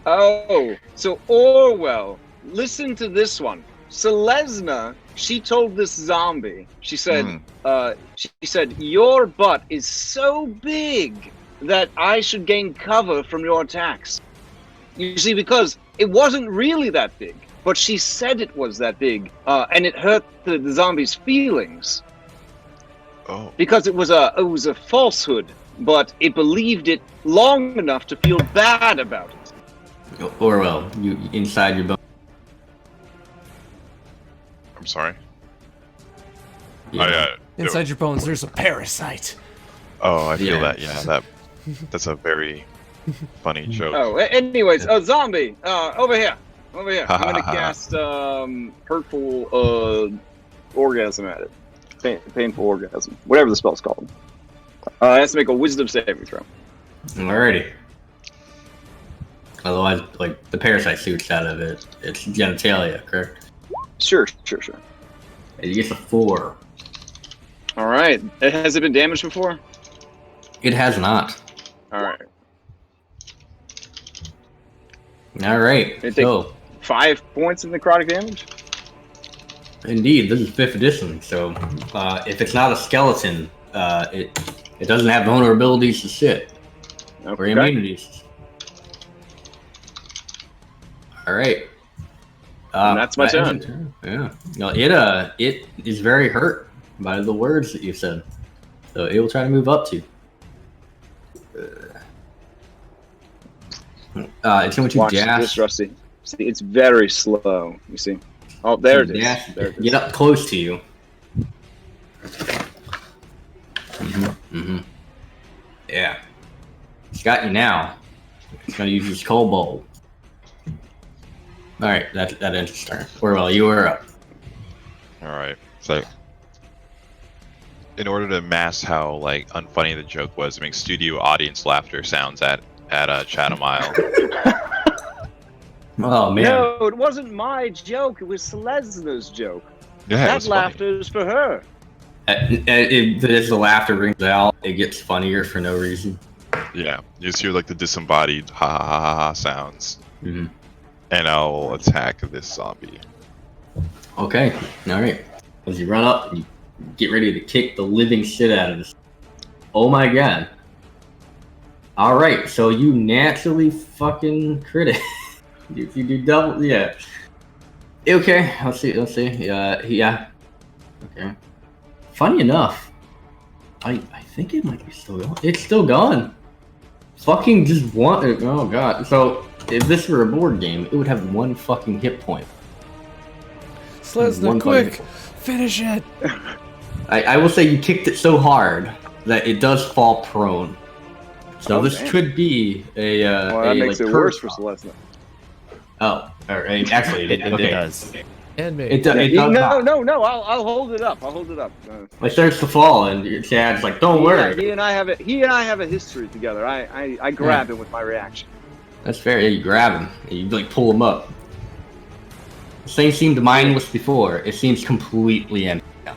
Oh, so Orwell, listen to this one. Selesna, she told this zombie, she said, your butt is so big that I should gain cover from your attacks. You see, because it wasn't really that big, but she said it was that big, and it hurt the zombie's feelings. Oh. Because it was a falsehood, but it believed it long enough to feel bad about it. Orwell, you inside your bone. I'm sorry. Yeah. Inside your bones, there's a parasite. Oh, I feel Yeah. that. Yeah, that's a very funny joke. Oh, anyways, zombie, over here. I'm gonna cast hurtful orgasm at it. Painful orgasm, whatever the spell's called. It has to make a wisdom saving throw. Alrighty. Otherwise, like, the parasite shoots out of it. It's genitalia, correct? Sure. You get a 4. All right. Has it been damaged before? It has not. All right. Alright, It so... 5 points of necrotic damage? Indeed, this is 5th edition, so if it's not a skeleton, it doesn't have vulnerabilities to shit. Or immunities. Alright. And that's my turn. Yeah. No, it is very hurt by the words that you said. So it will try to move up to. It's going to Watch dash. this, Rusty. See, it's very slow. You see? Oh, there it is. Dash, There it is. get up close to you. Yeah. It's got you now. It's going to use his cold bowl. Alright, that ends his turn. Orwell, you are up. All right. So, in order to mask how like unfunny the joke was, make studio audience laughter sounds at Chatham Isle. Oh, man. No, it wasn't my joke. It was Selesna's joke. Yeah, it That was laughter is for her. As the laughter rings out, it gets funnier for no reason. funny. Yeah, you just hear like the disembodied ha ha ha ha, ha sounds, Mm-hmm. and I'll attack this zombie. Okay, alright. As you run up, and you get ready to kick the living shit out of this. Oh my god. Alright, so you naturally fucking crit it. If you do double, yeah. Okay, let's see. Yeah. Okay. Funny enough, I think it might be still going. It's still gone. Fucking just one. Oh god. So if this were a board game, it would have 1 fucking hit point. Selesna, One quick! fucking- Finish it! I will say you kicked it so hard that it does fall prone. So this damn. could be Well, that makes it worse for Selesna. Oh, alright. Actually, It okay. does. And me. It does No, not. no. I'll hold it up. It starts to fall, and Chad's like, "Don't worry." He and I have a history together. I grab him with my reaction. That's fair. Yeah, you grab him, and you like pull him up. This thing seemed mindless before. It seems completely empty now.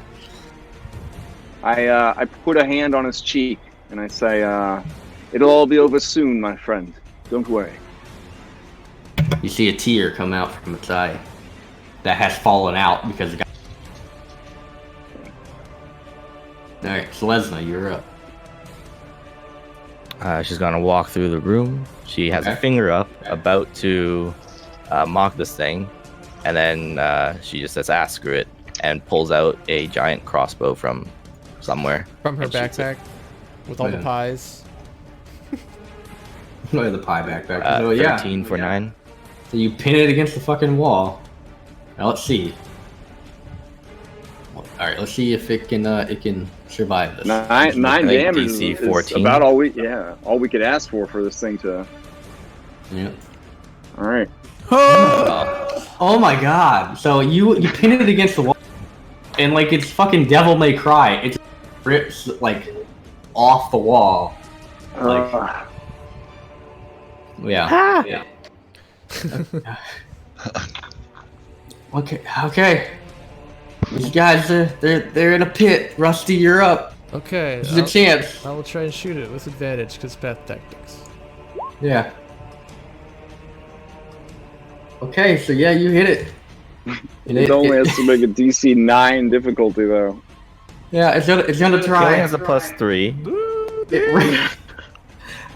I put a hand on his cheek and I say, "It'll all be over soon, my friend. Don't worry." You see a tear come out from its eye that has fallen out because it got. All right, Selesna, you're up. She's gonna walk through the room. She has a finger up, about to mock this thing, and then she just says, "Ah, screw it," and pulls out a giant crossbow from somewhere. From her and shoots it. backpack with all the pies. Look at the pie backpack. So, 13 for 9. So you pin it against the fucking wall. Now let's see. All right, let's see if it can survive this. Nine damage DC is 14. about all we could ask for this thing to. Yeah. All right. Oh my god! So you pin it against the wall, and like it's fucking Devil May Cry. It just rips like off the wall. Like, yeah. Okay. These guys, they're in a pit. Rusty, you're up. Okay. This is a chance. I will try and shoot it with advantage because path tactics. Yeah. Okay, so yeah, you hit it. And It only has to make a DC 9 difficulty though. Yeah, it's gonna It only try. has a +3.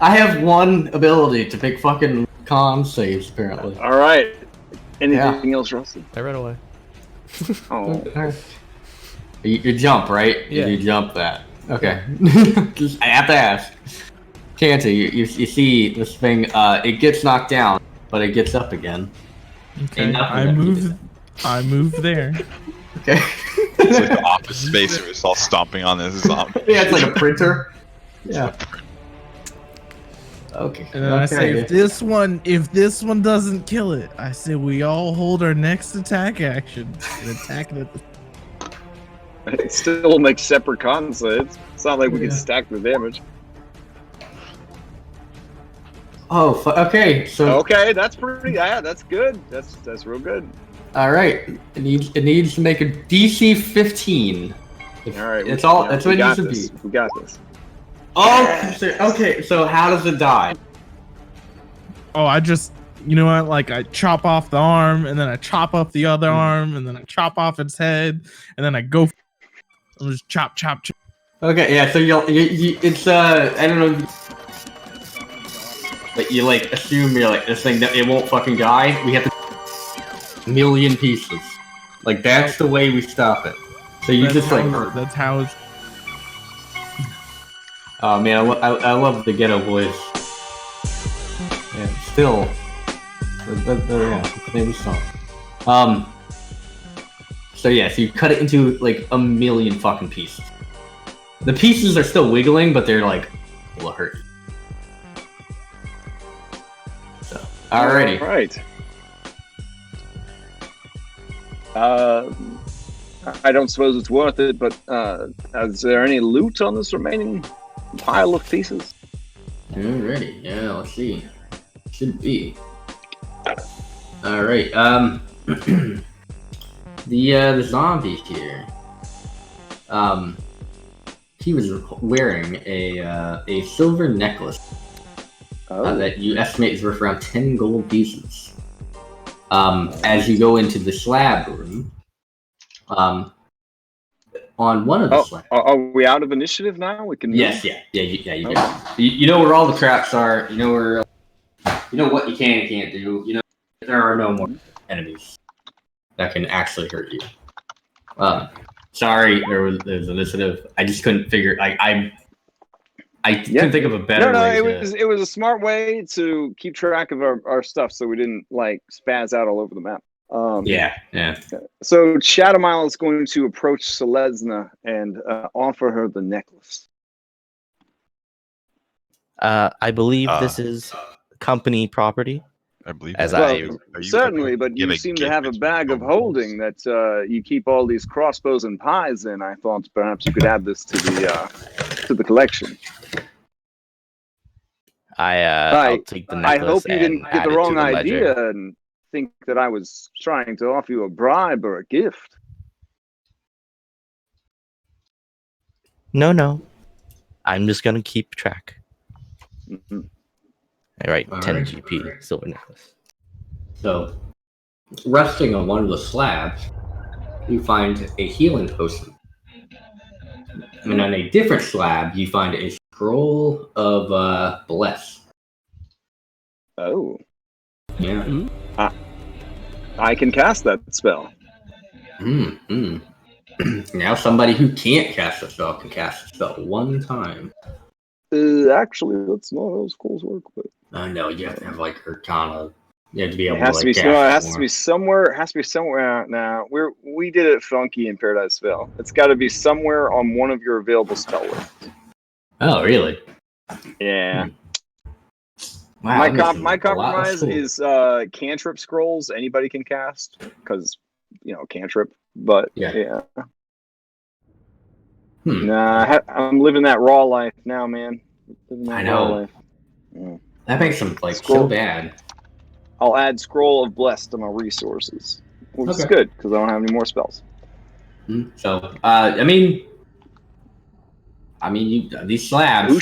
I have one ability to pick fucking con saves apparently. All right. Anything else, Rusty? I ran away. Oh. You jump, right? Yeah. You jump that. Okay. Just, I have to ask. Chanty, you see this thing, it gets knocked down, but it gets up again. Okay. I move there. Okay. It's like the Office Space where it's all stomping on this zombie. Yeah, it's like a printer. Yeah. Okay. And then I say, if this one doesn't kill it, I say we all hold our next attack action and attack it. It still makes separate con saves. It's not like we can stack the damage. Oh, okay. So okay, that's pretty. Yeah, that's good. That's real good. all right. It needs to make a DC 15. All right, That's all. That's what it needs to be. We got this. Oh, okay. So how does it die? Oh, I just, you know what? Like I chop off the arm, and then I chop up the other arm, and then I chop off its head, and then I go. I'm just chop. Okay, yeah. So it's I don't know. But you like assume you're like this thing that it won't fucking die. We have to million pieces. Like that's the way we stop it. So you just like that's how it's. Oh man, I love the ghetto voice. Yeah, still. Yeah, the name of the song. So yeah, so you cut it into like a million fucking pieces. The pieces are still wiggling, but they're like, will hurt you. So, alrighty. All right. I don't suppose it's worth it, but is there any loot on this remaining pile of pieces? Alrighty, yeah, let's see. Should be. Alright, the zombie here. He was wearing a silver necklace that you estimate is worth around 10 gold pieces. As you go into the slab room, on one of the slabs. Are we out of initiative now? We can. Yes, yeah, you can. You know where all the traps are. You know where. You know what you can and can't do. You know there are no more enemies that can actually hurt you. Sorry, there's initiative. I just couldn't figure. I couldn't think of a better way. It was a smart way to keep track of our stuff, so we didn't like spaz out all over the map. Yeah. So Shadowmile is going to approach Selesna and offer her the necklace. I believe this is company property. I believe. As that. I- Are you Certainly, but you giving seem to have a gift bag of to holding that you keep all these crossbows and pies in. I thought perhaps you could add this to the collection. I'll take the I necklace hope you didn't and get add the it to wrong the ledger. idea and think that I was trying to offer you a bribe or a gift. No. I'm just gonna keep track. Mhm. All right, All 10 right. GP silver necklace. So, resting on one of the slabs, you find a healing potion. And on a different slab, you find a scroll of bless. Oh, Yeah. I can cast that spell. Now somebody who can't cast a spell can cast a spell one time. Actually, that's not how scrolls work. But I know you have to have like Arcana. You have to be it able has to to like be. cast No, it has more. to be somewhere. It has to be somewhere. Now we did it funky in Paradise Vale. It's got to be somewhere on one of your available spell lists. Oh, really? Yeah. Wow. My I'm missing my a lot of compromise schools. is cantrip scrolls. Anybody can cast because cantrip. But Yeah. Nah, I'm living that raw life now, man. Living that I raw know. life. Yeah. That makes them like Scroll. so bad. I'll add Scroll of Blessed to my resources. Which is Okay. good because I don't have any more spells. So, I mean, these slabs. Who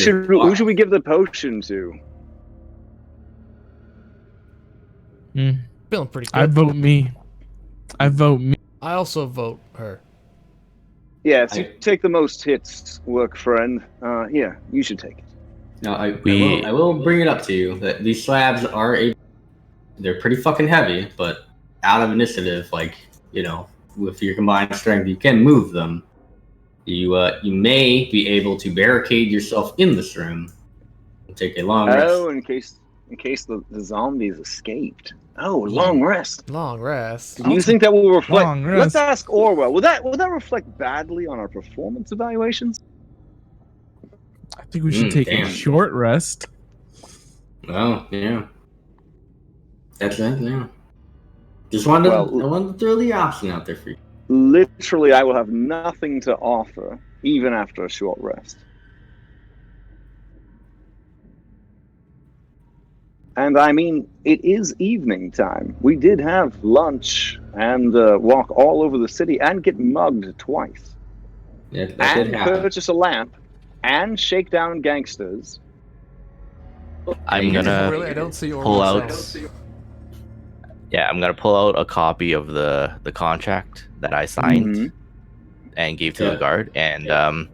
should we give the potion to? Feeling pretty I good. vote me. I also vote her. Yes, you take the most hits, work friend. Here, you should take it. No, I will bring it up to you that these slabs they're pretty fucking heavy, but out of initiative, with your combined strength, you can move them. You may be able to barricade yourself in this room and take a long rest. Oh, in case the zombies escaped. Oh, long rest. Long rest. Do you think that will reflect? Long Let's rest. ask Orwell. Will that reflect badly on our performance evaluations? I think we should take damn. a short rest. Oh, yeah. That's it, yeah. I wanted to throw the option out there for you. Literally, I will have nothing to offer, even after a short rest. And I mean, it is evening time. We did have lunch and walk all over the city and get mugged twice. Yeah, that And did happen. purchase a lamp and shake down gangsters. I'm gonna Really, I don't see your pull myself. out. Yeah, I'm gonna pull out a copy of the contract that I signed Mhm. and gave to the guard, and I'm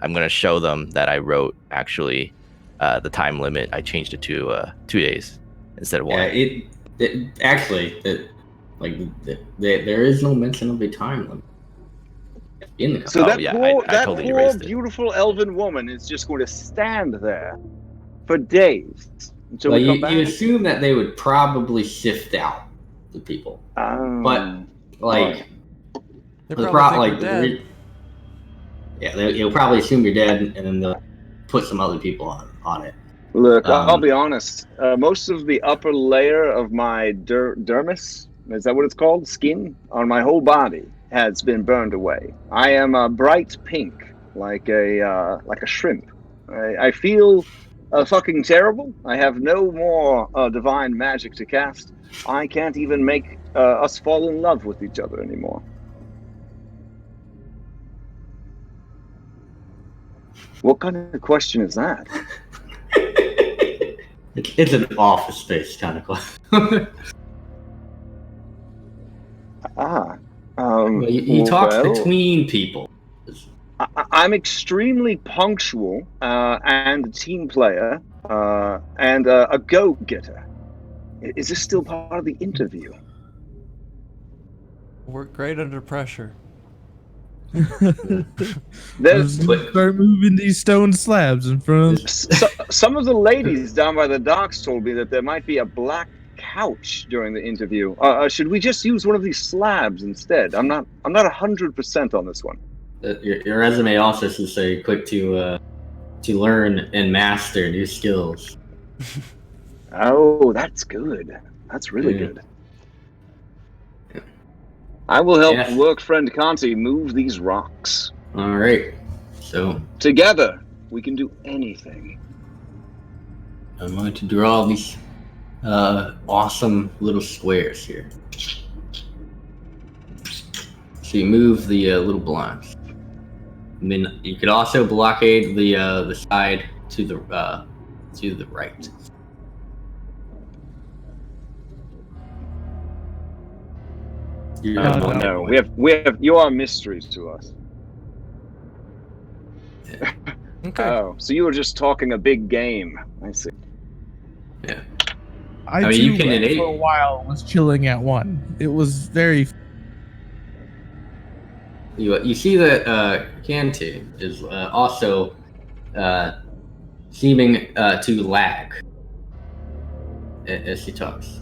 gonna show them that I wrote actually the time limit. I changed it to 2 days instead of 1. There is no mention of a time limit in the contract. So that I totally poor erased it. beautiful elven woman is just going to stand there for days until Well, we come you back. assume that they would probably shift out the people, but They they'll probably think you're dead. they'll probably assume you're dead, and then they'll put some other people on it. Look, I'll be honest. Most of the upper layer of my dermis, is that what it's called? Skin on my whole body has been burned away. I am a bright pink, like a shrimp. I feel fucking terrible. I have no more divine magic to cast. I can't even make us fall in love with each other anymore. What kind of question is that? It's an office space kind of question. You talk between people. I'm extremely punctual and a team player and a go-getter. Is this still part of the interview? Work great under pressure. Start moving these stone slabs in front of. Some of the ladies down by the docks told me that there might be a black couch during the interview. Should we just use one of these slabs instead? I'm not 100% on this one. Your resume also should say quick to learn and master new skills. Oh, that's good. That's really Yeah. good. I will help Yes. work friend Conti move these rocks. All right. So Together, we can do anything. I'm going to draw these awesome little squares here. So you move the little blinds. And then you could also blockade the side to the right. No, we have. You are mysteries to us. Okay. Oh, so you were just talking a big game. I see. Yeah. I mean, too, you can for innate- a while, was chilling at 1. It was very. You see that Kanti is also seeming to lag as she talks.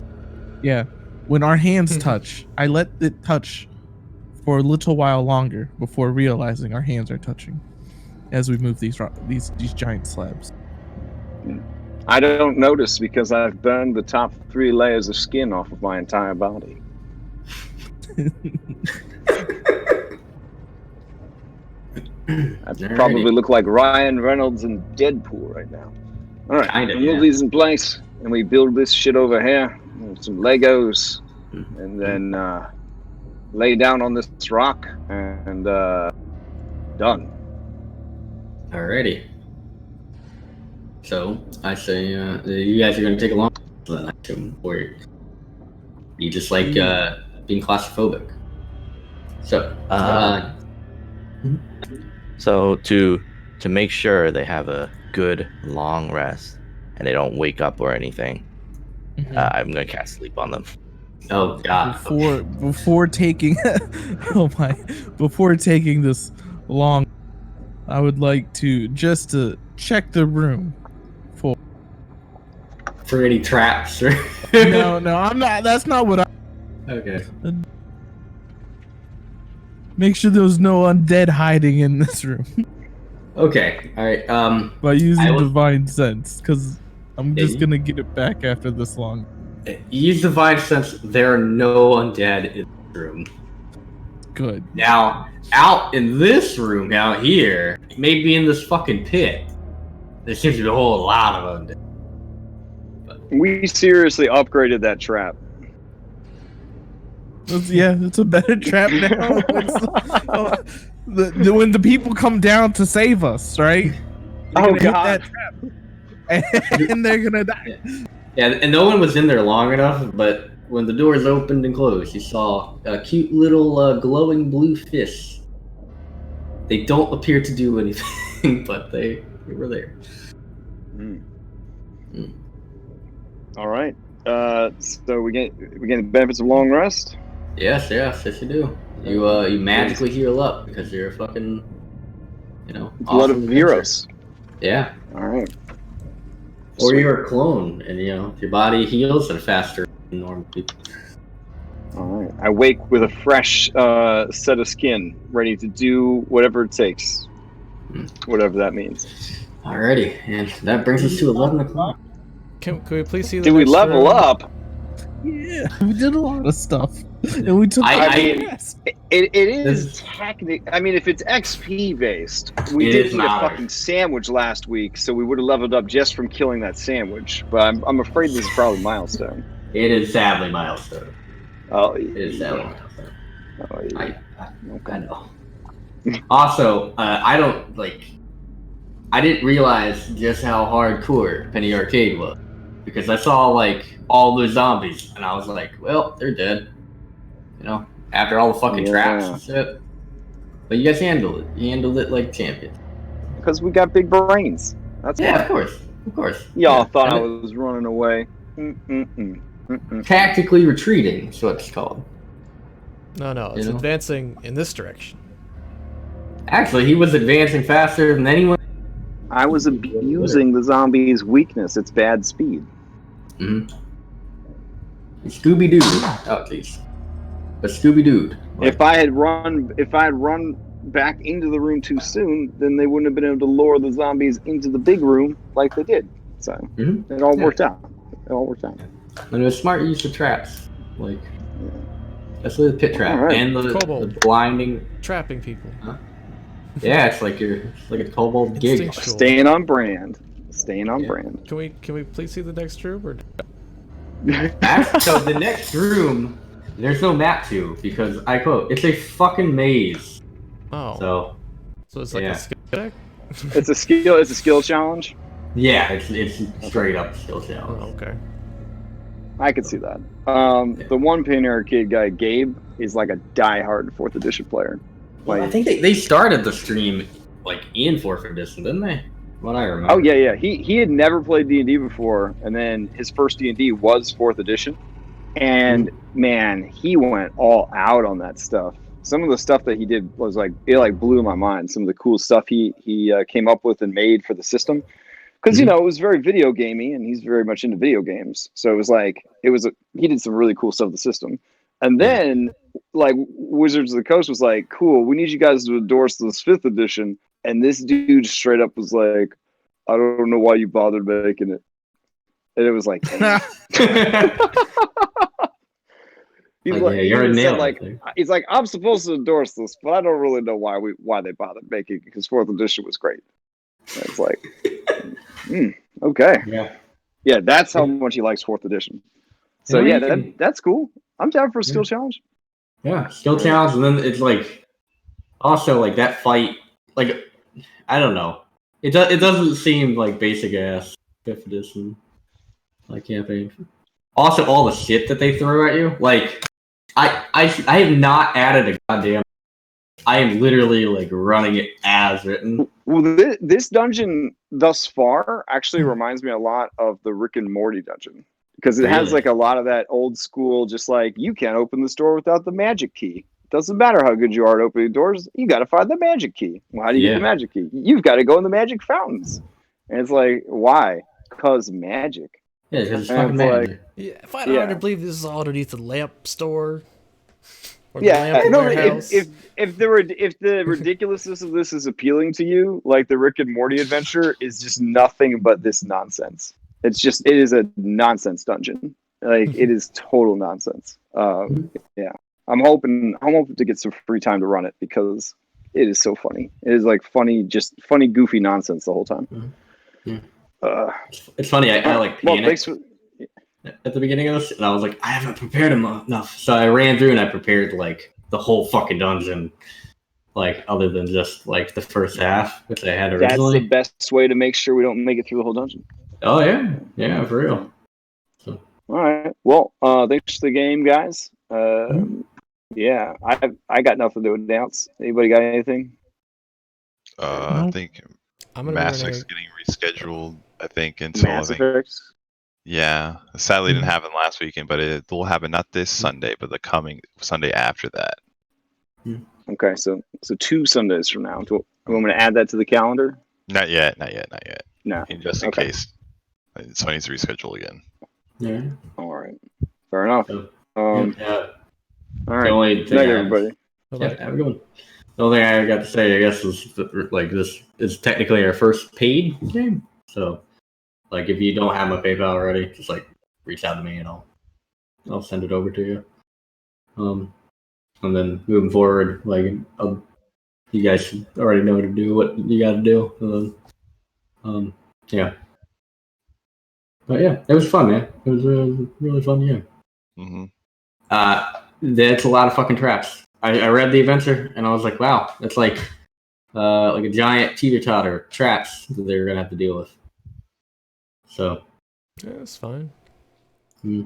Yeah. When our hands touch, I let it touch for a little while longer before realizing our hands are touching as we move these giant slabs. I don't notice because I've burned the top 3 layers of skin off of my entire body. I probably look like Ryan Reynolds in Deadpool right now. All right, Kinda, we move yeah. these in place, and we build this shit over here with some Legos, and then lay down on this rock, and done. Alrighty. So I say you guys are going to take a long then, I assume, or you just like being claustrophobic. So So to make sure they have a good long rest and they don't wake up or anything, I'm gonna cast sleep on them. oh god. Before taking before taking this long, I would like to just to check the room For any traps or no, I'm not. That's not what I. Okay. Make sure there's no undead hiding in this room Okay. All right. by using I will- divine sense, because I'm Yeah, just you- gonna get it back after this long. Use divine sense. There are no undead in the room. Good. Now, out in this room, out here, maybe in this fucking pit, there seems to be a whole lot of undead. We seriously upgraded that trap. It's a better trap now. When the people come down to save us, right? They're Oh, gonna hit God. that trap, and they're gonna die. Yeah, and no one was in there long enough, but when the doors opened and closed, you saw a cute little glowing blue fish. They don't appear to do anything, but they were there. All right. So we get the benefits of long rest. Yes, you do. You magically heal up because you're a fucking, Blood awesome of heroes. adventurer. Yeah. All right. Or Sweet. you're a clone, and your body heals at a faster than normal people. All right. I wake with a fresh set of skin, ready to do whatever it takes, whatever that means. Alrighty, and that brings us to 11 o'clock. Can we please see the Did we next level room? up? Yeah, we did a lot of stuff, and we took. I- rest. It is technically. I mean, if it's XP based, we It did is eat a not. fucking sandwich last week, so we would have leveled up just from killing that sandwich. But I'm afraid this is probably milestone. It is sadly milestone. Oh, It is sadly milestone. Oh, yeah. I know. Also, I didn't realize just how hardcore Penny Arcade was. Because I saw, all those zombies, and I was like, well, they're dead. After all the fucking traps and shit. But you guys handled it. You handled it like champions. Because we got big brains. That's Yeah, why. of course. Y'all Yeah. thought I And was running away. tactically retreating is what it's called. No, it's advancing in this direction. Actually, he was advancing faster than anyone. I was abusing the zombie's weakness. It's bad speed. Scooby-Doo. Oh, jeez. But Scooby-Doo. If I had run back into the room too soon, then they wouldn't have been able to lure the zombies into the big room like they did. So it all worked out. It all worked out. And it was smart use of traps. Like, especially the pit trap Alright. and the Kobold. blinding. Trapping people. Yeah, it's like a kobold gig. Instinctual. Staying on brand. Staying on Yeah. brand. Can we please see the next room? Or... So the next room, there's no map to because I quote, it's a fucking maze. Oh. So it's like yeah. a skill check? It's a skill challenge. Yeah, it's straight up skill Oh, challenge. okay. I could see that. The one pin arcade guy, Gabe, is like a diehard 4th edition player. Well, I Like, think they started the stream like in 4th edition, didn't they? What I remember. oh yeah. He had never played D&D before, and then his first D&D was 4th edition, and man, he went all out on that stuff. Some of the stuff that he did was like it blew my mind. Some of the cool stuff he came up with and made for the system, because it was very video gamey, and he's very much into video games. So it was like he did some really cool stuff with the system, and then like Wizards of the Coast was like, cool, we need you guys to endorse this 5th edition. And this dude straight up was like, I don't know why you bothered making it. And it was like, damn. He's like, yeah, you're a nail. He's like, I'm supposed to endorse this, but I don't really know why they bothered making it, because 4th edition was great. And it's like, okay. Yeah, that's how much he likes 4th edition. So that's cool. I'm down for a skill challenge. Yeah, skill challenge, and then it's like also like that fight, like I don't know. It doesn't seem like basic ass 5th edition like campaign. Also, all the shit that they throw at you, like I have not added a goddamn. I am literally like running it as written. Well, this dungeon thus far actually reminds me a lot of the Rick and Morty dungeon, because it has like a lot of that old school, just like, you can't open this door without the magic key. Doesn't matter how good you are at opening doors, you got to find the magic key. Well, how do you get the magic key? You've got to go in the magic fountains. And it's like, why? Because magic. Yeah, because it's fucking magic. Like, yeah, if I don't believe this is all underneath the lamp store. Or yeah, the lamp no. warehouse. If the ridiculousness of this is appealing to you, like the Rick and Morty adventure is just nothing but this nonsense. It is a nonsense dungeon. Like, it is total nonsense. Yeah. I'm hoping to get some free time to run it, because it is so funny. It is like funny, goofy nonsense the whole time. It's funny. I like panicked at the beginning of this, and I was like, I haven't prepared enough. So I ran through and I prepared like the whole fucking dungeon, like other than just like the first half, which I had originally. That's the best way to make sure we don't make it through the whole dungeon. Oh yeah, for real. So. All right. Well, thanks for the game, guys. Yeah, I got nothing to announce. Anybody got anything? I think Mass Effect's getting rescheduled. I think until Mass Effect. Yeah, sadly it didn't happen last weekend, but it will happen not this Sunday, but the coming Sunday after that. Okay, so 2 Sundays from now. Do you want me to add that to the calendar? Not yet. No. Just in case. So I need to reschedule again. Yeah. All right. Fair enough. All right. Good night, everybody. Yeah, have a good one. The only thing I got to say, I guess, is that, like, this is technically our first paid game. So, like, if you don't have my PayPal already, just like reach out to me and I'll send it over to you. And then moving forward, like, you guys already know to do what you got to do. And then, yeah. But yeah, it was fun, man. It was a really fun game. That's a lot of fucking traps. I read the adventure and I was like, wow, that's like a giant teeter-totter traps that they were gonna have to deal with. So yeah, it's fine. Yeah.